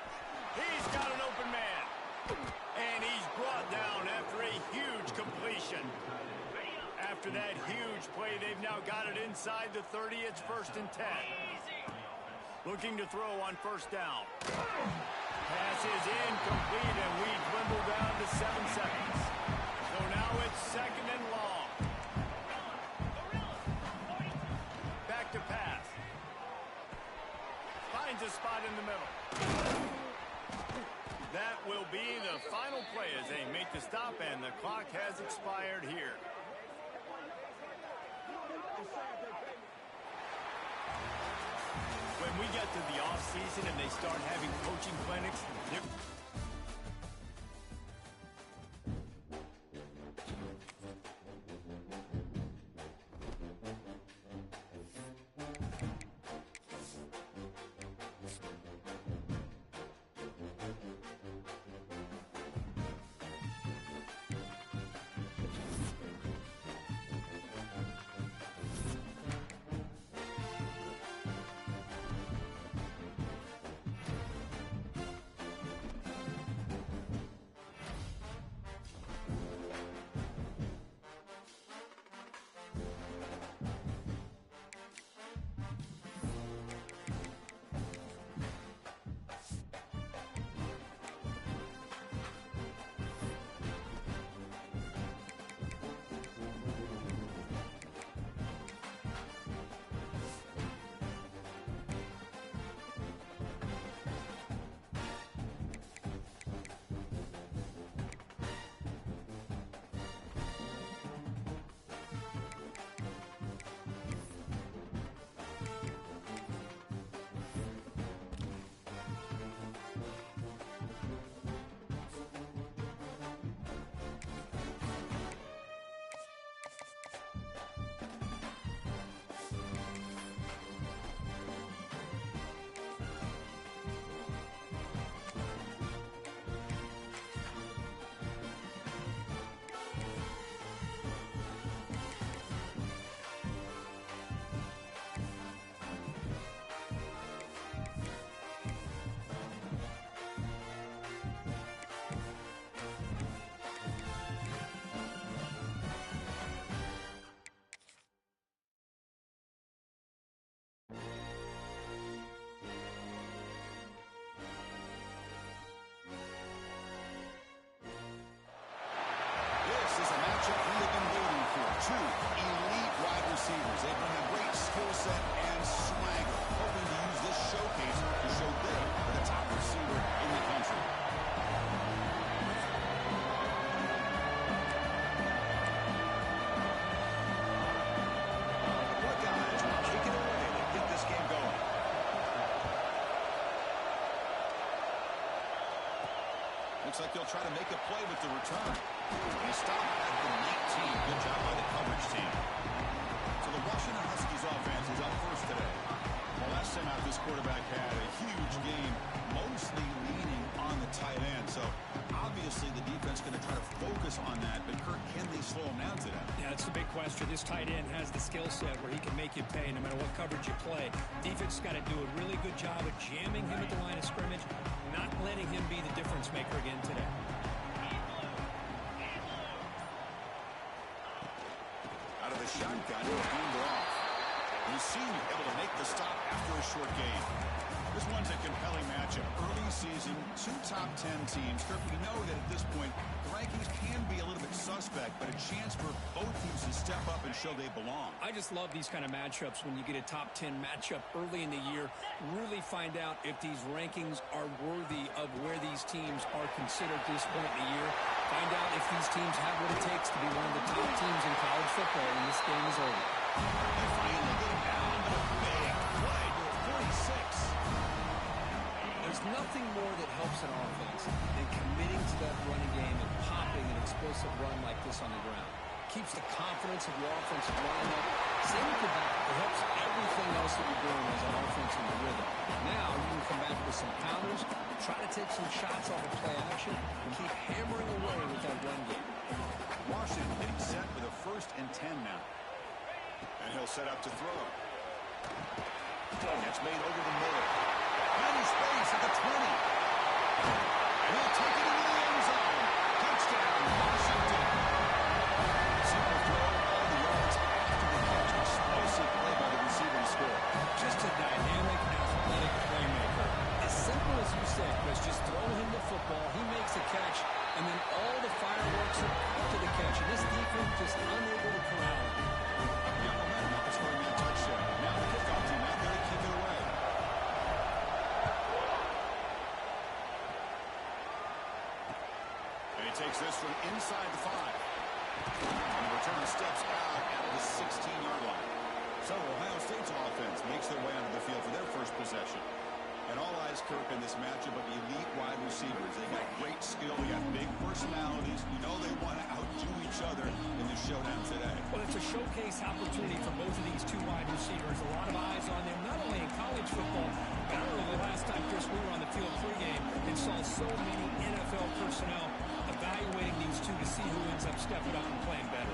He's got an open man. And he's brought down after a huge completion. After that huge play, they've now got it inside the 30. It's 1st and 10. Looking to throw on 1st down. Pass is incomplete, and we dwindle down to 7 seconds. So now it's 2nd and long. Back to pass. Finds a spot in the middle. That will be the final play as they make the stop, and the clock has expired here. When we get to the offseason and they start having coaching clinics, set and swagger, hoping to use this showcase to show they are the top receiver in the country. Buckeyes will kick it away to get this game going. Looks like they'll try to make a play with the return. They stop at the 19. Good job by the coverage team. So the Washington Huskies offense is up first today. Well, last time out, this quarterback had a huge game, mostly leaning on the tight end. So obviously the defense going to try to focus on that. But Kirk, can they slow him down today? Yeah, that's the big question. This tight end has the skill set where he can make you pay no matter what coverage you play. Defense has got to do a really good job of jamming him at the line of scrimmage, not letting him be the difference maker again today. Out of the shotgun, hand it off. Lucini able to make the stop after a short gain. This one's a compelling matchup. Early season, two top 10 teams. Kirk, we know that at this point, the rankings can be a little bit suspect, but a chance for both teams to step up and show they belong. I just love these kind of matchups when you get a top 10 matchup early in the year. Really find out if these rankings are worthy of where these teams are considered at this point in the year. Find out if these teams have what it takes to be one of the top teams in college football when this game is over. They finally get him down, but a big play to 46. There's nothing more that helps an offense than committing to that running game and popping an explosive run like this on the ground. Keeps the confidence of your offensive line up. Same with the back. It helps everything else that you're doing as an offense in the rhythm. Now you can come back with some counters, try to take some shots off of play action, and keep hammering away with that run game. Washington getting set with a 1st and 10 now. And he'll set up to throw. That's made over the middle. Plenty space at the 20. And he'll take it into the end zone. Touchdown, Washington. Simple throw, all the yards after the catch. Explosive play by the receiver to score. Just a dynamic, athletic playmaker. As simple as you said, Chris, just throw him the football, he makes a catch, and then all the fireworks are after the catch. And this defense just unable to corral him. Yeah, momentum after scoring that touchdown. Now the kickoff team out there to kick it away. And he takes this from inside the 5. And the return steps out at the 16-yard line. So Ohio State's offense makes their way onto the field for their first possession. And all eyes, Kirk, in this matchup of elite wide receivers. They got great skill. They got big personalities. You know they want to outdo each other in the showdown today. Well, it's a showcase opportunity for both of these two wide receivers. A lot of eyes on them, not only in college football, but I remember the last time, Chris, we were on the field pregame and saw so many NFL personnel evaluating these two to see who ends up stepping up and playing better.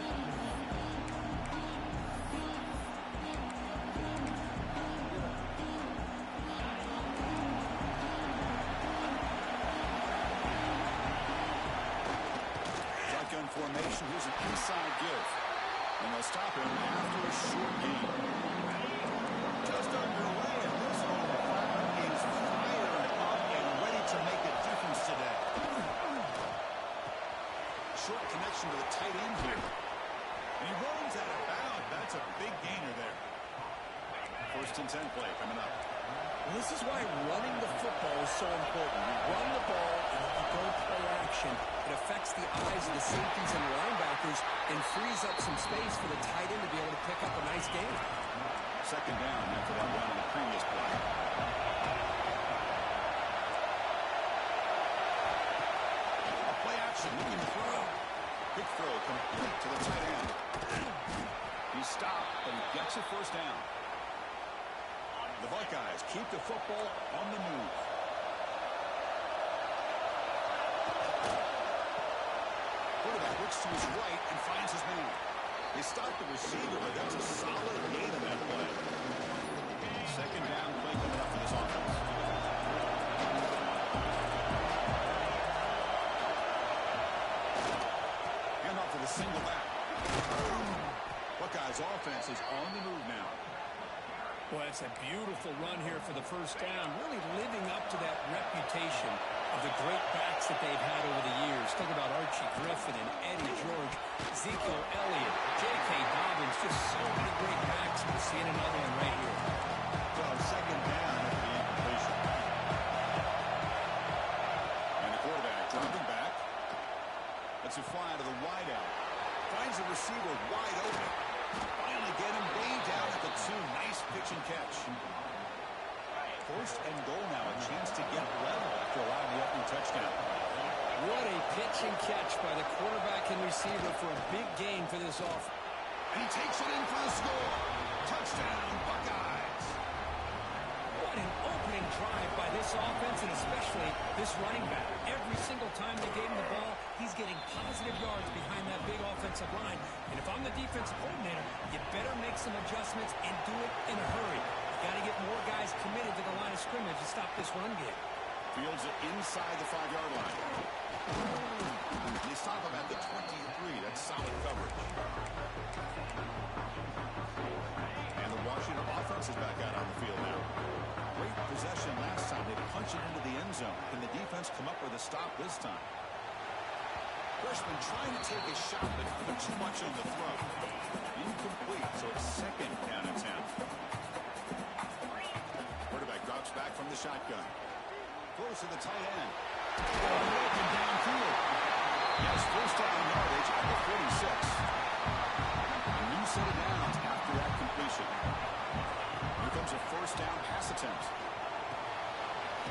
Formation. Here's an inside give. And they'll stop him after a short gain. Just underway, and this whole crowd is fired up and ready to make a difference today. Short connection to the tight end here. And he runs out of bounds. That's a big gainer there. 1st and 10 play coming up. Well, this is why running the football is so important. You run the ball, and if you go play action, it affects the eyes of the safeties and linebackers and frees up some space for the tight end to be able to pick up a nice gain. 2nd down after that run on the previous play. A play action, looking to throw. Quick throw, complete to the tight end. He's stopped, but he gets a 1st down. The Buckeyes keep the football on the move. Quarterback looks to his right and finds his man. They stop the receiver, but that's a solid gain on that play. 2nd down play coming up for this offense. Hand off to the single back. Buckeyes offense is on the move now. Well, it's a beautiful run here for the 1st down, really living up to that reputation of the great backs that they've had over the years. Think about Archie Griffin and Eddie George, Ezekiel Elliott, J.K. Dobbins, just so many great backs. We're seeing another one right here. So second down at the incompletion. And the quarterback dropping back. Lets it fly to the wideout. Finds the receiver wide open. Finally get him way down at the 2. Nice pitch and catch. First and goal now. A chance to get level after allowing the opening touchdown. What a pitch and catch by the quarterback and receiver for a big gain for this offense. And he takes it in for the score. Touchdown, Buckeyes. What an opening drive by this offense, and especially this running back. Every single time they gave him the ball, he's getting positive yards behind that big offensive line. And if I'm the defensive coordinator, you better make some adjustments and do it in a hurry. You got to get more guys committed to the line of scrimmage to stop this run game. Fields it inside the 5-yard line. They stop him at the 23. That's solid coverage. And the Washington offense is back out on the field now. Great possession last time. They punch it into the end zone. Can the defense come up with a stop this time? Freshman trying to take a shot, but put too much on the throw. Incomplete, so it's second down and 10. Quarterback drops back from the shotgun. Throws to the tight end. Open downfield. Yes, first down yardage at the 46. A new set of downs after that completion. Here comes a first down pass attempt.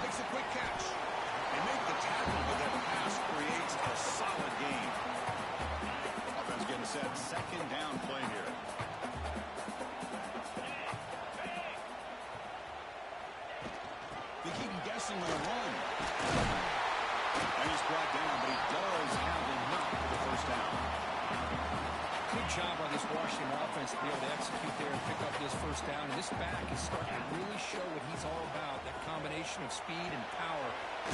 Makes a quick catch. They make the tackle, but that pass creates a solid gain. Offense getting set. Second down play here. They keep him guessing with a run. And he's brought down, but he does have enough for the first down. Good job by this Washington offense to be able to execute there and pick up this first down. And this back is starting to really show what he's all about, that combination of speed and power,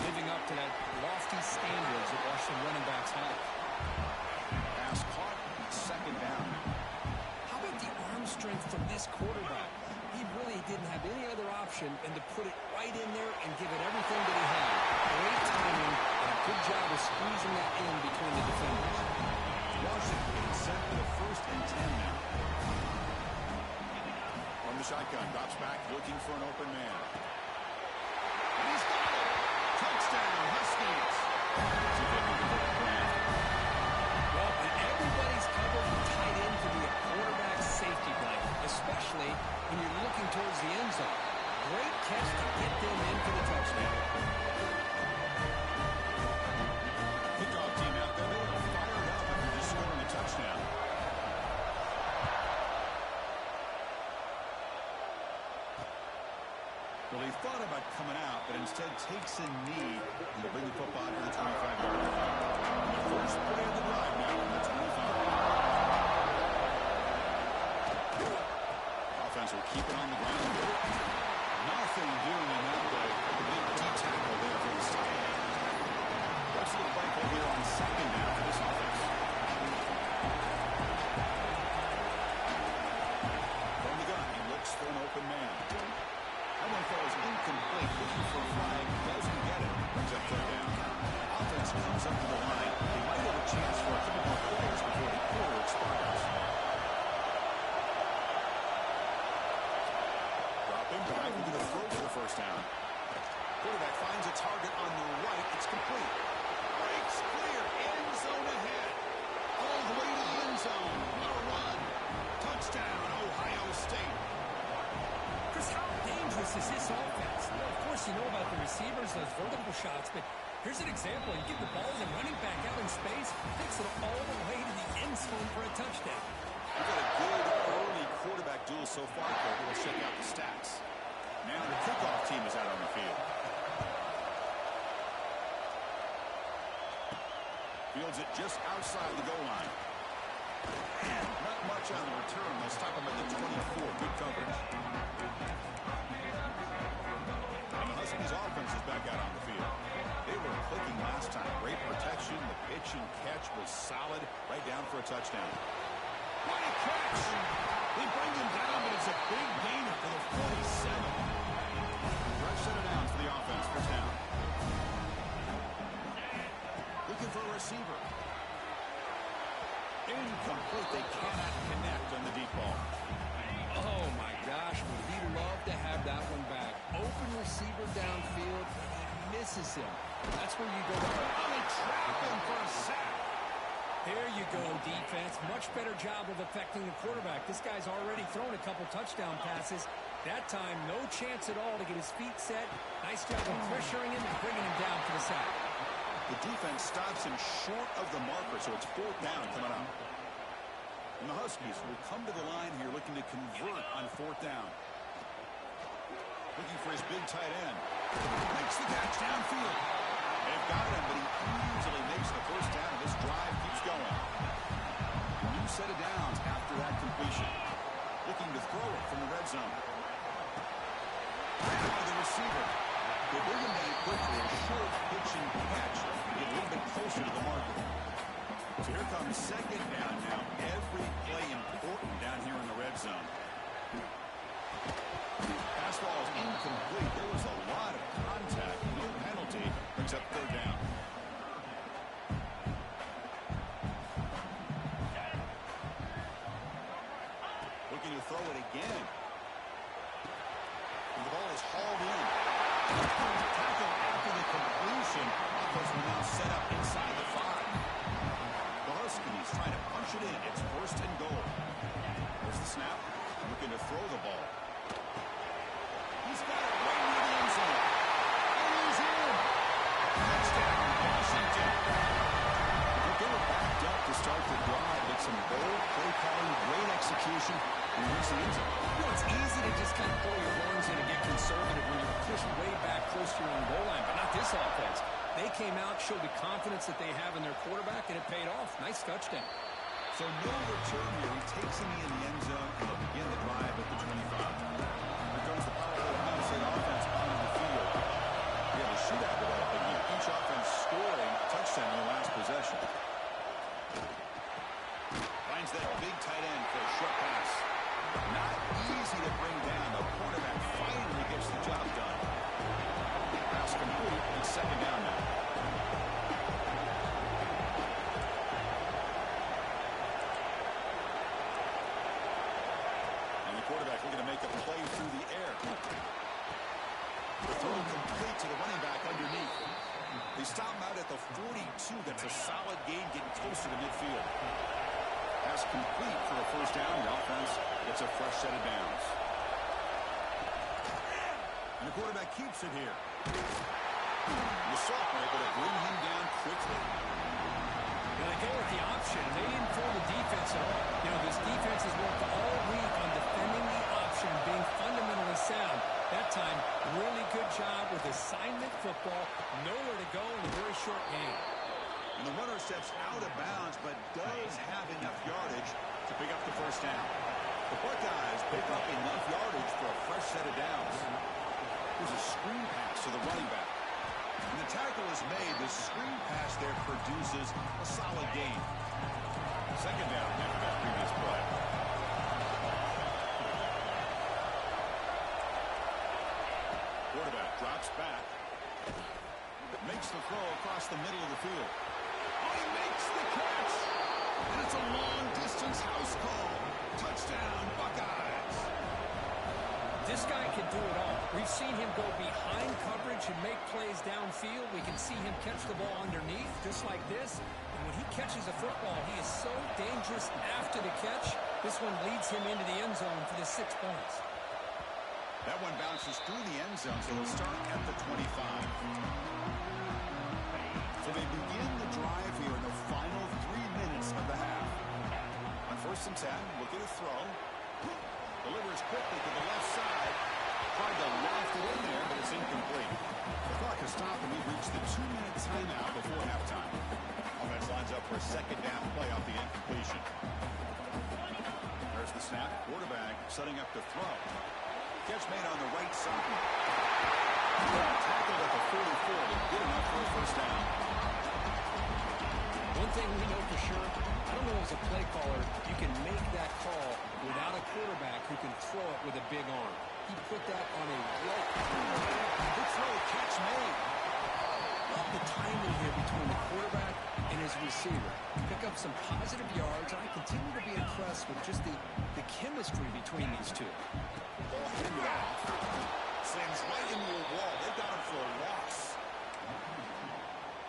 living up to that lofty standards that Washington running backs have. Pass caught, second down. How about the arm strength from this quarterback? He really didn't have any other option than to put it right in there and give it everything that he had. Great timing and a good job of squeezing that in between the defenders. Washington getting set for the first and 10 now. From the shotgun, drops back, looking for an open man. And he's got it! Touchdown, Huskies! Well, when everybody's covered, tight end can be a quarterback's safety blanket, especially when you're looking towards the end zone. Great catch to get them in for the touchdown. Kickoff team out there, they're all fired up after just scoring a touchdown. Well, he thought about coming out, but instead takes a knee and to bring the football to the 25-yard line. The first play of the drive now on the 25. Offense will keep it on the ground. Nothing doing in that play. A big D-tackle there for the stop. What's the play call here on second down for this offense? From the gun, he looks for an open man. That one throw is incomplete. Looking for a flag. Doesn't get it. Brings up third down. Offense comes up to the line. They might have a chance for a couple more plays before the quarter expires. Dropping back. We'll get a throw for the first down. Quarterback finds a target on the right. It's complete. Breaks clear. End zone ahead. All the way to the end zone. A run. Touchdown, Ohio State. Chris, how dangerous is this offense? Well, of course, you know about the receivers, those vertical shots, but here's an example. You give the ball to the running back out in space, takes it all the way to the end zone for a touchdown. We've got a good early quarterback duel so far, Cole. We'll check out the stats. Now the kickoff team is out on the field. Fields it just outside the goal line. And not much on the return. They'll stop him at the 24. Good coverage. And the Huskies offense is back out on the field. They were clicking last time. Great protection. The pitch and catch was solid. Right down for a touchdown. What a catch! They bring him down, but it's a big gain for the 47. Fresh set of downs for the offense for down. Looking for a receiver. Incomplete. They cannot connect on the deep ball. open receiver downfield, and he misses him. That's where you go. They trap him for a sack. There you go, defense. Much better job of affecting the quarterback. This guy's already thrown a couple touchdown passes. That time, no chance at all to get his feet set. Nice job of pressuring him and bringing him down for the sack. The defense stops him short of the marker, so it's 4th down coming up. And the Huskies will come to the line here looking to convert on 4th down. Looking for his big tight end. Makes the catch downfield. They've got him, but he easily makes the 1st down, and this drive keeps going. A new set of downs after that completion. Looking to throw it from the red zone. Now the receiver. They bring him down quickly. A short pitch and catch. Get a little bit closer to the marker. So here comes 2nd down now. Every play important down here in the red zone. Pass ball is incomplete. There was a lot of contact. No penalty. Brings up 3rd down. Looking to throw it again. And the ball is hauled in. Tackle after the completion. Offense will now set up inside the 5. The Huskies trying to punch it in. It's 1st and goal. There's the snap. Looking to throw the ball. He's got it right near the end zone. And he's in. Touchdown, Washington. But they were backed up to start the drive with some bold play calling, great execution, and reach the end zone. You know, it's easy to just kind of pull your horns in and get conservative when you're pushed way back close to your own goal line, but not this offense. They came out, showed the confidence that they have in their quarterback, and it paid off. Nice touchdown. So no return here. He takes him in the end zone, and they'll begin the drive at the 25. Here comes the powerful Ohio State offense onto the field. We have a shootout developing here. Each offense scoring a touchdown in the last possession. Finds that big tight end for a short pass. Not easy to bring down. The quarterback finally gets the job done. Pass complete. It's 2nd down now. Quarterback looking to make a play through the air. The throw complete to the running back underneath. They stop him out at the 42. That's a solid gain, getting closer to midfield. Pass complete for a 1st down. The offense gets a fresh set of downs. And the quarterback keeps it here. The sophomore able to bring him down quickly. They go with the option. They didn't throw the defense at all. You know, this defense has worked all week on defending the option, being fundamentally sound. That time, really good job with assignment football. Nowhere to go in a very short game. And the runner steps out of bounds, but does have enough yardage to pick up the 1st down. The Buckeyes pick up enough yardage for a fresh set of downs. There's a screen pass to the running back. And the tackle is made. The screen pass there produces a solid gain. 2nd down after that previous play. Quarterback drops back. Makes the throw across the middle of the field. Oh, he makes the catch! And it's a long-distance house call. Touchdown, Buckeyes! This guy can do it all. We've seen him go behind coverage and make plays downfield. We can see him catch the ball underneath, just like this. And when he catches a football, he is so dangerous after the catch. This one leads him into the end zone for the 6 points. That one bounces through the end zone, so they'll start at the 25. So they begin the drive here in the final 3 minutes of the half. On 1st and 10, look at a throw. Delivers quickly to the left side. Tried to loft it in there, but it's incomplete. The clock has stopped, and we've reached the 2-minute timeout before halftime. Offense lines up for a 2nd down play off the incompletion. There's the snap. Quarterback setting up to throw. Catch made on the right side. Tackled at the 44, but good enough for a 1st down. One thing we know for sure, I don't know as a play caller, you can make that call without a quarterback who can throw it with a big arm. He put that on a rope. Good throw, catch made. Love the timing here between the quarterback and his receiver. Pick up some positive yards, and I continue to be impressed with just the chemistry between these two. Ball handed off. Slams right into a wall. They got him for a loss.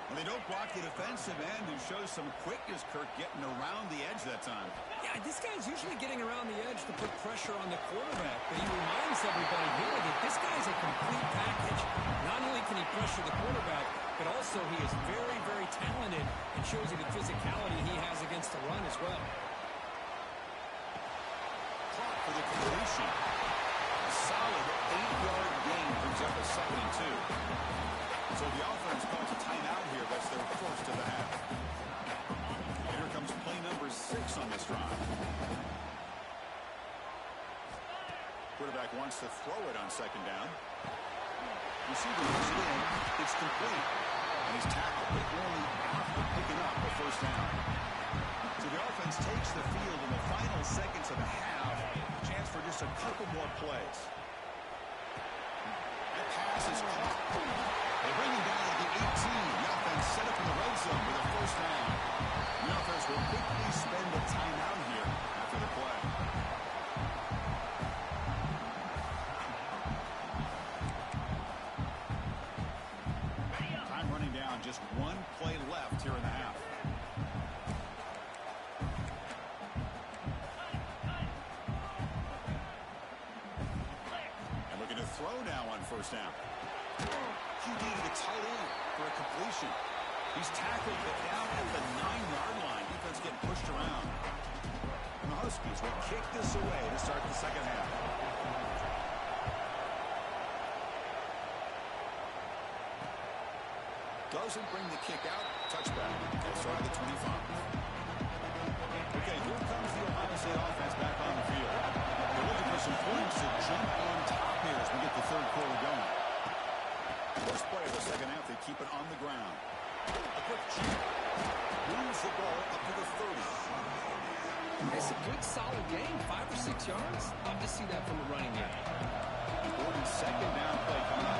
And they don't block the defensive end, who shows some quickness, Kirk, getting around the edge that time. Yeah, this guy's usually getting around the edge to put pressure on the quarterback, but he reminds everybody here that this guy's a complete package. Not only can he pressure the quarterback, but also he is very, very talented and shows you the physicality he has against the run as well. Clock for the completion. A solid 8-yard gain brings up a 2nd and 2. So the offense calls a timeout here. That's their first of the half. Here comes play number 6 on this drive. Quarterback wants to throw it on 2nd down. Receiver moves it in. It's complete. And he's tackled, but only after picking up the 1st down. So the offense takes the field in the final seconds of the half. Chance for just a couple more plays. That pass is caught. They bring him down at the 18. The offense set up in the red zone with a 1st down. The offense will quickly spend a timeout here after the play. Time running down. Just 1 play left here in the half. And looking to throw now on 1st down. QD to the tight end for a completion. He's tackled, but down at the 9-yard line. Defense getting pushed around. And the Huskies will kick this away to start the 2nd half. Doesn't bring the kick out. Touchback. They'll start at the 25. Okay, here comes the Ohio State offense back on the field. They're looking for some points to jump on top here as we get the 3rd quarter going. First play of the 2nd half, they keep it on the ground. A quick check. Moves the ball up to the 30. It's a good, solid game. 5 or 6 yards. Love to see that from the running game. Gordon's 2nd down play coming up.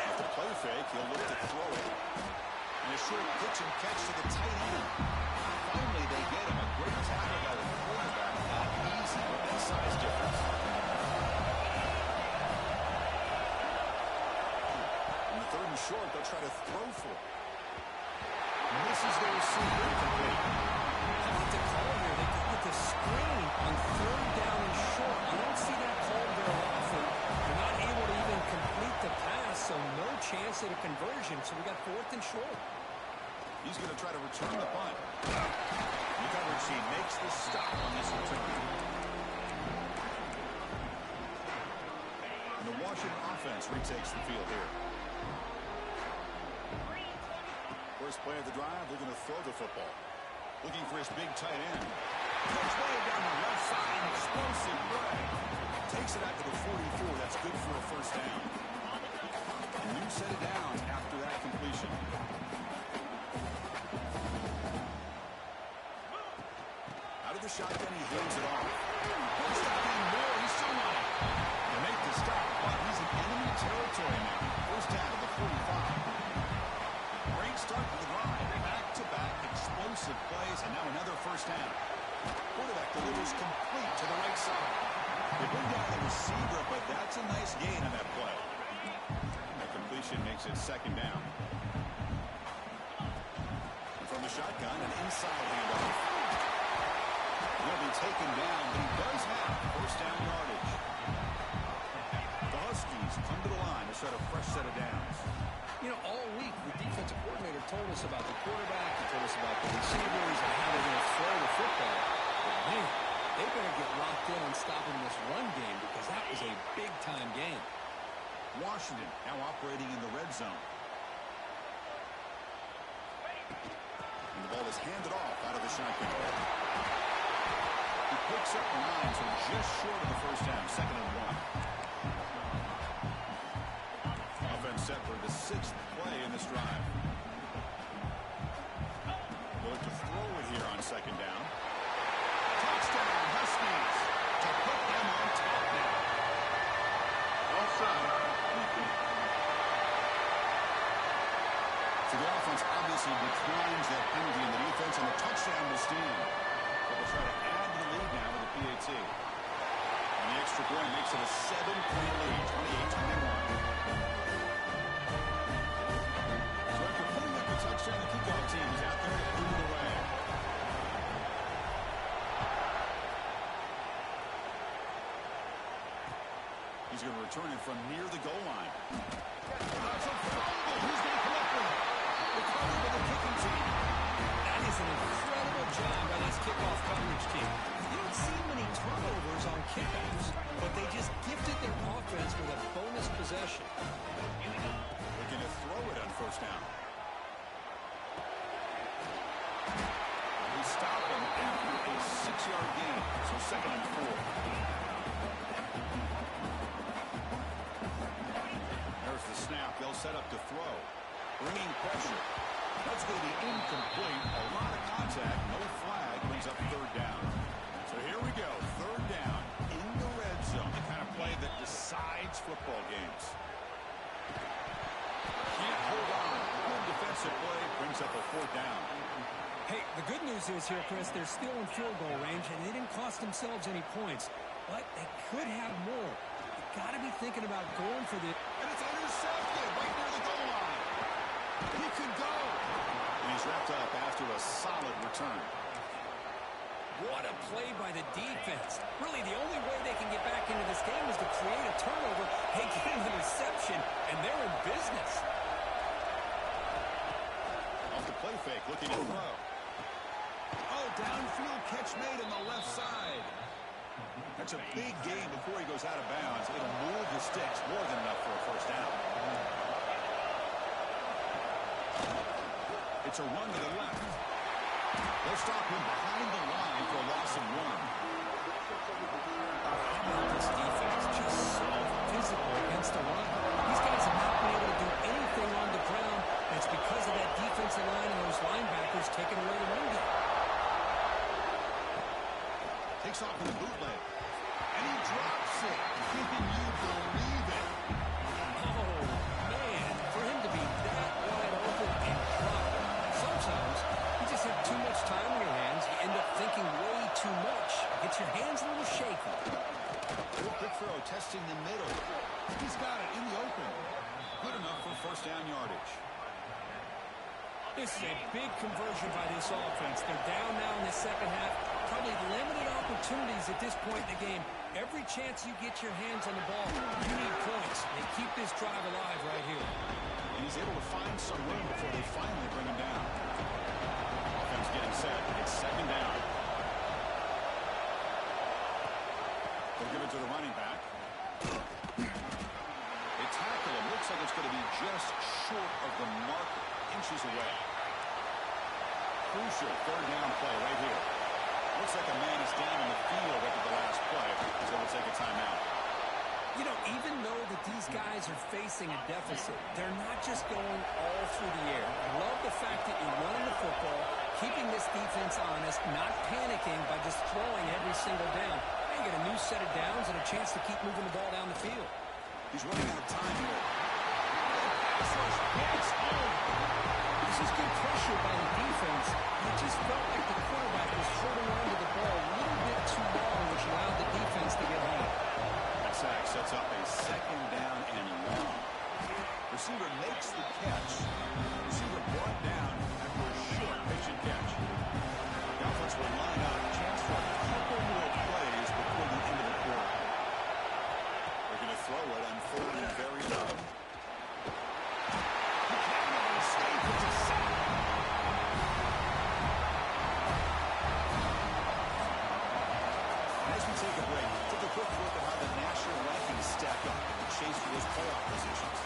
After play fake, he'll look to throw it. And a short pitch and catch to the tight end. Finally, they get him. A great tackle by the quarterback. Not easy with that size difference. Short, they'll try to throw for it. Misses the receiver. Incomplete. How about the call here? They call it the screen on 3rd down and short. You don't see that called very often. They're not able to even complete the pass, so no chance at a conversion. So we got 4th and short. He's going to try to return the punt. The coverage team makes the stop on this return. And the Washington offense retakes the field here. First play of the drive, they're going to throw the football. Looking for his big tight end. Goes way down the left side, explosive play. Takes it out to the 44. That's good for a 1st down. And you set it down after that completion. Out of the shotgun, he hands it off. He's stopping more. He's still not. They make the stop, but he's in enemy territory now. 1st down to the 45. Great start to the drive. Back-to-back explosive plays, and now another 1st down. Quarterback delivers complete to the right side. They bring down the receiver, but that's a nice gain on that play. That completion makes it 2nd down. And from the shotgun, an inside handoff. He'll be taken down, but he does have 1st down yardage. The Huskies come to the line to start a fresh set of downs. You know, all week, the defensive coordinator told us about the quarterback, he told us about the receivers and how they're going to throw the football. But man, they better get locked in on stopping this run game because that was a big-time game. Washington now operating in the red zone. And the ball is handed off out of the shotgun. He picks up 9, so just short of the 1st down, 2nd and 1. Offense set for the 6th play in this drive. They'll look to throw it here on 2nd down. Touchdown, Huskies, to put them on top now. Offside. So the offense obviously declines that penalty, and the defense and the touchdown will stand. But they'll try to add to the lead now with the PAT. And point makes it a 7-point lead, 28-21. So after putting up a touchdown, the kickoff team is out there to put it away. He's going to return it from near the goal line. That's a fumble. Who's going to come up with it? Recovered by the kicking team. That is an incredible job by this kickoff coverage team. You don't see many turnovers on kickoffs, but they just gifted their offense with a bonus possession. They're going to throw it on first down. They stop him after a 6-yard gain, so 2nd and 4. There's the snap. They'll set up to throw. Bringing pressure. That's going to be incomplete. A lot of contact. No flag. Brings up 3rd down. So here we go. 3rd down in the red zone. The kind of play that decides football games. Can't hold on. Good defensive play. Brings up a 4th down. Hey, the good news is here, Chris, they're still in field goal range, and they didn't cost themselves any points. But they could have more. You got to be thinking about going for the... And it's intercepted right near the goal line. He could go. And he's wrapped up after a solid return. What a play by the defense. Really, the only way they can get back into this game is to create a turnover. They get an interception, and they're in business. Off the play fake, looking to throw. Oh, downfield catch made on the left side. That's a big gain before he goes out of bounds. It'll move the sticks more than enough for a first down. It's a run to the left. They'll stop him behind the line for a loss of 1. This defense just so physical against the run. These guys have not been able to do anything on the ground. And it's because of that defensive line and those linebackers taking away the run game. Takes off in the bootleg. And he drops it. Can you believe it? Oh, man. For him to be that wide open and drop it. Sometimes you just have too much time on your hands. You end up thinking way too much. Get your hands a little shaky. Quick throw, testing the middle. He's got it in the open. Good enough for first down yardage. This is a big conversion by this offense. They're down now in the second half. Probably limited opportunities at this point in the game. Every chance you get your hands on the ball, you need points. They keep this drive alive right here. And he's able to find some room before they finally bring him down. Offense getting set. It's 2nd down. They'll give it to the running back. They tackle him. Looks like it's going to be just short of the marker. Inches away. Crucial 3rd down play right here. Looks like a man is down in the field after the last play, so we'll take a timeout. You know, even though that these guys are facing a deficit, they're not just going all through the air. I love the fact that you're running the football, keeping this defense honest, not panicking by just throwing every single down. They get a new set of downs and a chance to keep moving the ball down the field. He's running out of time here. This is good pressure by the defense. It just felt like the quarterback was holding on to the ball a little bit too long, which allowed the defense to get home. That sack sets up a 2nd down and long. Receiver makes the catch. Receiver brought down after a short pitch and catch. The offense will line up. Chance for a couple more plays before the end of the quarter. They're going to throw it on 3rd and very low. As we take a break, take a quick look at how the national rankings stack up in the chase for those playoff positions.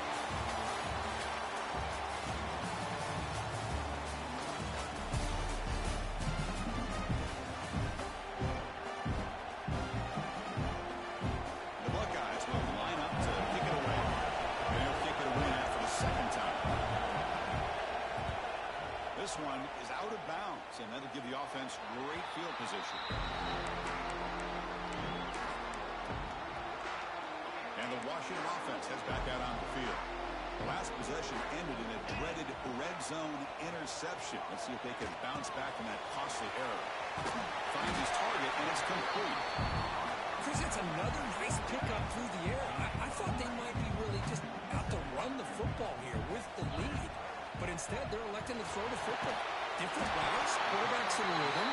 The Buckeyes will line up to kick it away. And they'll kick it away after the 2nd time. This one is out of bounds, and that'll give the offense great field position. And the Washington offense heads back out on the field. The last possession ended in a dreaded red zone interception. Let's see if they can bounce back from that costly error. Finds his target, and it's complete. Chris, it's another nice pickup through the air. I thought they might be really just out to run the football here with the lead. But instead, they're electing to throw the football. Different routes, quarterbacks in rhythm.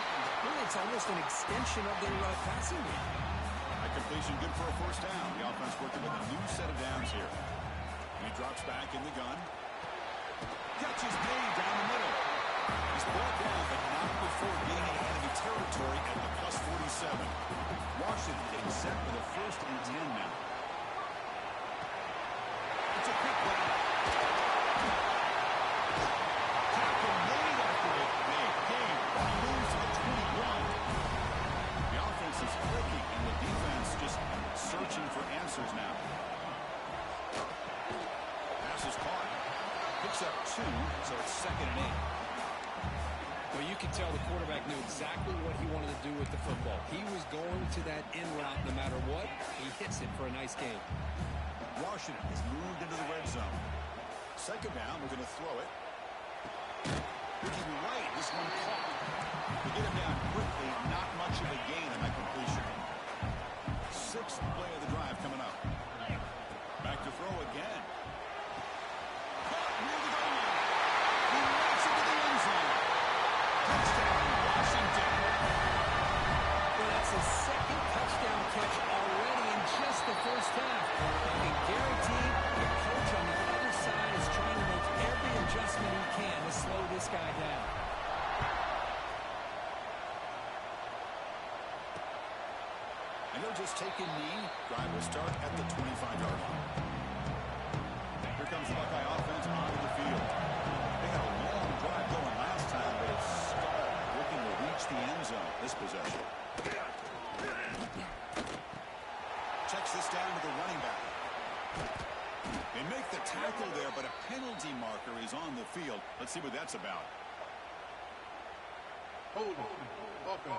Really, it's almost an extension of their passing game. That completion good for a first down. The offense working with a new set of downs here. And he drops back in the gun. Catches made down the middle. He's brought down, but not before gaining enemy territory at the plus 47. Washington getting set for the 1st and 10 now. It's a quick play. Tackle made after a big game. He moves to the 21. The offense is clicking, and the defense just searching for answers now. Pass is caught. Picks up 2, so it's 2nd and 8. Well, you can tell the quarterback knew exactly what he wanted to do with the football. He was going to that in route no matter what. He hits it for a nice game. Washington has moved into the red zone. 2nd down, we're going to throw it. Looking right, this one caught. To get him down quickly, not much of a gain on that completion. 6th play of the drive coming up. Back to throw again. Caught near the goal line. He runs into the end zone. Touchdown, Washington. Well, that's his 2nd touchdown catch already in just the first half. I can guarantee the coach on the other side is trying to make every adjustment he can to slow this guy down. And he'll just take a knee. Drive will start at the 25-yard line. Here comes the Buckeye offense onto the field. They had a long drive going last time, but it's stalled, looking to reach the end zone this possession. Checks this down to the running back. They make the tackle there, but a penalty marker is on the field. Let's see what that's about. Hold on. Buckeye.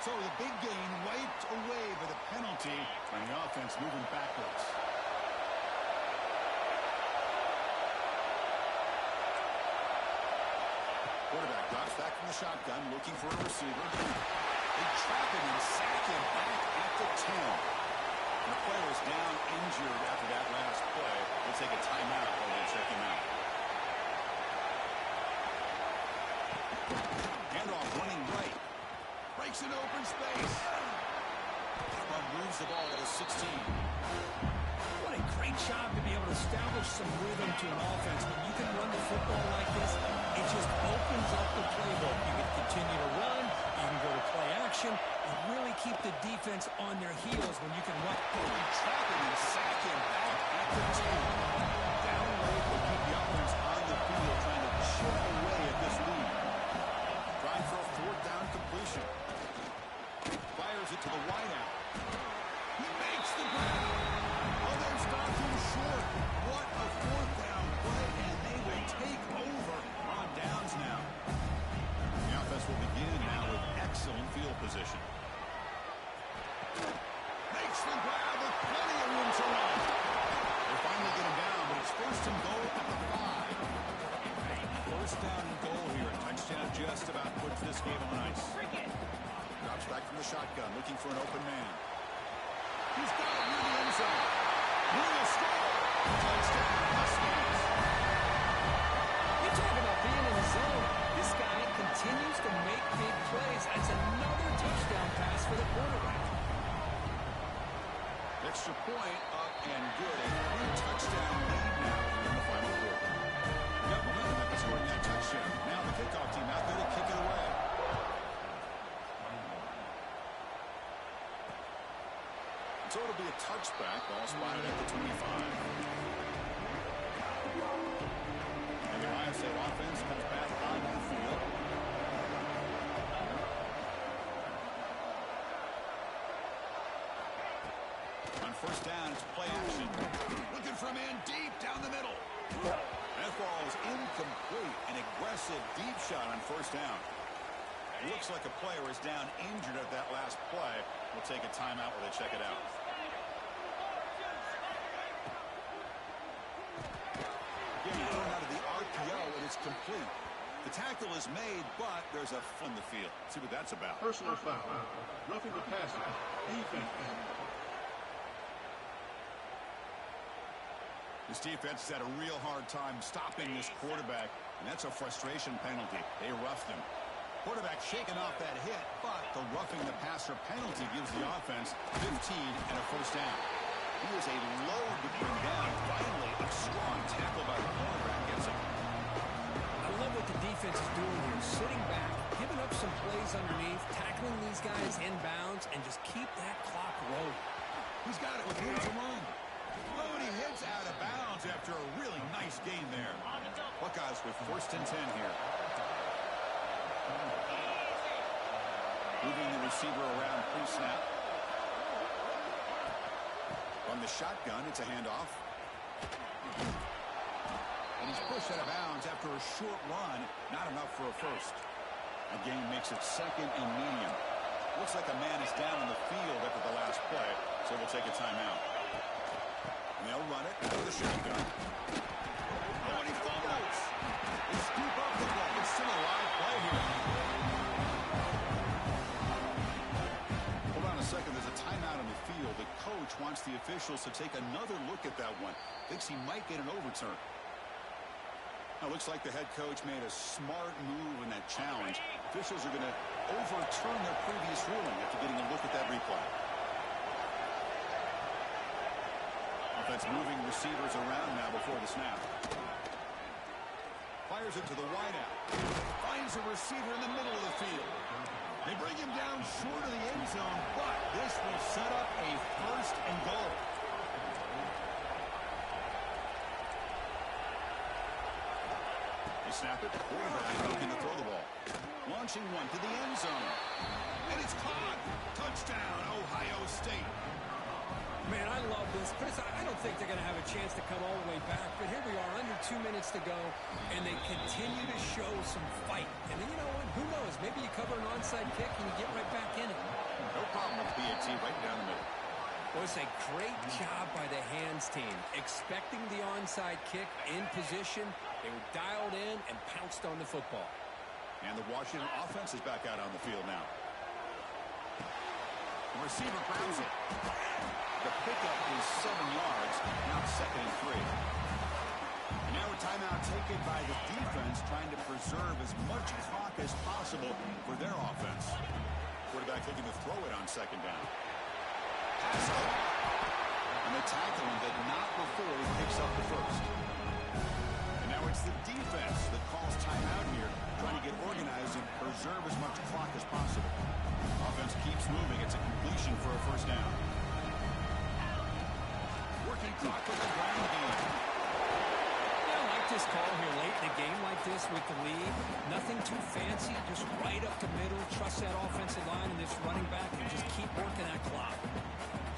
So the big gain wiped away by the penalty, and the offense moving backwards. Quarterback drops back from the shotgun, looking for a receiver. They trap him and sack him back at the 10. And the player is down injured after that last play. We'll take a timeout while they check him out. Handoff running right. Breaks into open space. Moves the ball to the 16. What a great job to be able to establish some rhythm to an offense. When you can run the football like this, it just opens up the playbook. You can continue to run, you can go to play action, and really keep the defense on their heels when you can run. Trap him and sack him back at the 10. Down low will keep the offense on the field, trying to chip away at this lead. Trying for a 4th down completion. Fires it to the wideout. He makes the grab. Oh, they've stopped him short. What a 4th down play, and they will take over on downs now. The offense will begin now with excellent field position. Makes the grab with plenty of room to run. They finally get him down, but it's 1st and goal at the 5. 1st down and goal here. A touchdown just about puts this game on ice. Drops back from the shotgun, looking for an open man. He's got it near the end zone. Will score. Touchdown, Huskies. You talk about being in the zone. This guy continues to make big plays. That's another touchdown pass for the quarterback. Extra point up and good. A 3-touchdown lead now here in the final quarter. We got momentum after scoring that touchdown. Now the kickoff team out there to kick it away. So it'll be a touchback. Ball spotted at the 25. And the Ohio State offense comes back onto the field. On 1st down, it's play action. Looking for a man deep down the middle. That ball is incomplete. An aggressive deep shot on 1st down. It looks like a player is down injured at that last play. We'll take a timeout while they check it out. Again, thrown out of the RPO, and it's complete. The tackle is made, but there's a foot in the field. See what that's about. Personal foul. Roughing the passer. Defense. This defense has had a real hard time stopping this quarterback, and that's a frustration penalty. They roughed him. Quarterback shaking off that hit, but the roughing the passer penalty gives the offense 15 and a first down. He is a load to bring down. Finally, a strong tackle by the cornerback gets him. I love what the defense is doing here. Sitting back, giving up some plays underneath, tackling these guys inbounds, and just keep that clock rolling. He's got it with room to run. Oh, and he hits out of bounds after a really nice gain there. Buckeyes with first and 10 here. Moving the receiver around pre-snap. From the shotgun, it's a handoff. And he's pushed out of bounds after a short run. Not enough for a first. A gain makes it second and medium. Looks like a man is down in the field after the last play, so we'll take a timeout. And they'll run it with the shotgun. Oh, and he fumbles. They scoop up the ball. It's still a live play here. Hold on a second. There's a timeout on the field. The coach wants the officials to take another look at that one. Thinks he might get an overturn. Now, looks like the head coach made a smart move in that challenge. Officials are going to overturn their previous ruling after getting a look at that replay. Offense moving receivers around now before the snap. Fires it to the wideout. Finds a receiver in the middle of the field. They bring him down short of the end zone, but this will set up a first and goal. They snap it. Quarterback looking to throw the ball. Launching one to the end zone. And it's caught. Touchdown, Ohio State. Man, I love this. Chris, I don't think they're going to have a chance to come all the way back, but here we are, under 2 minutes to go, and they continue to show some fight. And then, you know what? Who knows? Maybe you cover an onside kick and you get right back in it. No problem with PAT right down the middle. Well, it's a great job by the hands team. Expecting the onside kick in position, they were dialed in and pounced on the football. And the Washington offense is back out on the field now. The receiver grabs it. The pickup is 7 yards. Now second and 3. And now a timeout taken by the defense, trying to preserve as much clock as possible for their offense. Quarterback looking to throw it on second down. Pass up. And they tackle him, but not before he picks up the first. And now it's the defense that calls timeout here, trying to get organized and preserve as much clock as possible. Offense keeps moving. It's a completion for a first down. Working clock with the ground game. Yeah, I like this call here late in a game like this with the lead. Nothing too fancy, just right up the middle. Trust that offensive line and this running back and just keep working that clock.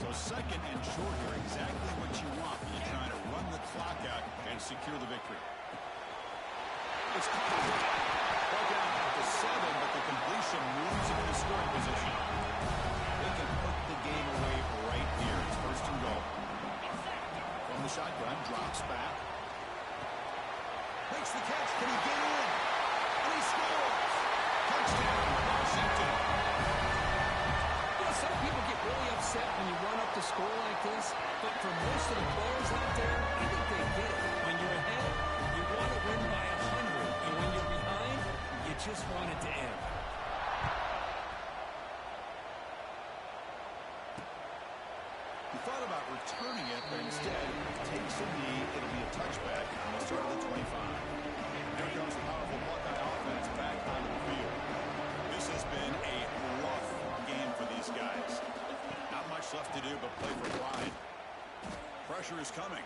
So second and short here, exactly what you want when you're trying to run the clock out and secure the victory. It's caught. Ball down to 7, but the completion moves him into scoring position. They can put the game away right here. It's first and goal. From the shotgun, drops back. Makes the catch. Can he get in? And he scores. Touchdown, Washington. You know, some people get really upset when you run up the score like this, but for most of the players out there, I think they get it. When you're ahead, you want to win by 100, and when you're behind, you just want it to end. He thought about returning it, but instead takes a knee. It'll be a touchback on the start of the 25. Here comes the powerful Buckeye offense back onto the field. This has been a rough game for these guys. Not much left to do but play for pride. Pressure is coming.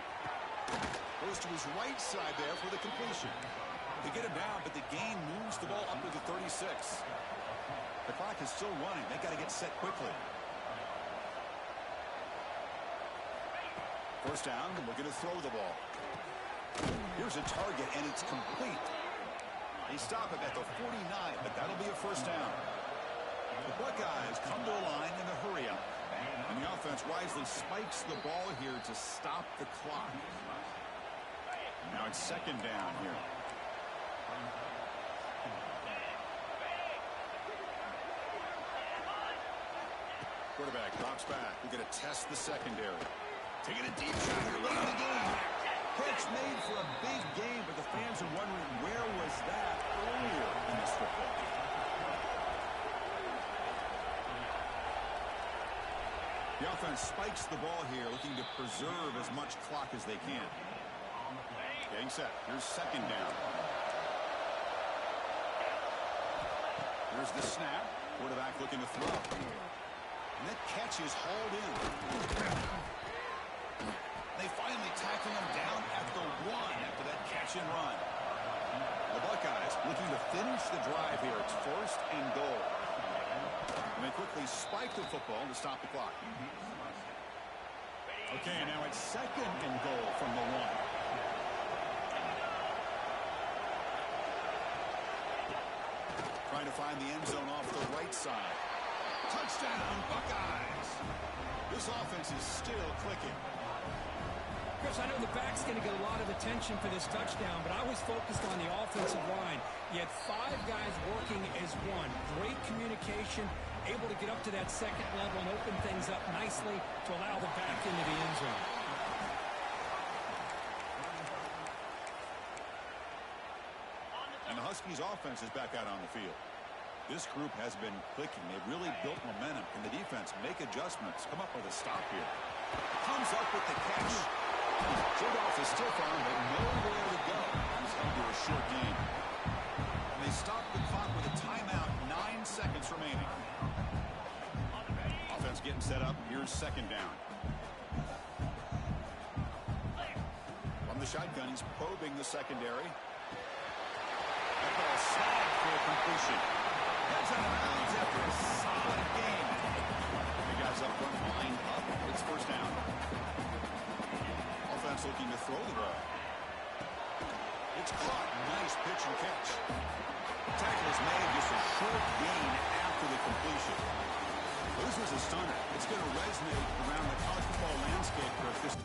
Goes to his right side there for the completion. They get him down, but the gain moves the ball up to the 36. The clock is still running. They got to get set quickly. First down, looking to throw the ball. Here's a target, and it's complete. They stop him at the 49, but that'll be a first down. The Buckeyes come to a line in a hurry up, and the offense wisely spikes the ball here to stop the clock. Now it's second down here. Quarterback drops back. We're going to test the secondary. Taking a deep shot here late in the game. Catch made for a big game, but the fans are wondering where was that earlier in this football game. The offense spikes the ball here, looking to preserve as much clock as they can. Getting set. Here's second down. Here's the snap. Quarterback looking to throw. And that catch is hauled in. They finally tackle him down at the 1 after that catch and run. The Buckeyes looking to finish the drive here. It's first and goal. And they quickly spike the football to stop the clock. Okay, now it's second and goal from the 1. Trying to find the end zone off the right side. Touchdown, Buckeyes. This offense is still clicking. Chris, I know the back's going to get a lot of attention for this touchdown, but I was focused on the offensive line. You had 5 guys working as one. Great communication, able to get up to that second level and open things up nicely to allow the back into the end zone. And the Huskies offense is back out on the field. This group has been clicking. They've really built momentum. Can the defense make adjustments? Come up with a stop here. Comes up with the catch. Short off the stiff arm, but nowhere to go. He's held to a short game. And they stop the clock with a timeout. 9 seconds remaining. Offense getting set up. Here's second down. From the shotgun, he's probing the secondary. That ball snagged for a completion. That's out of bounds after a solid game. The guys up front line up. It's first down. Offense looking to throw the ball. It's caught. Nice pitch and catch. Tackle is made, just a short gain after the completion. This was a stunner. It's going to resonate around the college football landscape for this.